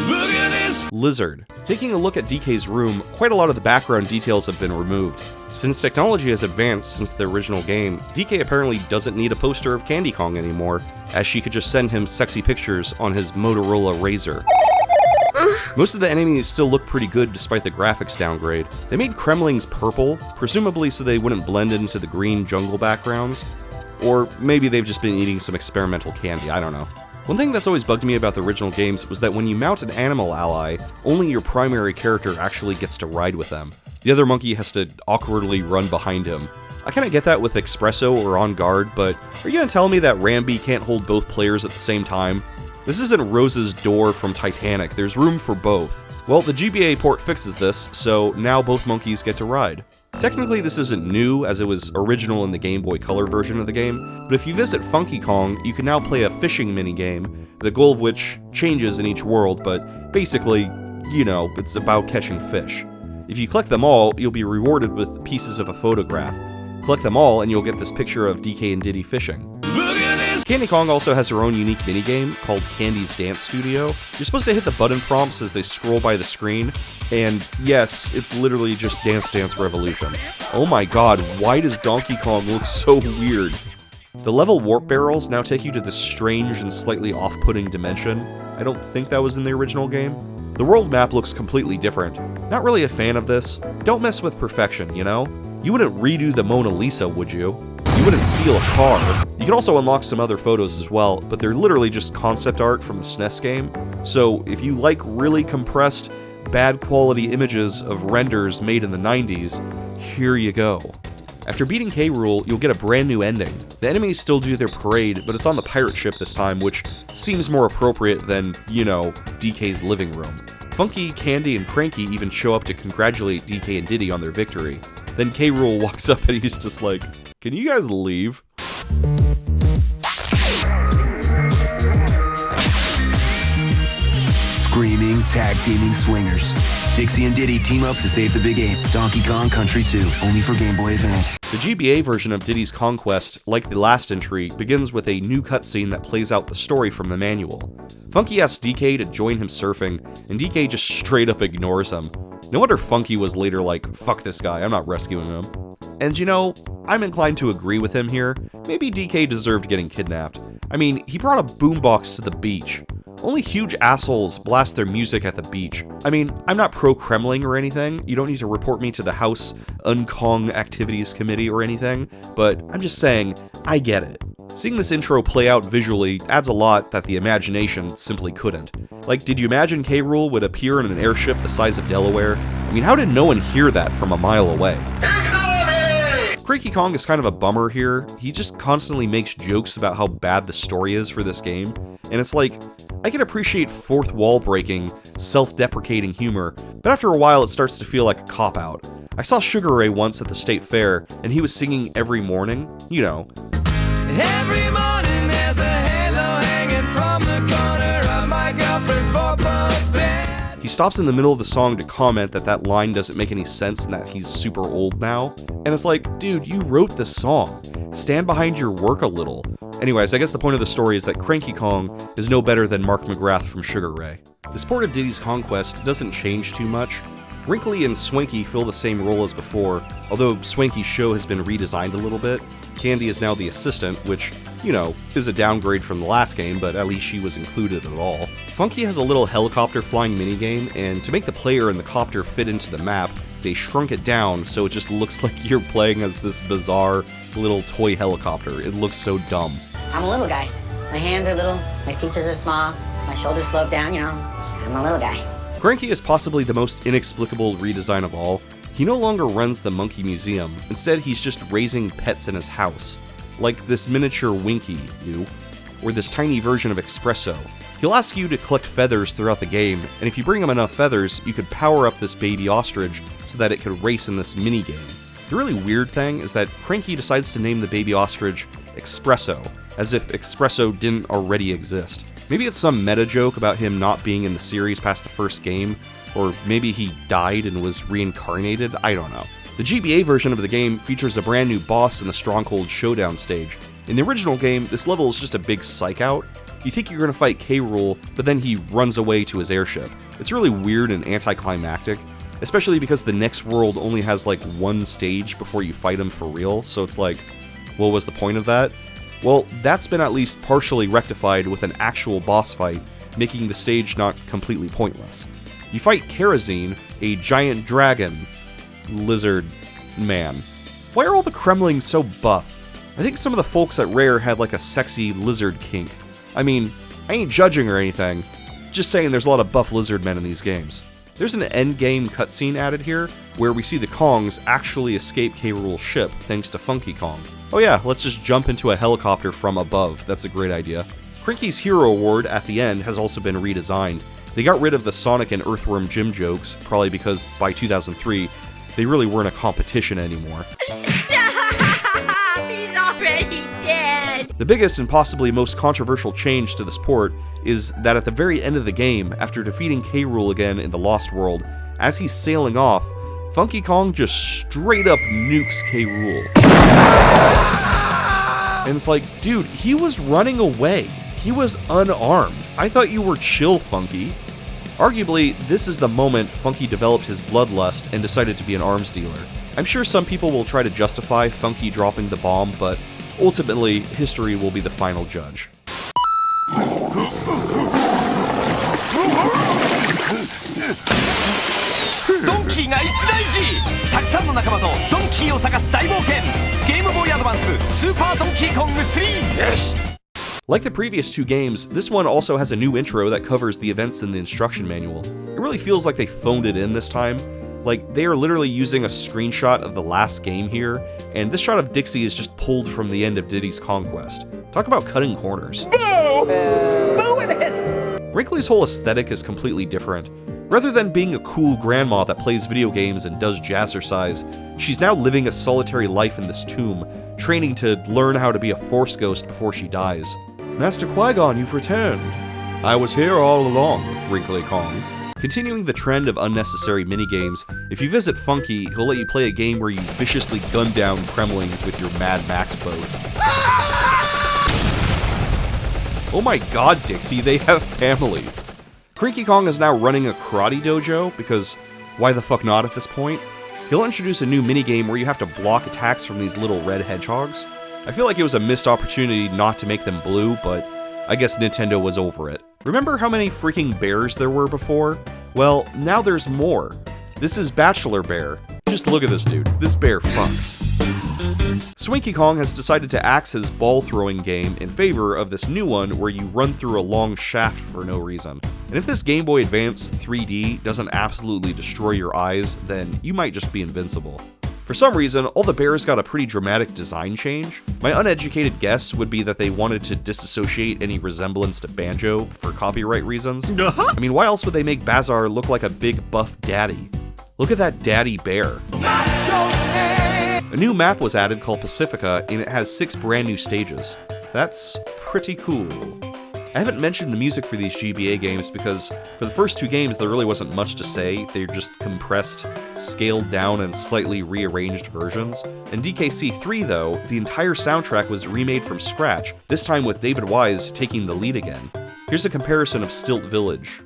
Speaker 1: Look at this lizard. Taking a look at DK's room, quite a lot of the background details have been removed. Since technology has advanced since the original game, DK apparently doesn't need a poster of Candy Kong anymore, as she could just send him sexy pictures on his Motorola Razr. Most of the enemies still look pretty good despite the graphics downgrade. They made Kremlings purple, presumably so they wouldn't blend into the green jungle backgrounds. Or maybe they've just been eating some experimental candy, I don't know. One thing that's always bugged me about the original games was that when you mount an animal ally, only your primary character actually gets to ride with them. The other monkey has to awkwardly run behind him. I kinda get that with Espresso or On Guard, but are you gonna tell me that Rambi can't hold both players at the same time? This isn't Rose's door from Titanic, there's room for both. Well, the GBA port fixes this, so now both monkeys get to ride. Technically this isn't new, as it was original in the Game Boy Color version of the game, but if you visit Funky Kong, you can now play a fishing minigame, the goal of which changes in each world, but basically, you know, it's about catching fish. If you collect them all, you'll be rewarded with pieces of a photograph. Collect them all and you'll get this picture of DK and Diddy fishing. Candy Kong also has her own unique minigame called Candy's Dance Studio. You're supposed to hit the button prompts as they scroll by the screen, and yes, it's literally just Dance Dance Revolution. Oh my god, why does Donkey Kong look so weird? The level warp barrels now take you to this strange and slightly off-putting dimension. I don't think that was in the original game. The world map looks completely different. Not really a fan of this. Don't mess with perfection, you know? You wouldn't redo the Mona Lisa, would you? You wouldn't steal a car. You can also unlock some other photos as well, but they're literally just concept art from the SNES game. So if you like really compressed, bad quality images of renders made in the 90s, here you go. After beating K. Rool, you'll get a brand new ending. The enemies still do their parade, but it's on the pirate ship this time, which seems more appropriate than, you know, DK's living room. Funky, Candy, and Cranky even show up to congratulate DK and Diddy on their victory. Then K. Rool walks up and he's just like, "Can you guys leave?"
Speaker 7: Screaming, tag-teaming swingers. Dixie and Diddy team up to save the big ape. Donkey Kong Country 2, only for Game Boy Advance.
Speaker 1: The GBA version of Diddy's Conquest, like the last entry, begins with a new cutscene that plays out the story from the manual. Funky asks DK to join him surfing, and DK just straight up ignores him. No wonder Funky was later like, "Fuck this guy, I'm not rescuing him." And you know, I'm inclined to agree with him here. Maybe DK deserved getting kidnapped. I mean, he brought a boombox to the beach. Only huge assholes blast their music at the beach. I mean, I'm not pro-Kremling or anything. You don't need to report me to the House Unkong Activities Committee or anything, but I'm just saying, I get it. Seeing this intro play out visually adds a lot that the imagination simply couldn't. Like, did you imagine K. Rool would appear in an airship the size of Delaware? I mean, how did no one hear that from a mile away? Cranky Kong is kind of a bummer here. He just constantly makes jokes about how bad the story is for this game, and it's like, I can appreciate fourth wall breaking, self-deprecating humor, but after a while it starts to feel like a cop-out. I saw Sugar Ray once at the state fair, and he was singing Every Morning, you know.
Speaker 2: Every morning there's a halo hanging from the corner of my girlfriend's four-post bed.
Speaker 1: He stops in the middle of the song to comment that line doesn't make any sense and that he's super old now. And it's like, dude, you wrote this song. Stand behind your work a little. Anyways, I guess the point of the story is that Cranky Kong is no better than Mark McGrath from Sugar Ray. The sport of Diddy's Conquest doesn't change too much. Wrinkly and Swanky fill the same role as before, although Swanky's show has been redesigned a little bit. Candy is now the assistant, which, you know, is a downgrade from the last game, but at least she was included at all. Funky has a little helicopter flying minigame, and to make the player and the copter fit into the map, they shrunk it down so it just looks like you're playing as this bizarre little toy helicopter. It looks so dumb.
Speaker 8: I'm a little guy. My hands are little, my features are small, my shoulders slope down, you know. I'm a little guy.
Speaker 1: Cranky is possibly the most inexplicable redesign of all. He no longer runs the Monkey Museum. Instead, he's just raising pets in his house. Like this miniature Winky, or this tiny version of Espresso. He'll ask you to collect feathers throughout the game, and if you bring him enough feathers, you could power up this baby ostrich so that it could race in this minigame. The really weird thing is that Cranky decides to name the baby ostrich Espresso, as if Espresso didn't already exist. Maybe it's some meta joke about him not being in the series past the first game, or maybe he died and was reincarnated, I don't know. The GBA version of the game features a brand new boss in the Stronghold Showdown stage. In the original game, this level is just a big psych out. You think you're going to fight K. Rool, but then he runs away to his airship. It's really weird and anticlimactic, especially because the next world only has like one stage before you fight him for real, so it's like, what was the point of that? Well, that's been at least partially rectified with an actual boss fight, making the stage not completely pointless. You fight Kerosene, a giant dragon lizard man. Why are all the Kremlings so buff? I think some of the folks at Rare had like a sexy lizard kink. I mean, I ain't judging or anything, just saying there's a lot of buff lizard men in these games. There's an endgame cutscene added here, where we see the Kongs actually escape K. Rool's ship thanks to Funky Kong. Oh yeah, let's just jump into a helicopter from above, that's a great idea. Cranky's Hero Award at the end has also been redesigned. They got rid of the Sonic and Earthworm Jim jokes, probably because by 2003, they really weren't a competition anymore.
Speaker 3: He's already dead!
Speaker 1: The biggest and possibly most controversial change to this port is that at the very end of the game, after defeating K. Rool again in the Lost World, as he's sailing off, Funky Kong just straight up nukes K. Rool. And it's like, dude, he was running away. He was unarmed. I thought you were chill, Funky. Arguably, this is the moment Funky developed his bloodlust and decided to be an arms dealer. I'm sure some people will try to justify Funky dropping the bomb, but ultimately, history will be the final judge.
Speaker 2: ドンキーが一大事たくさんの仲間とドンキーを探す大冒険ゲームボーイアドバンススーパードンキーコング3よし
Speaker 1: Like the previous two games, this one also has a new intro that covers the events in the instruction manual. It really feels like they phoned it in this time. Like, they are literally using a screenshot of the last game here, and this shot of Dixie is just pulled from the end of Diddy's Conquest. Talk about cutting corners.
Speaker 2: Boo! Boo it is!
Speaker 1: Wrinkly's whole aesthetic is completely different. Rather than being a cool grandma that plays video games and does jazzercise, she's now living a solitary life in this tomb, training to learn how to be a Force ghost before she dies. Master Qui-Gon, you've returned. I was here all along, Wrinkly Kong. Continuing the trend of unnecessary minigames, if you visit Funky, he'll let you play a game where you viciously gun down Kremlings with your Mad Max boat. Oh my god, Dixie, they have families. Cranky Kong is now running a karate dojo, because why the fuck not at this point? He'll introduce a new minigame where you have to block attacks from these little red hedgehogs. I feel like it was a missed opportunity not to make them blue, but I guess Nintendo was over it. Remember how many freaking bears there were before? Well, now there's more. This is Bachelor Bear. Just look at this dude. This bear fucks. Swanky Kong has decided to axe his ball-throwing game in favor of this new one where you run through a long shaft for no reason. And if this Game Boy Advance 3D doesn't absolutely destroy your eyes, then you might just be invincible. For some reason, all the bears got a pretty dramatic design change. My uneducated guess would be that they wanted to disassociate any resemblance to Banjo for copyright reasons. I mean, why else would they make Bazar look like a big buff daddy? Look at that daddy bear. A new map was added called Pacifica, and it has 6 brand new stages. That's pretty cool. I haven't mentioned the music for these GBA games because for the first 2 games there really wasn't much to say. They're just compressed, scaled down, and slightly rearranged versions. In DKC 3 though, the entire soundtrack was remade from scratch, this time with David Wise taking the lead again. Here's a comparison of Stilt Village.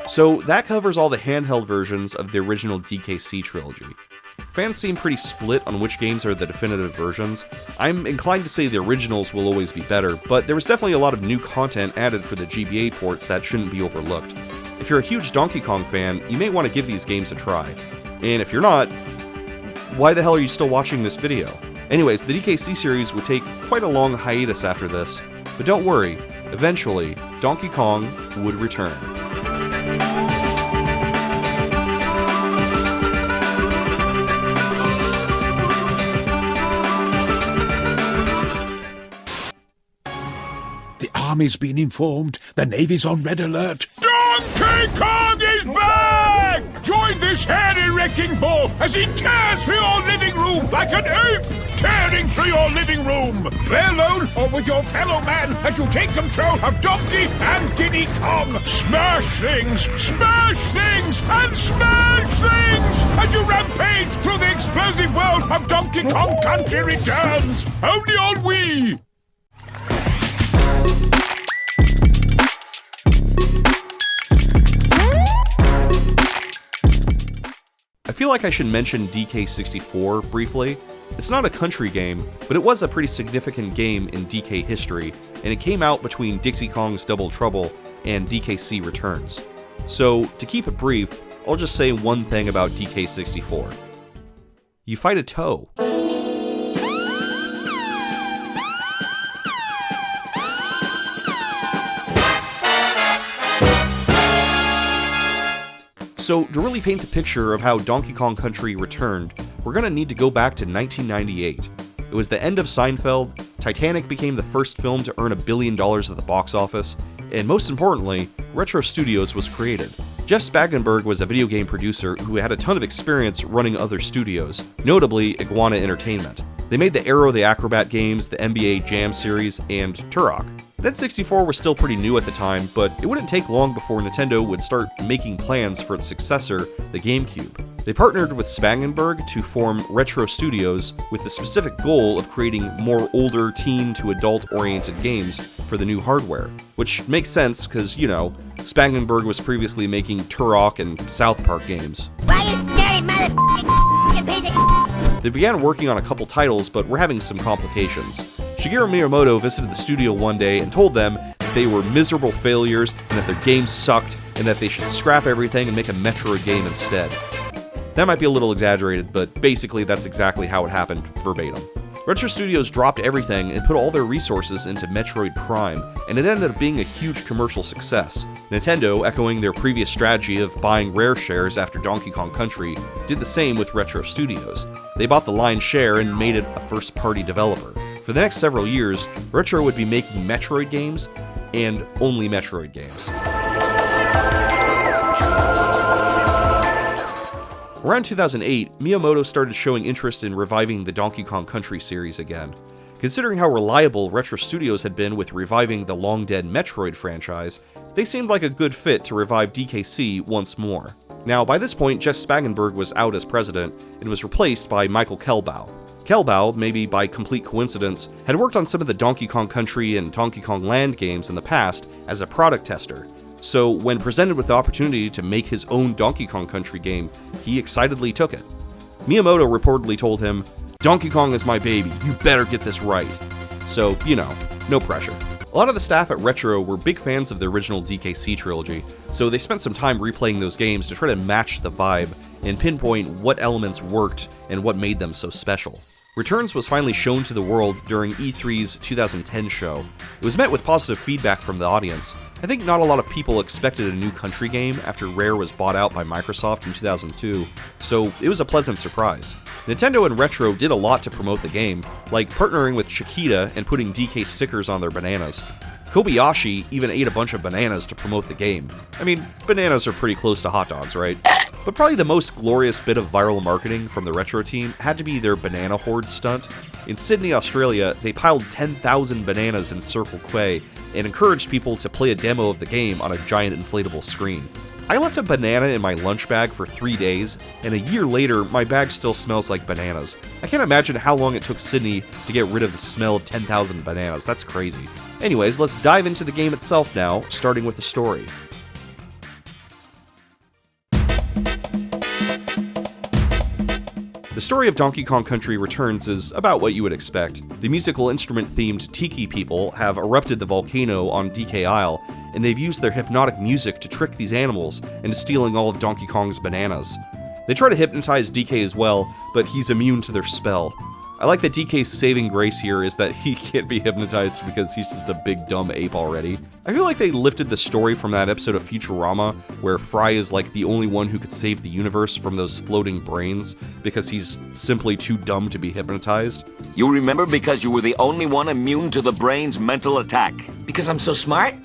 Speaker 1: So that covers all the handheld versions of the original DKC trilogy. Fans seem pretty split on which games are the definitive versions. I'm inclined to say the originals will always be better, but there was definitely a lot of new content added for the GBA ports that shouldn't be overlooked. If you're a huge Donkey Kong fan, you may want to give these games a try. And if you're not, why the hell are you still watching this video? Anyways, the DKC series would take quite a long hiatus after this, but don't worry, eventually, Donkey Kong would return.
Speaker 10: The army's been informed. The Navy's on red alert.
Speaker 13: Donkey Kong is back! Join this hairy-wrecking ball as he tears through your living room like an ape tearing through your living room. Play alone or with your fellow man as you take control of Donkey and Diddy Kong. Smash things, and smash things as you rampage through the explosive world of Donkey Kong Country Returns. Only on Wii.
Speaker 1: I feel like I should mention DK64 briefly. It's not a country game, but it was a pretty significant game in DK history, and it came out between Dixie Kong's Double Trouble and DKC Returns. So, to keep it brief, I'll just say one thing about DK64. You fight a toe. So, to really paint the picture of how Donkey Kong Country returned, we're gonna need to go back to 1998. It was the end of Seinfeld, Titanic became the first film to earn $1 billion at the box office, and most importantly, Retro Studios was created. Jeff Spagenberg was a video game producer who had a ton of experience running other studios, notably Iguana Entertainment. They made the Aero the Acrobat games, the NBA Jam series, and Turok. N64 was still pretty new at the time, but it wouldn't take long before Nintendo would start making plans for its successor, the GameCube. They partnered with Spangenberg to form Retro Studios with the specific goal of creating more older teen to adult-oriented games for the new hardware. Which makes sense, because, you know, Spangenberg was previously making Turok and South Park games. They began working on a couple titles, but were having some complications. Shigeru Miyamoto visited the studio one day and told them that they were miserable failures and that their games sucked and that they should scrap everything and make a Metroid game instead. That might be a little exaggerated, but basically that's exactly how it happened, verbatim. Retro Studios dropped everything and put all their resources into Metroid Prime, and it ended up being a huge commercial success. Nintendo, echoing their previous strategy of buying rare shares after Donkey Kong Country, did the same with Retro Studios. They bought the lion's share and made it a first-party developer. For the next several years, Retro would be making Metroid games, and only Metroid games. Around 2008, Miyamoto started showing interest in reviving the Donkey Kong Country series again. Considering how reliable Retro Studios had been with reviving the long-dead Metroid franchise, they seemed like a good fit to revive DKC once more. Now, by this point, Jeff Spagenberg was out as president and was replaced by Michael Kelbau. Kelbau, maybe by complete coincidence, had worked on some of the Donkey Kong Country and Donkey Kong Land games in the past as a product tester. So when presented with the opportunity to make his own Donkey Kong Country game, he excitedly took it. Miyamoto reportedly told him, "Donkey Kong is my baby, you better get this right." so, no pressure. A lot of the staff at Retro were big fans of the original DKC trilogy, so they spent some time replaying those games to try to match the vibe and pinpoint what elements worked and what made them so special. Returns was finally shown to the world during E3's 2010 show. It was met with positive feedback from the audience. I think not a lot of people expected a new country game after Rare was bought out by Microsoft in 2002, so it was a pleasant surprise. Nintendo and Retro did a lot to promote the game, like partnering with Chiquita and putting DK stickers on their bananas. Kobayashi even ate a bunch of bananas to promote the game. I mean, bananas are pretty close to hot dogs, right? But probably the most glorious bit of viral marketing from the Retro team had to be their banana horde stunt. In Sydney, Australia, they piled 10,000 bananas in Circle Quay and encouraged people to play a demo of the game on a giant inflatable screen. I left a banana in my lunch bag for 3 days, and a year later, my bag still smells like bananas. I can't imagine how long it took Sydney to get rid of the smell of 10,000 bananas. That's crazy. Anyways, let's dive into the game itself now, starting with the story. The story of Donkey Kong Country Returns is about what you would expect. The musical instrument-themed Tiki people have erupted the volcano on DK Isle, and they've used their hypnotic music to trick these animals into stealing all of Donkey Kong's bananas. They try to hypnotize DK as well, but he's immune to their spell. I like that DK's saving grace here is that he can't be hypnotized because he's just a big dumb ape already. I feel like they lifted the story from that episode of Futurama where Fry is like the only one who could save the universe from those floating brains because he's simply too dumb to be hypnotized.
Speaker 2: You remember because you were the only one immune to the brain's mental attack.
Speaker 3: Because I'm so smart?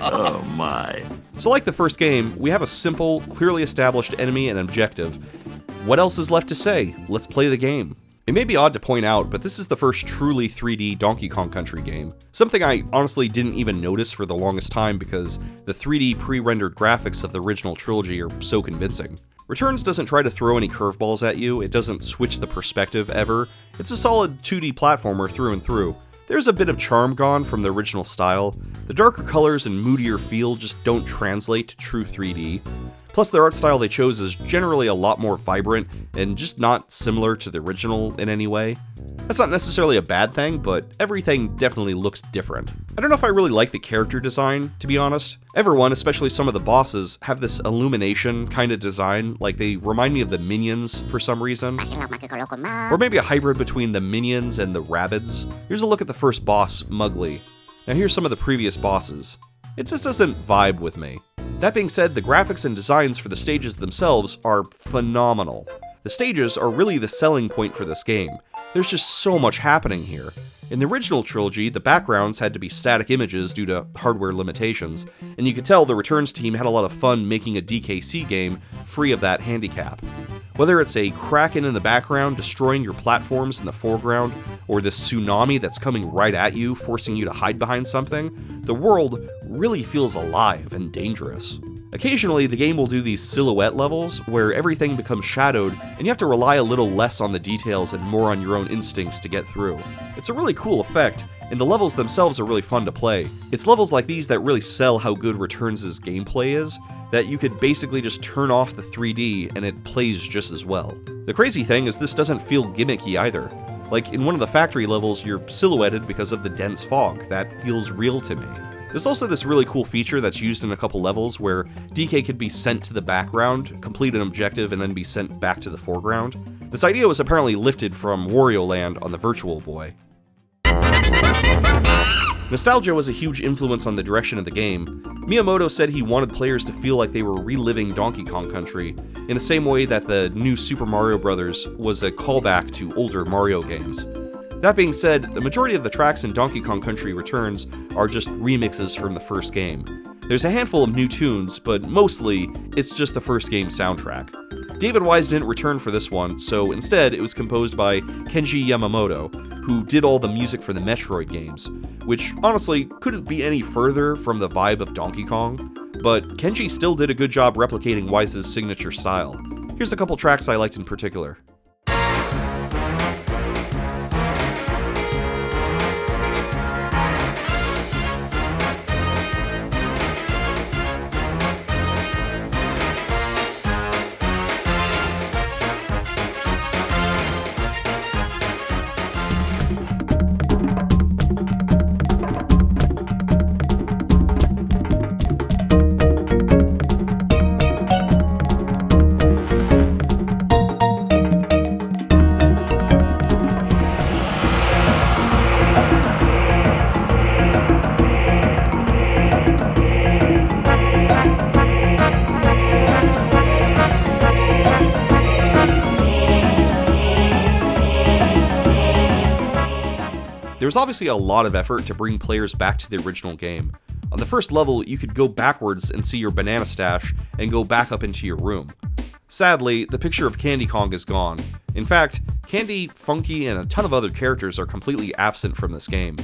Speaker 2: Oh my.
Speaker 1: So like the first game, we have a simple, clearly established enemy and objective. What else is left to say? Let's play the game. It may be odd to point out, but this is the first truly 3D Donkey Kong Country game. Something I honestly didn't even notice for the longest time because the 3D pre-rendered graphics of the original trilogy are so convincing. Returns doesn't try to throw any curveballs at you, it doesn't switch the perspective ever. It's a solid 2D platformer through and through. There's a bit of charm gone from the original style. The darker colors and moodier feel just don't translate to true 3D. Plus, the art style they chose is generally a lot more vibrant and just not similar to the original in any way. That's not necessarily a bad thing, but everything definitely looks different. I don't know if I really like the character design, to be honest. Everyone, especially some of the bosses, have this illumination kind of design, like they remind me of the Minions for some reason. Or maybe a hybrid between the Minions and the Rabbids. Here's a look at the first boss, Mugly. Now here's some of the previous bosses. It just doesn't vibe with me. That being said, the graphics and designs for the stages themselves are phenomenal. The stages are really the selling point for this game. There's just so much happening here. In the original trilogy, the backgrounds had to be static images due to hardware limitations, and you could tell the Returns team had a lot of fun making a DKC game free of that handicap. Whether it's a kraken in the background destroying your platforms in the foreground, or this tsunami that's coming right at you, forcing you to hide behind something, the world really feels alive and dangerous. Occasionally, the game will do these silhouette levels where everything becomes shadowed and you have to rely a little less on the details and more on your own instincts to get through. It's a really cool effect, and the levels themselves are really fun to play. It's levels like these that really sell how good Returns' gameplay is, that you could basically just turn off the 3D and it plays just as well. The crazy thing is this doesn't feel gimmicky either. Like in one of the factory levels, you're silhouetted because of the dense fog. That feels real to me. There's also this really cool feature that's used in a couple levels where DK could be sent to the background, complete an objective, and then be sent back to the foreground. This idea was apparently lifted from Wario Land on the Virtual Boy. Nostalgia was a huge influence on the direction of the game. Miyamoto said he wanted players to feel like they were reliving Donkey Kong Country, in the same way that the new Super Mario Bros. Was a callback to older Mario games. That being said, the majority of the tracks in Donkey Kong Country Returns are just remixes from the first game. There's a handful of new tunes, but mostly, it's just the first game soundtrack. David Wise didn't return for this one, so instead it was composed by Kenji Yamamoto, who did all the music for the Metroid games, which honestly couldn't be any further from the vibe of Donkey Kong, but Kenji still did a good job replicating Wise's signature style. Here's a couple tracks I liked in particular. There's obviously a lot of effort to bring players back to the original game. On the first level, you could go backwards and see your banana stash and go back up into your room. Sadly, the picture of Candy Kong is gone. In fact, Candy, Funky, and a ton of other characters are completely absent from this game.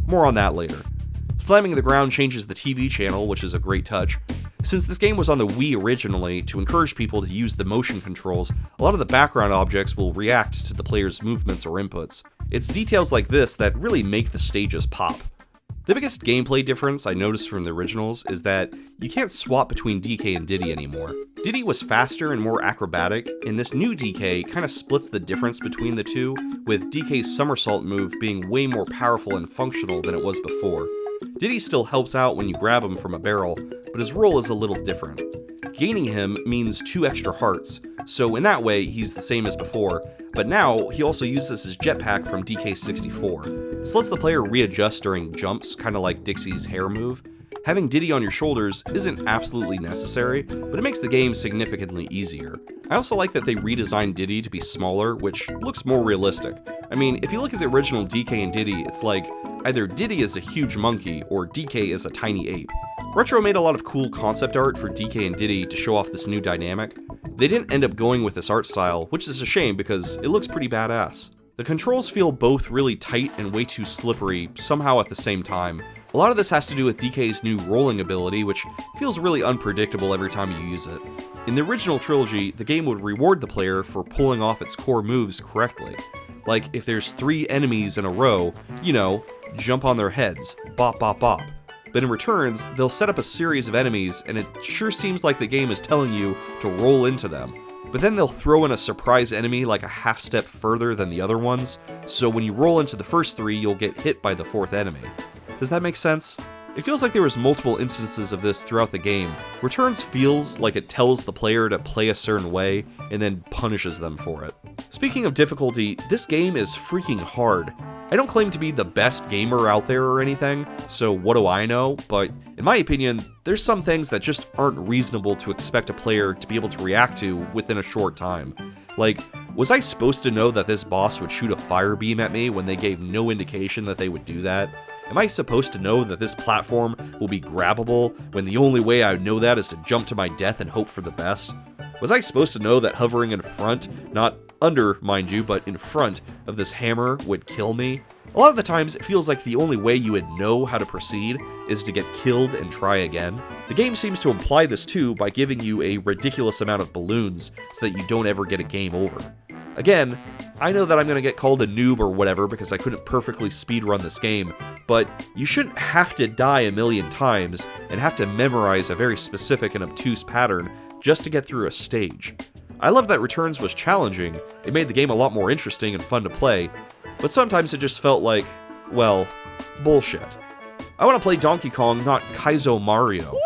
Speaker 1: More on that later. Slamming the ground changes the TV channel, which is a great touch. Since this game was on the Wii originally, to encourage people to use the motion controls, a lot of the background objects will react to the player's movements or inputs. It's details like this that really make the stages pop. The biggest gameplay difference I noticed from the originals is that you can't swap between DK and Diddy anymore. Diddy was faster and more acrobatic, and this new DK kind of splits the difference between the two, with DK's somersault move being way more powerful and functional than it was before. Diddy still helps out when you grab him from a barrel, but his role is a little different. Gaining him means 2 extra hearts, so in that way he's the same as before, but now he also uses his jetpack from DK64. This lets the player readjust during jumps, kinda like Dixie's hair move. Having Diddy on your shoulders isn't absolutely necessary, but it makes the game significantly easier. I also like that they redesigned Diddy to be smaller, which looks more realistic. I mean, if you look at the original DK and Diddy, it's like either Diddy is a huge monkey or DK is a tiny ape. Retro made a lot of cool concept art for DK and Diddy to show off this new dynamic. They didn't end up going with this art style, which is a shame because it looks pretty badass. The controls feel both really tight and way too slippery, somehow at the same time. A lot of this has to do with DK's new rolling ability, which feels really unpredictable every time you use it. In the original Trilogy, the game would reward the player for pulling off its core moves correctly. Like, if there's 3 enemies in a row, you know, jump on their heads, bop bop bop. But in returns, they'll set up a series of enemies, and it sure seems like the game is telling you to roll into them. But then they'll throw in a surprise enemy like a half step further than the other ones, so when you roll into the first 3, you'll get hit by the 4th enemy. Does that make sense? It feels like there was multiple instances of this throughout the game. Returns feels like it tells the player to play a certain way, and then punishes them for it. Speaking of difficulty, this game is freaking hard. I don't claim to be the best gamer out there or anything, so what do I know, but in my opinion, there's some things that just aren't reasonable to expect a player to be able to react to within a short time. Like, was I supposed to know that this boss would shoot a fire beam at me when they gave no indication that they would do that? Am I supposed to know that this platform will be grabbable when the only way I would know that is to jump to my death and hope for the best? Was I supposed to know that hovering in front, not under, mind you, but in front of this hammer would kill me? A lot of the times, it feels like the only way you would know how to proceed is to get killed and try again. The game seems to imply this too by giving you a ridiculous amount of balloons so that you don't ever get a game over. Again, I know that I'm going to get called a noob or whatever because I couldn't perfectly speedrun this game, but you shouldn't have to die a million times and have to memorize a very specific and obtuse pattern just to get through a stage. I love that Returns was challenging, it made the game a lot more interesting and fun to play, but sometimes it just felt like, well, bullshit. I want to play Donkey Kong, not Kaizo Mario.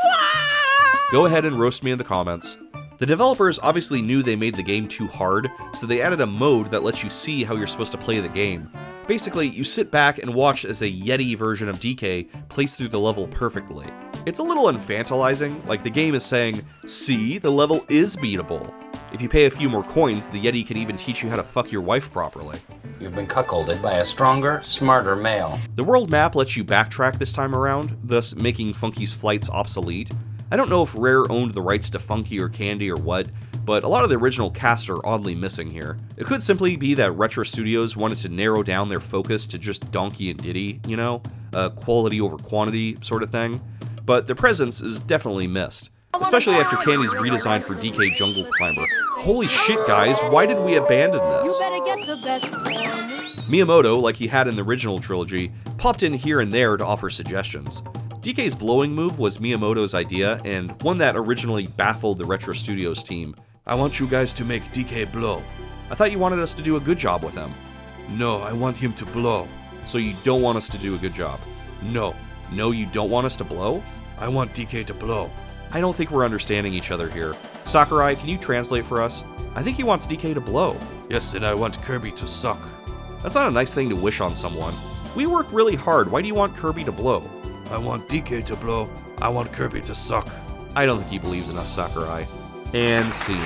Speaker 1: Go ahead and roast me in the comments. The developers obviously knew they made the game too hard, so they added a mode that lets you see how you're supposed to play the game. Basically, you sit back and watch as a Yeti version of DK plays through the level perfectly. It's a little infantilizing, like the game is saying, see, the level is beatable. If you pay a few more coins, the Yeti can even teach you how to fuck your wife properly.
Speaker 5: You've been cuckolded by a stronger, smarter male.
Speaker 1: The world map lets you backtrack this time around, thus making Funky's flights obsolete. I don't know if Rare owned the rights to Funky or Candy or what, but a lot of the original cast are oddly missing here. It could simply be that Retro Studios wanted to narrow down their focus to just Donkey and Diddy, you know? A quality over quantity sort of thing. But their presence is definitely missed. Especially after Candy's redesign for DK Jungle Climber. Holy shit, guys, why did we abandon this?
Speaker 6: You better get the best one.
Speaker 1: Miyamoto, like he had in the original trilogy, popped in here and there to offer suggestions. DK's blowing move was Miyamoto's idea, and one that originally baffled the Retro Studios team. I want you guys to make DK blow. I thought you wanted us to do a good job with him. No, I want him to blow. So you don't want us to do a good job? No. No, you don't want us to blow? I want DK to blow. I don't think we're understanding each other here. Sakurai, can you translate for us? I think he wants DK to blow. Yes, and I want Kirby to suck. That's not a nice thing to wish on someone. We work really hard. Why do you want Kirby to blow? I want DK to blow. I want Kirby to suck. I don't think he believes in us, Sakurai. And scene.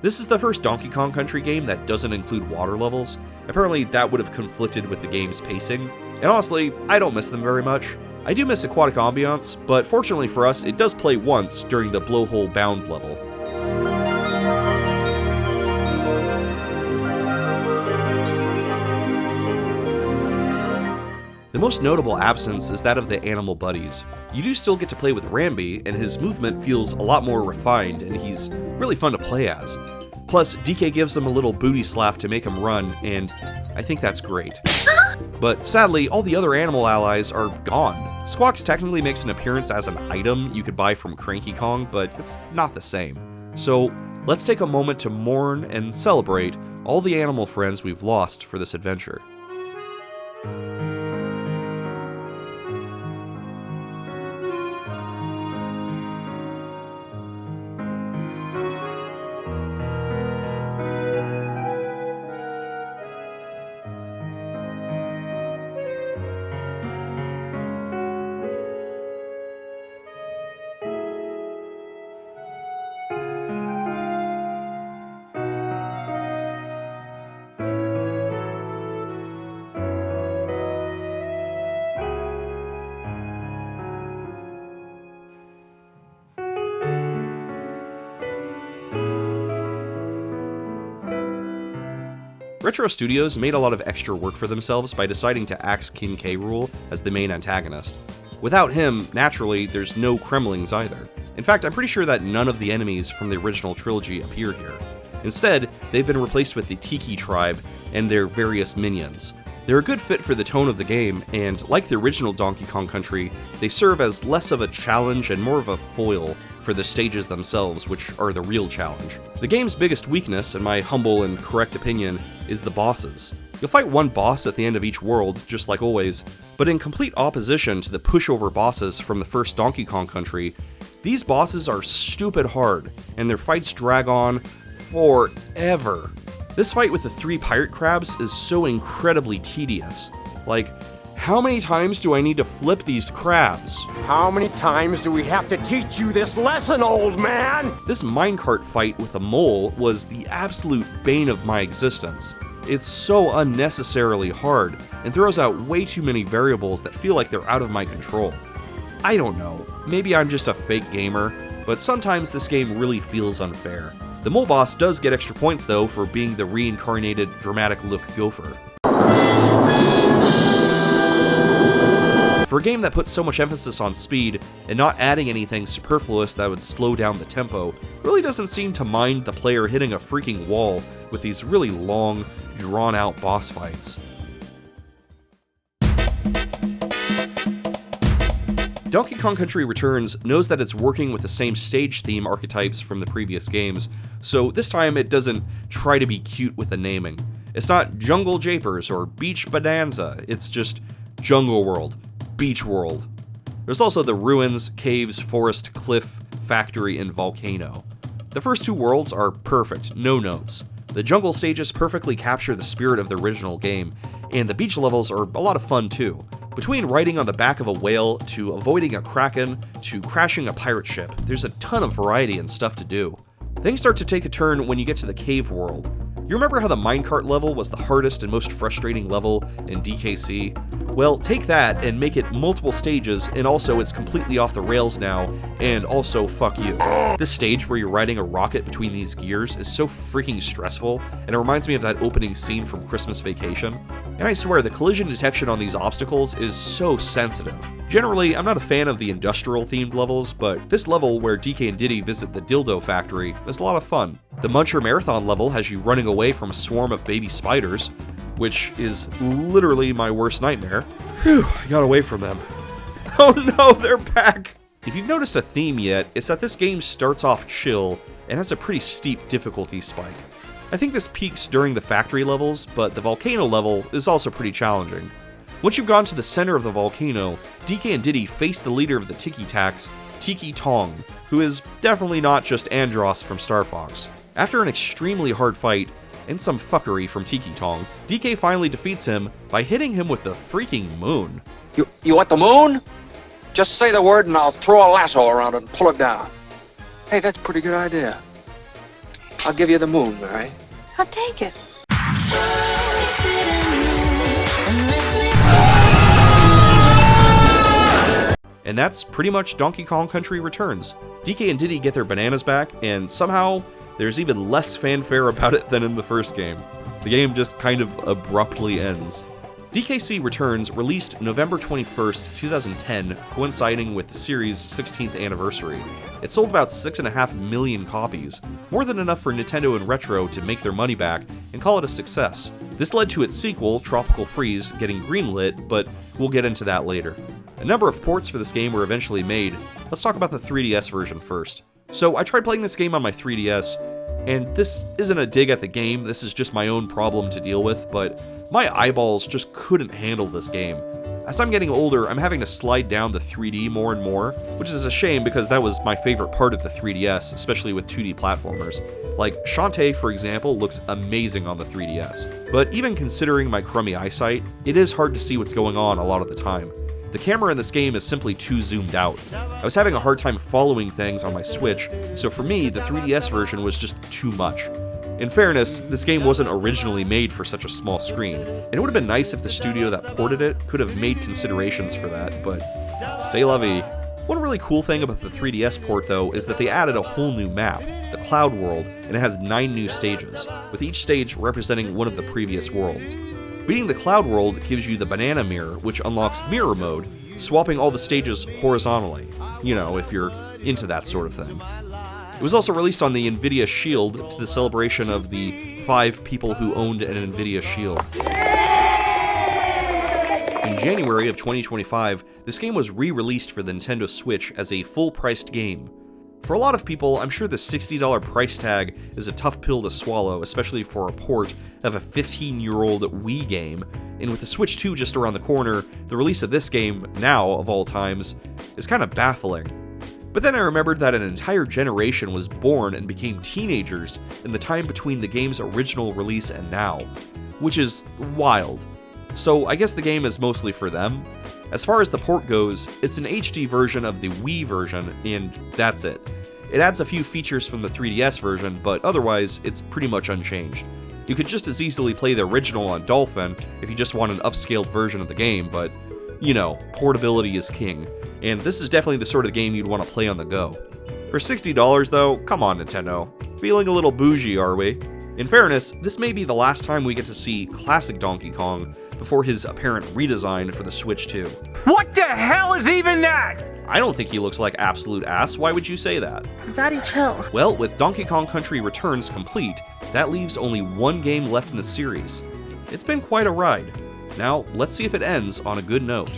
Speaker 1: This is the first Donkey Kong Country game that doesn't include water levels. Apparently that would have conflicted with the game's pacing, and honestly, I don't miss them very much. I do miss aquatic ambiance, but fortunately for us, it does play once during the blowhole bound level. The most notable absence is that of the animal buddies. You do still get to play with Rambi, and his movement feels a lot more refined, and he's really fun to play as. Plus, DK gives him a little booty slap to make him run, and I think that's great. But sadly, all the other animal allies are gone. Squawks technically makes an appearance as an item you could buy from Cranky Kong, but it's not the same. So let's take a moment to mourn and celebrate all the animal friends we've lost for this adventure. Retro Studios made a lot of extra work for themselves by deciding to axe King K. Rool as the main antagonist. Without him, naturally, there's no Kremlings either. In fact, I'm pretty sure that none of the enemies from the original trilogy appear here. Instead, they've been replaced with the Tiki tribe and their various minions. They're a good fit for the tone of the game, and like the original Donkey Kong Country, they serve as less of a challenge and more of a foil for the stages themselves, which are the real challenge. The game's biggest weakness, in my humble and correct opinion, is the bosses. You'll fight one boss at the end of each world, just like always, but in complete opposition to the pushover bosses from the first Donkey Kong Country, these bosses are stupid hard, and their fights drag on forever. This fight with the 3 pirate crabs is so incredibly tedious. Like, how many times do I need to flip these crabs?
Speaker 11: How many times do we have to teach you this lesson, old man?
Speaker 1: This minecart fight with the mole was the absolute bane of my existence. It's so unnecessarily hard, and throws out way too many variables that feel like they're out of my control. I don't know, maybe I'm just a fake gamer, but sometimes this game really feels unfair. The mole boss does get extra points though for being the reincarnated dramatic look gopher. For a game that puts so much emphasis on speed and not adding anything superfluous that would slow down the tempo, really doesn't seem to mind the player hitting a freaking wall with these really long, drawn-out boss fights. Donkey Kong Country Returns knows that it's working with the same stage theme archetypes from the previous games, so this time it doesn't try to be cute with the naming. It's not Jungle Japers or Beach Bonanza, it's just Jungle World, Beach World. There's also the ruins, caves, forest, cliff, factory, and volcano. The first 2 worlds are perfect, no notes. The jungle stages perfectly capture the spirit of the original game, and the beach levels are a lot of fun too. Between riding on the back of a whale, to avoiding a kraken, to crashing a pirate ship, there's a ton of variety and stuff to do. Things start to take a turn when you get to the cave world. You remember how the minecart level was the hardest and most frustrating level in DKC? Well, take that and make it multiple stages, and also it's completely off the rails now, and also fuck you. This stage where you're riding a rocket between these gears is so freaking stressful, and it reminds me of that opening scene from Christmas Vacation. And I swear, the collision detection on these obstacles is so sensitive. Generally, I'm not a fan of the industrial-themed levels, but this level where DK and Diddy visit the dildo factory is a lot of fun. The Muncher Marathon level has you running away from a swarm of baby spiders, which is literally my worst nightmare. Phew, I got away from them. Oh no, they're back! If you've noticed a theme yet, it's that this game starts off chill and has a pretty steep difficulty spike. I think this peaks during the factory levels, but the volcano level is also pretty challenging. Once you've gone to the center of the volcano, DK and Diddy face the leader of the Tiki Tax, Tiki Tong, who is definitely not just Andross from Star Fox. After an extremely hard fight, and some fuckery from Tiki Tong, DK finally defeats him by hitting him with the freaking moon.
Speaker 12: You want the moon? Just say the word and I'll throw a lasso around it and pull it down. Hey, that's a pretty good idea. I'll give you the moon, all right?
Speaker 23: I'll take it.
Speaker 1: And that's pretty much Donkey Kong Country Returns. DK and Diddy get their bananas back, and somehow there's even less fanfare about it than in the first game. The game just kind of abruptly ends. DKC Returns released November 21st, 2010, coinciding with the series' 16th anniversary. It sold about 6.5 million copies, more than enough for Nintendo and Retro to make their money back and call it a success. This led to its sequel, Tropical Freeze, getting greenlit, but we'll get into that later. A number of ports for this game were eventually made. Let's talk about the 3DS version first. So I tried playing this game on my 3DS, and this isn't a dig at the game, this is just my own problem to deal with, but my eyeballs just couldn't handle this game. As I'm getting older, I'm having to slide down the 3D more and more, which is a shame because that was my favorite part of the 3DS, especially with 2D platformers. Like, Shantae, for example, looks amazing on the 3DS. But even considering my crummy eyesight, it is hard to see what's going on a lot of the time. The camera in this game is simply too zoomed out. I was having a hard time following things on my Switch, so for me, the 3DS version was just too much. In fairness, this game wasn't originally made for such a small screen, and it would have been nice if the studio that ported it could have made considerations for that, but c'est la vie. One really cool thing about the 3DS port, though, is that they added a whole new map, the Cloud World, and it has 9 new stages, with each stage representing one of the previous worlds. Beating the Cloud World gives you the Banana Mirror, which unlocks Mirror Mode, swapping all the stages horizontally. You know, if you're into that sort of thing. It was also released on the NVIDIA Shield to the celebration of the 5 people who owned an NVIDIA Shield. In January of 2025, this game was re-released for the Nintendo Switch as a full-priced game. For a lot of people, I'm sure the $60 price tag is a tough pill to swallow, especially for a port of a 15-year-old Wii game, and with the Switch 2 just around the corner, the release of this game, now of all times, is kind of baffling. But then I remembered that an entire generation was born and became teenagers in the time between the game's original release and now, which is wild. So I guess the game is mostly for them. As far as the port goes, it's an HD version of the Wii version, and that's it. It adds a few features from the 3DS version, but otherwise, it's pretty much unchanged. You could just as easily play the original on Dolphin if you just want an upscaled version of the game, but, you know, portability is king, and this is definitely the sort of game you'd want to play on the go. For $60 though, come on Nintendo. Feeling a little bougie, are we? In fairness, this may be the last time we get to see classic Donkey Kong before his apparent redesign for the Switch 2.
Speaker 11: What the hell is even that?
Speaker 1: I don't think he looks like absolute ass, why would you say that?
Speaker 16: Daddy, chill.
Speaker 1: Well, with Donkey Kong Country Returns complete, that leaves only one game left in the series. It's been quite a ride. Now, let's see if it ends on a good note.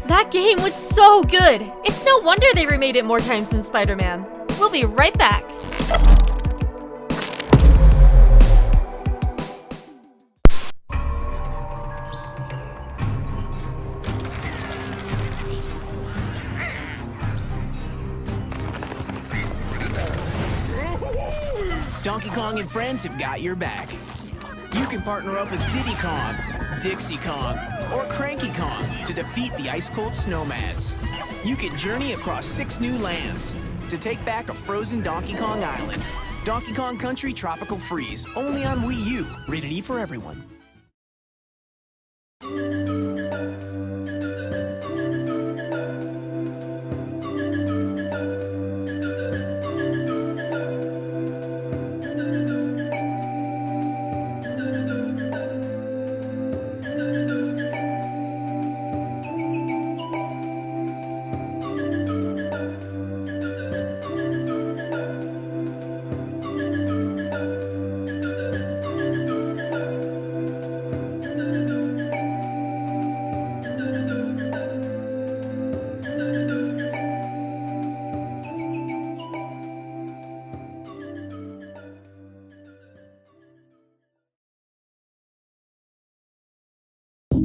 Speaker 14: That game was so good! It's no wonder they remade it more times than Spider-Man. We'll be right back.
Speaker 17: Donkey Kong and friends have got your back. You can partner up with Diddy Kong, Dixie Kong, or Cranky Kong to defeat the ice-cold snowmads. You can journey across 6 new lands to take back a frozen Donkey Kong Island. Donkey Kong Country Tropical Freeze, only on Wii U. Rated E for everyone.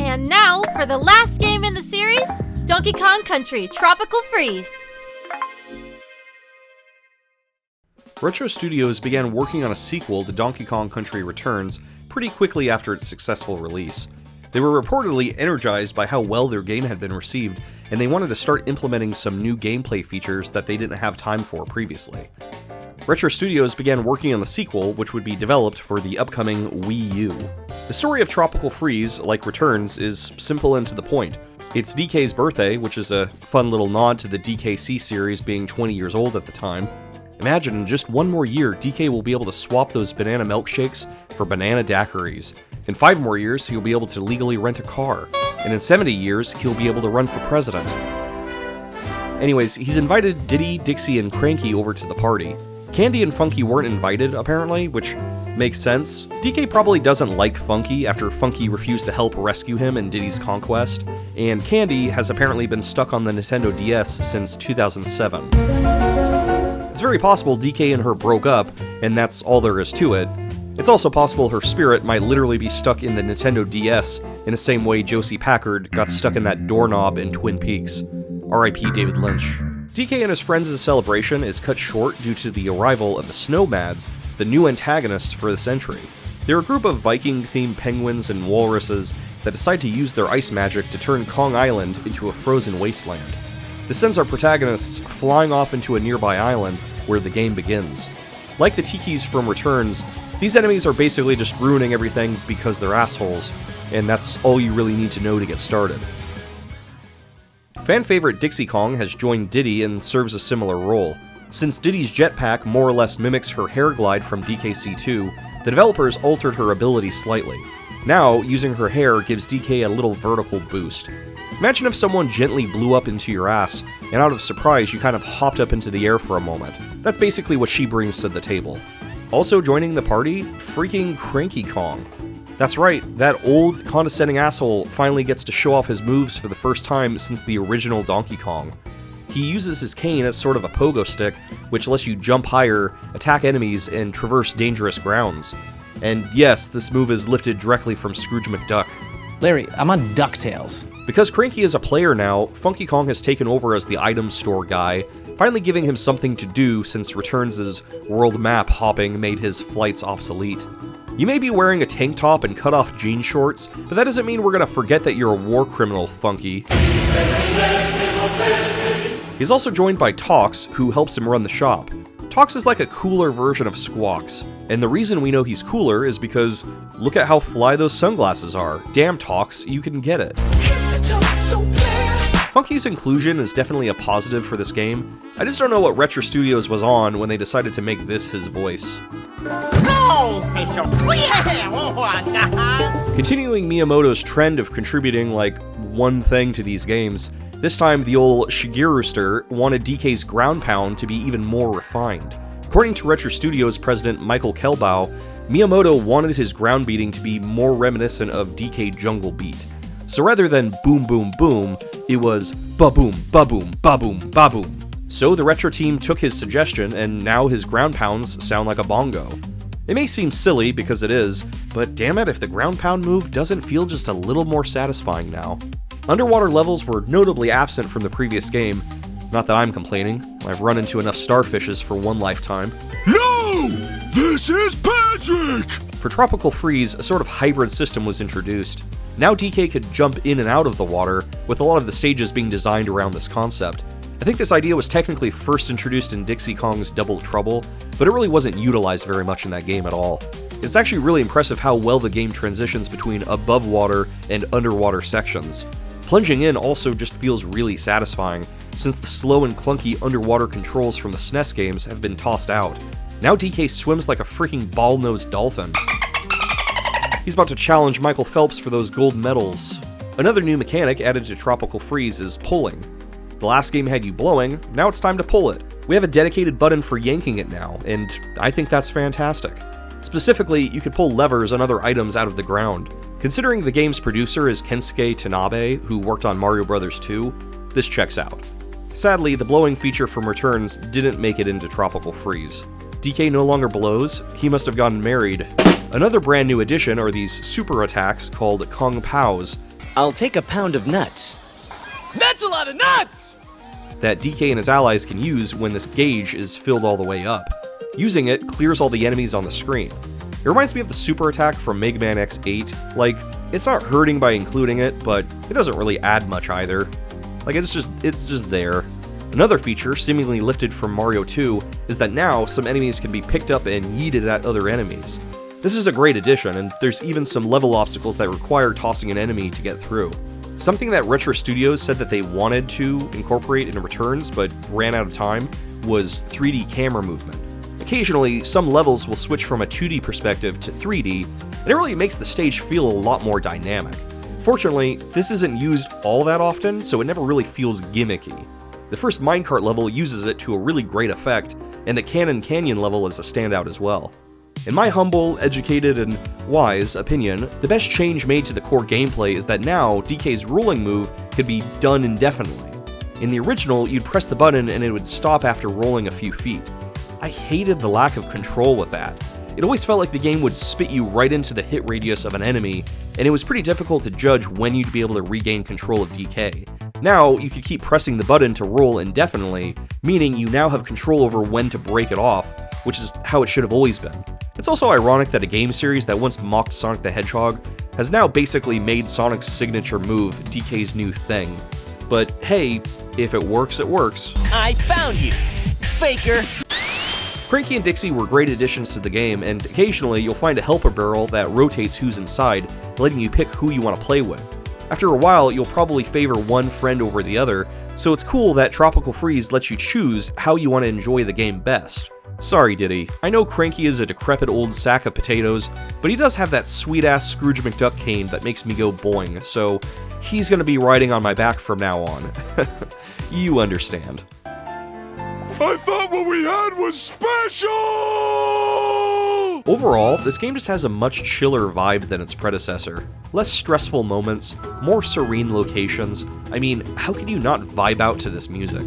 Speaker 14: And now, for the last game in the series, Donkey Kong Country Tropical Freeze.
Speaker 1: Retro Studios began working on a sequel to Donkey Kong Country Returns pretty quickly after its successful release. They were reportedly energized by how well their game had been received, and they wanted to start implementing some new gameplay features that they didn't have time for previously. Retro Studios began working on the sequel, which would be developed for the upcoming Wii U. The story of Tropical Freeze, like Returns, is simple and to the point. It's DK's birthday, which is a fun little nod to the DKC series being 20 years old at the time. Imagine in just one more year, DK will be able to swap those banana milkshakes for banana daiquiris. In 5 more years, he'll be able to legally rent a car. And in 70 years, he'll be able to run for president. Anyways, he's invited Diddy, Dixie, and Cranky over to the party. Candy and Funky weren't invited, apparently, which makes sense. DK probably doesn't like Funky after Funky refused to help rescue him in Diddy's conquest, and Candy has apparently been stuck on the Nintendo DS since 2007. It's very possible DK and her broke up, and that's all there is to it. It's also possible her spirit might literally be stuck in the Nintendo DS in the same way Josie Packard got stuck in that doorknob in Twin Peaks. R.I.P. David Lynch. DK and his friends' celebration is cut short due to the arrival of the Snowmads, the new antagonists for this entry. They're a group of Viking-themed penguins and walruses that decide to use their ice magic to turn Kong Island into a frozen wasteland. This sends our protagonists flying off into a nearby island where the game begins. Like the Tikis from Returns, these enemies are basically just ruining everything because they're assholes, and that's all you really need to know to get started. Fan favorite Dixie Kong has joined Diddy and serves a similar role. Since Diddy's jetpack more or less mimics her hair glide from DKC2, the developers altered her ability slightly. Now, using her hair gives DK a little vertical boost. Imagine if someone gently blew up into your ass, and out of surprise you kind of hopped up into the air for a moment. That's basically what she brings to the table. Also joining the party, freaking Cranky Kong. That's right, that old, condescending asshole finally gets to show off his moves for the first time since the original Donkey Kong. He uses his cane as sort of a pogo stick, which lets you jump higher, attack enemies, and traverse dangerous grounds. And yes, this move is lifted directly from Scrooge McDuck.
Speaker 17: Larry, I'm on DuckTales.
Speaker 1: Because Cranky is a player now, Funky Kong has taken over as the item store guy, finally giving him something to do since Returns' world map hopping made his flights obsolete. You may be wearing a tank top and cut-off jean shorts, but that doesn't mean we're gonna forget that you're a war criminal, Funky. He's also joined by Tox, who helps him run the shop. Tox is like a cooler version of Squawks, and the reason we know he's cooler is because look at how fly those sunglasses are. Damn, Tox, you can get it. Funky's inclusion is definitely a positive for this game. I just don't know what Retro Studios was on when they decided to make this his voice. Continuing Miyamoto's trend of contributing like one thing to these games, this time the old Shigeruster wanted DK's ground pound to be even more refined. According to Retro Studios president Michael Kelbau, Miyamoto wanted his ground beating to be more reminiscent of DK Jungle Beat. So rather than boom boom boom, it was ba-boom, ba-boom, ba-boom, ba-boom. So the Retro team took his suggestion, and now his ground pounds sound like a bongo. It may seem silly, because it is, but damn it if the ground pound move doesn't feel just a little more satisfying now. Underwater levels were notably absent from the previous game. Not that I'm complaining, I've run into enough starfishes for one lifetime.
Speaker 10: No! This is Patrick!
Speaker 1: For Tropical Freeze, a sort of hybrid system was introduced. Now DK could jump in and out of the water, with a lot of the stages being designed around this concept. I think this idea was technically first introduced in Dixie Kong's Double Trouble, but it really wasn't utilized very much in that game at all. It's actually really impressive how well the game transitions between above water and underwater sections. Plunging in also just feels really satisfying, since the slow and clunky underwater controls from the SNES games have been tossed out. Now DK swims like a freaking ball-nosed dolphin. He's about to challenge Michael Phelps for those gold medals. Another new mechanic added to Tropical Freeze is pulling. The last game had you blowing, now it's time to pull it. We have a dedicated button for yanking it now, and I think that's fantastic. Specifically, you could pull levers on other items out of the ground. Considering the game's producer is Kensuke Tanabe, who worked on Mario Bros. 2, this checks out. Sadly, the blowing feature from Returns didn't make it into Tropical Freeze. DK no longer blows, he must have gotten married. Another brand new addition are these super attacks called Kung Paos.
Speaker 16: I'll take a pound of nuts.
Speaker 2: That's a lot of nuts!
Speaker 1: That DK and his allies can use when this gauge is filled all the way up. Using it clears all the enemies on the screen. It reminds me of the super attack from Mega Man X8. Like, it's not hurting by including it, but it doesn't really add much either. Like, it's just there. Another feature, seemingly lifted from Mario 2, is that now some enemies can be picked up and yeeted at other enemies. This is a great addition, and there's even some level obstacles that require tossing an enemy to get through. Something that Retro Studios said that they wanted to incorporate in Returns, but ran out of time, was 3D camera movement. Occasionally, some levels will switch from a 2D perspective to 3D, and it really makes the stage feel a lot more dynamic. Fortunately, this isn't used all that often, so it never really feels gimmicky. The first minecart level uses it to a really great effect, and the Cannon Canyon level is a standout as well. In my humble, educated, and wise opinion, the best change made to the core gameplay is that now DK's rolling move could be done indefinitely. In the original, you'd press the button and it would stop after rolling a few feet. I hated the lack of control with that. It always felt like the game would spit you right into the hit radius of an enemy, and it was pretty difficult to judge when you'd be able to regain control of DK. Now, you can keep pressing the button to roll indefinitely, meaning you now have control over when to break it off, which is how it should have always been. It's also ironic that a game series that once mocked Sonic the Hedgehog has now basically made Sonic's signature move DK's new thing. But hey, if it works, it works.
Speaker 15: I found you, faker!
Speaker 1: Cranky and Dixie were great additions to the game, and occasionally you'll find a helper barrel that rotates who's inside, letting you pick who you want to play with. After a while, you'll probably favor one friend over the other, so it's cool that Tropical Freeze lets you choose how you want to enjoy the game best. Sorry, Diddy, I know Cranky is a decrepit old sack of potatoes, but he does have that sweet-ass Scrooge McDuck cane that makes me go boing, so he's gonna be riding on my back from now on. You understand.
Speaker 10: I thought what we had was special!
Speaker 1: Overall, this game just has a much chiller vibe than its predecessor. Less stressful moments, more serene locations. I mean, how can you not vibe out to this music?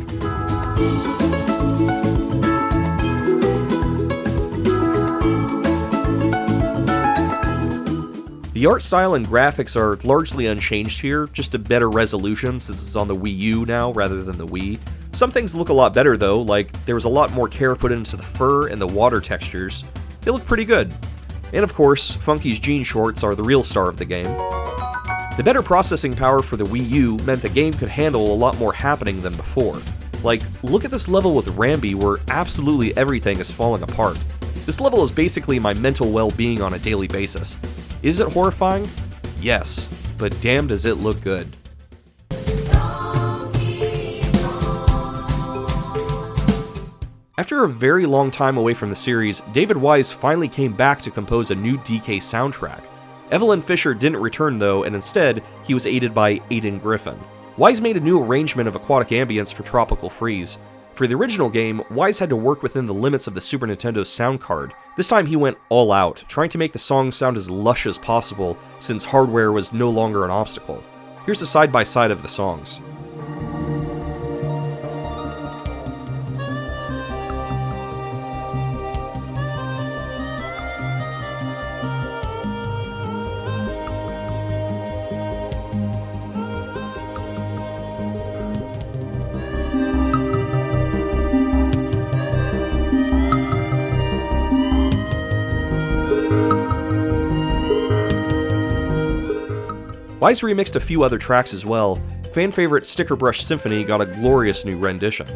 Speaker 1: The art style and graphics are largely unchanged here, just a better resolution since it's on the Wii U now rather than the Wii. Some things look a lot better though, like there was a lot more care put into the fur and the water textures. They look pretty good. And of course, Funky's jean shorts are the real star of the game. The better processing power for the Wii U meant the game could handle a lot more happening than before. Like, look at this level with Rambi where absolutely everything is falling apart. This level is basically my mental well-being on a daily basis. Is it horrifying? Yes, but damn does it look good. After a very long time away from the series, David Wise finally came back to compose a new DK soundtrack. Evelyn Fisher didn't return though, and instead, he was aided by Aidan Griffin. Wise made a new arrangement of aquatic ambience for Tropical Freeze. For the original game, Wise had to work within the limits of the Super Nintendo sound card. This time he went all out, trying to make the song sound as lush as possible, since hardware was no longer an obstacle. Here's a side-by-side of the songs. Wise remixed a few other tracks as well. Fan favorite Sticker Brush Symphony got a glorious new rendition.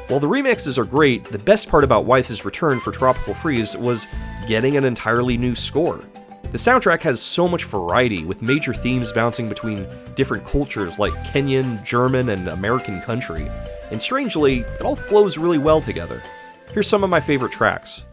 Speaker 1: While the remixes are great, the best part about Wise's return for Tropical Freeze was getting an entirely new score. The soundtrack has so much variety, with major themes bouncing between different cultures like Kenyan, German, and American country. And strangely, it all flows really well together. Here's some of my favorite tracks.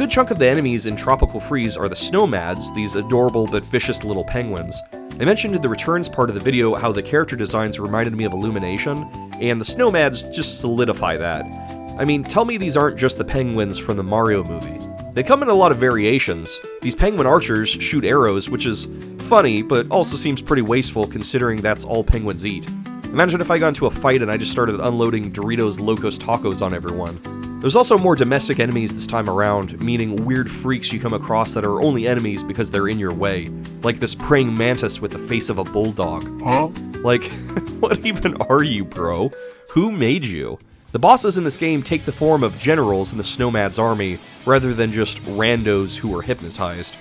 Speaker 1: good chunk of the enemies in Tropical Freeze are the Snowmads, these adorable but vicious little penguins. I mentioned in the returns part of the video how the character designs reminded me of Illumination, and the Snowmads just solidify that. I mean, tell me these aren't just the penguins from the Mario movie. They come in a lot of variations. These penguin archers shoot arrows, which is funny, but also seems pretty wasteful considering that's all penguins eat. Imagine if I got into a fight and I just started unloading Doritos Locos Tacos on everyone. There's also more domestic enemies this time around, meaning weird freaks you come across that are only enemies because they're in your way. Like this praying mantis with the face of a bulldog. Huh? Like, what even are you, bro? Who made you? The bosses in this game take the form of generals in the Snowmad's army, rather than just randos who are hypnotized.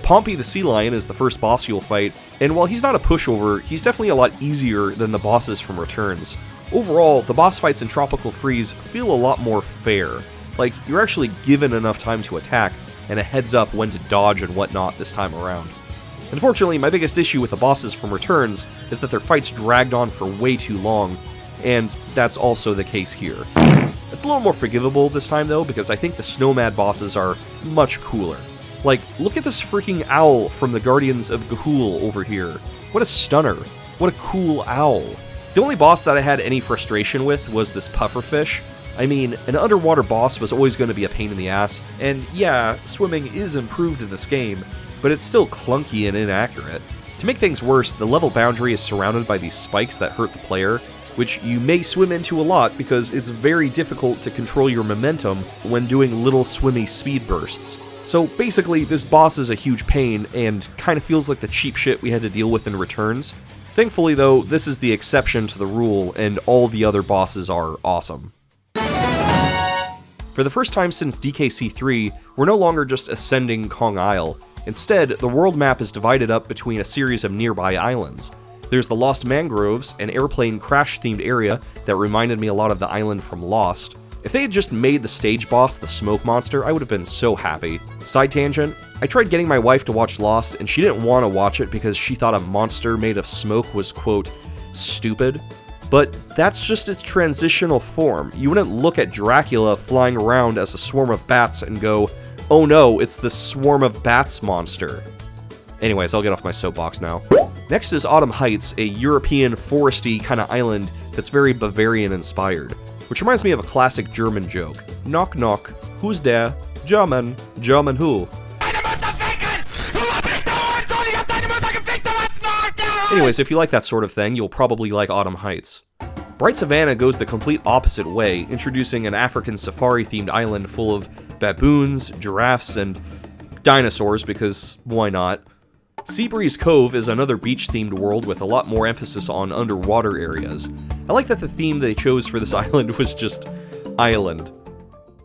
Speaker 1: Pompey the Sea Lion is the first boss you'll fight, and while he's not a pushover, he's definitely a lot easier than the bosses from Returns. Overall, the boss fights in Tropical Freeze feel a lot more fair. Like, you're actually given enough time to attack, and a heads up when to dodge and whatnot this time around. Unfortunately, my biggest issue with the bosses from Returns is that their fights dragged on for way too long, and that's also the case here. It's a little more forgivable this time though, because I think the Snowmad bosses are much cooler. Like, look at this freaking owl from the Guardians of Ga'Hoole over here. What a stunner. What a cool owl. The only boss that I had any frustration with was this pufferfish. I mean, an underwater boss was always going to be a pain in the ass, and yeah, swimming is improved in this game, but it's still clunky and inaccurate. To make things worse, the level boundary is surrounded by these spikes that hurt the player, which you may swim into a lot because it's very difficult to control your momentum when doing little swimmy speed bursts. So basically, this boss is a huge pain and kind of feels like the cheap shit we had to deal with in Returns. Thankfully though, this is the exception to the rule and all the other bosses are awesome. For the first time since DKC3, we're no longer just ascending Kong Isle. Instead, the world map is divided up between a series of nearby islands. There's the Lost Mangroves, an airplane crash-themed area that reminded me a lot of the island from Lost. If they had just made the stage boss the smoke monster, I would have been so happy. Side tangent, I tried getting my wife to watch Lost, and she didn't want to watch it because she thought a monster made of smoke was, quote, stupid. But that's just its transitional form. You wouldn't look at Dracula flying around as a swarm of bats and go, oh no, it's the swarm of bats monster. Anyways, I'll get off my soapbox now. Next is Autumn Heights, a European foresty kind of island that's very Bavarian inspired, which reminds me of a classic German joke. Knock knock, who's there? German. German who? Anyways, if you like that sort of thing, you'll probably like Autumn Heights. Bright Savannah goes the complete opposite way, introducing an African safari-themed island full of baboons, giraffes, and dinosaurs, because why not? Seabreeze Cove is another beach-themed world with a lot more emphasis on underwater areas. I like that the theme they chose for this island was just island.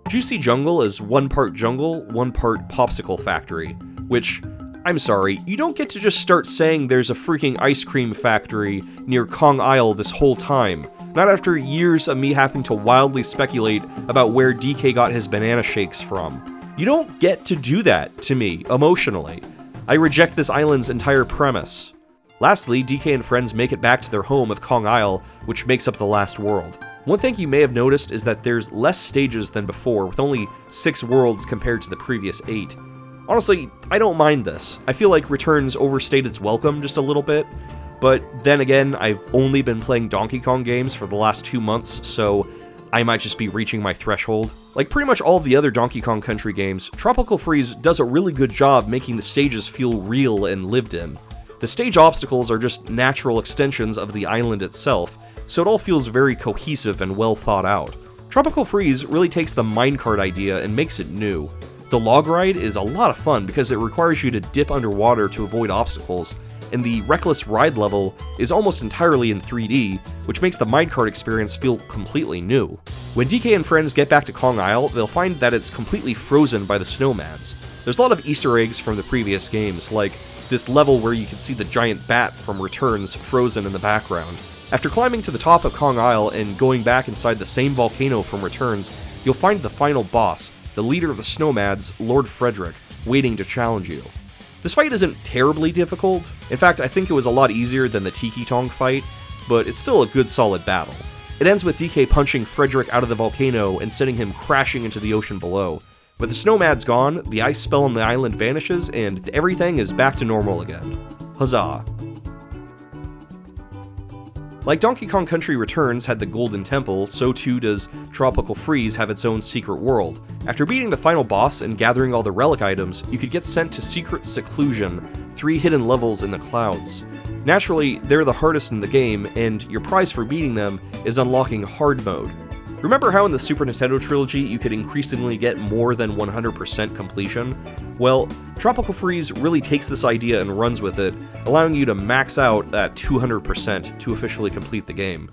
Speaker 1: Juicy Jungle is one part jungle, one part popsicle factory, which, I'm sorry, you don't get to just start saying there's a freaking ice cream factory near Kong Isle this whole time. Not after years of me having to wildly speculate about where DK got his banana shakes from. You don't get to do that to me, emotionally. I reject this island's entire premise. Lastly, DK and friends make it back to their home of Kong Isle, which makes up the last world. One thing you may have noticed is that there's less stages than before, with only 6 worlds compared to the previous 8. Honestly, I don't mind this. I feel like Returns overstayed its welcome just a little bit, but then again, I've only been playing Donkey Kong games for the last 2 months, so I might just be reaching my threshold. Like pretty much all the other Donkey Kong Country games, Tropical Freeze does a really good job making the stages feel real and lived in. The stage obstacles are just natural extensions of the island itself, so it all feels very cohesive and well thought out. Tropical Freeze really takes the minecart idea and makes it new. The log ride is a lot of fun because it requires you to dip underwater to avoid obstacles, and the Reckless Ride level is almost entirely in 3D, which makes the minecart experience feel completely new. When DK and friends get back to Kong Isle, they'll find that it's completely frozen by the Snowmads. There's a lot of Easter eggs from the previous games, like this level where you can see the giant bat from Returns frozen in the background. After climbing to the top of Kong Isle and going back inside the same volcano from Returns, you'll find the final boss, the leader of the Snowmads, Lord Frederick, waiting to challenge you. This fight isn't terribly difficult. In fact, I think it was a lot easier than the Tiki Tong fight, but it's still a good solid battle. It ends with DK punching Frederick out of the volcano and sending him crashing into the ocean below, With the snowmads gone, the ice spell on the island vanishes, and everything is back to normal again. Huzzah! Like Donkey Kong Country Returns had the Golden Temple, so too does Tropical Freeze have its own secret world. After beating the final boss and gathering all the relic items, you could get sent to Secret Seclusion, 3 hidden levels in the clouds. Naturally, they're the hardest in the game, and your prize for beating them is unlocking Hard Mode. Remember how in the Super Nintendo Trilogy you could increasingly get more than 100% completion? Well, Tropical Freeze really takes this idea and runs with it, allowing you to max out at 200% to officially complete the game.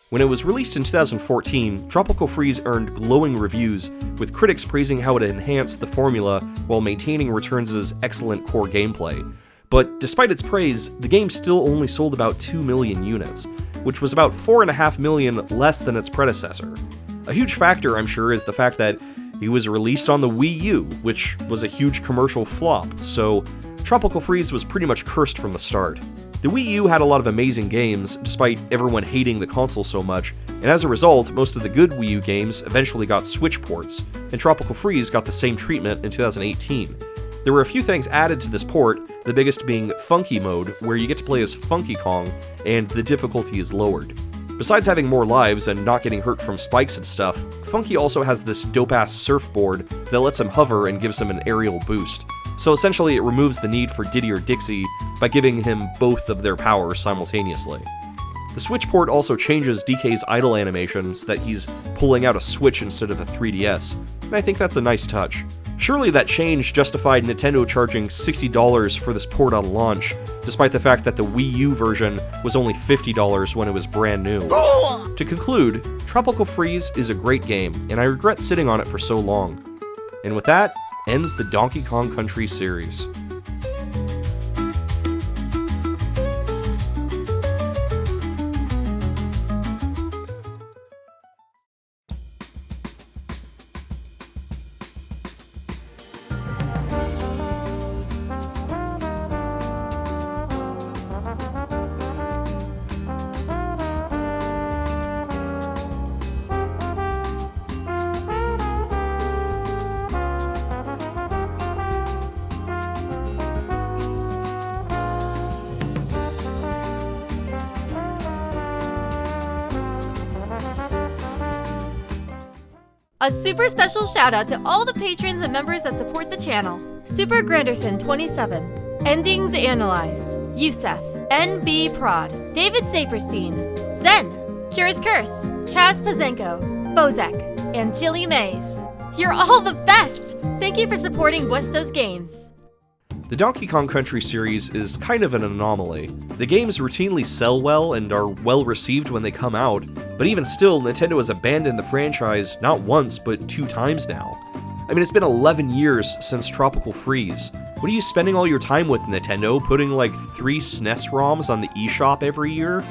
Speaker 1: When it was released in 2014, Tropical Freeze earned glowing reviews, with critics praising how it enhanced the formula while maintaining Returns' excellent core gameplay. But despite its praise, the game still only sold about 2 million units, which was about 4.5 million less than its predecessor. A huge factor, I'm sure, is the fact that it was released on the Wii U, which was a huge commercial flop, so Tropical Freeze was pretty much cursed from the start. The Wii U had a lot of amazing games, despite everyone hating the console so much, and as a result, most of the good Wii U games eventually got Switch ports, and Tropical Freeze got the same treatment in 2018. There were a few things added to this port, the biggest being Funky Mode, where you get to play as Funky Kong, and the difficulty is lowered. Besides having more lives and not getting hurt from spikes and stuff, Funky also has this dope-ass surfboard that lets him hover and gives him an aerial boost. So essentially it removes the need for Diddy or Dixie by giving him both of their powers simultaneously. The Switch port also changes DK's idle animation so that he's pulling out a Switch instead of a 3DS, and I think that's a nice touch. Surely that change justified Nintendo charging $60 for this port on launch, despite the fact that the Wii U version was only $50 when it was brand new. To conclude, Tropical Freeze is a great game, and I regret sitting on it for so long. And with that, ends the Donkey Kong Country series.
Speaker 14: A super special shout out to all the patrons and members that support the channel. Super Granderson 27, Endings Analyzed, Yusef, NB Prod, David Saperstein, Zen, Curious Curse, Chaz Pazenko, Bozek, and Jilly Mays. You're all the best! Thank you for supporting West Does Games.
Speaker 1: The Donkey Kong Country series is kind of an anomaly. The games routinely sell well and are well received when they come out, but even still, Nintendo has abandoned the franchise not once, but 2 times now. I mean, it's been 11 years since Tropical Freeze. What are you spending all your time with, Nintendo? Putting like 3 SNES ROMs on the eShop every year?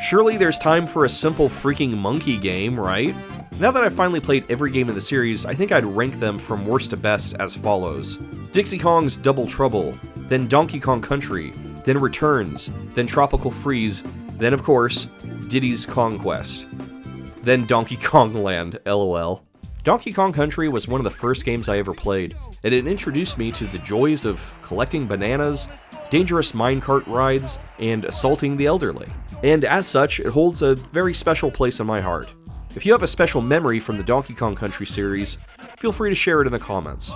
Speaker 1: Surely there's time for a simple freaking monkey game, right? Now that I've finally played every game in the series, I think I'd rank them from worst to best as follows. Dixie Kong's Double Trouble, then Donkey Kong Country, then Returns, then Tropical Freeze, then of course, Diddy's Conquest. Then Donkey Kong Land, lol. Donkey Kong Country was one of the first games I ever played, and it introduced me to the joys of collecting bananas, dangerous minecart rides, and assaulting the elderly. And as such, it holds a very special place in my heart. If you have a special memory from the Donkey Kong Country series, feel free to share it in the comments.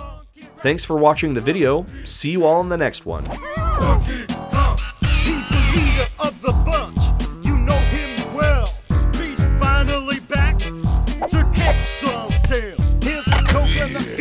Speaker 1: Thanks for watching the video, see you all in the next one.
Speaker 10: Donkey Kong, he's the leader of the bunch. You know him well. He's finally back to kick some tail. Here's a coconut.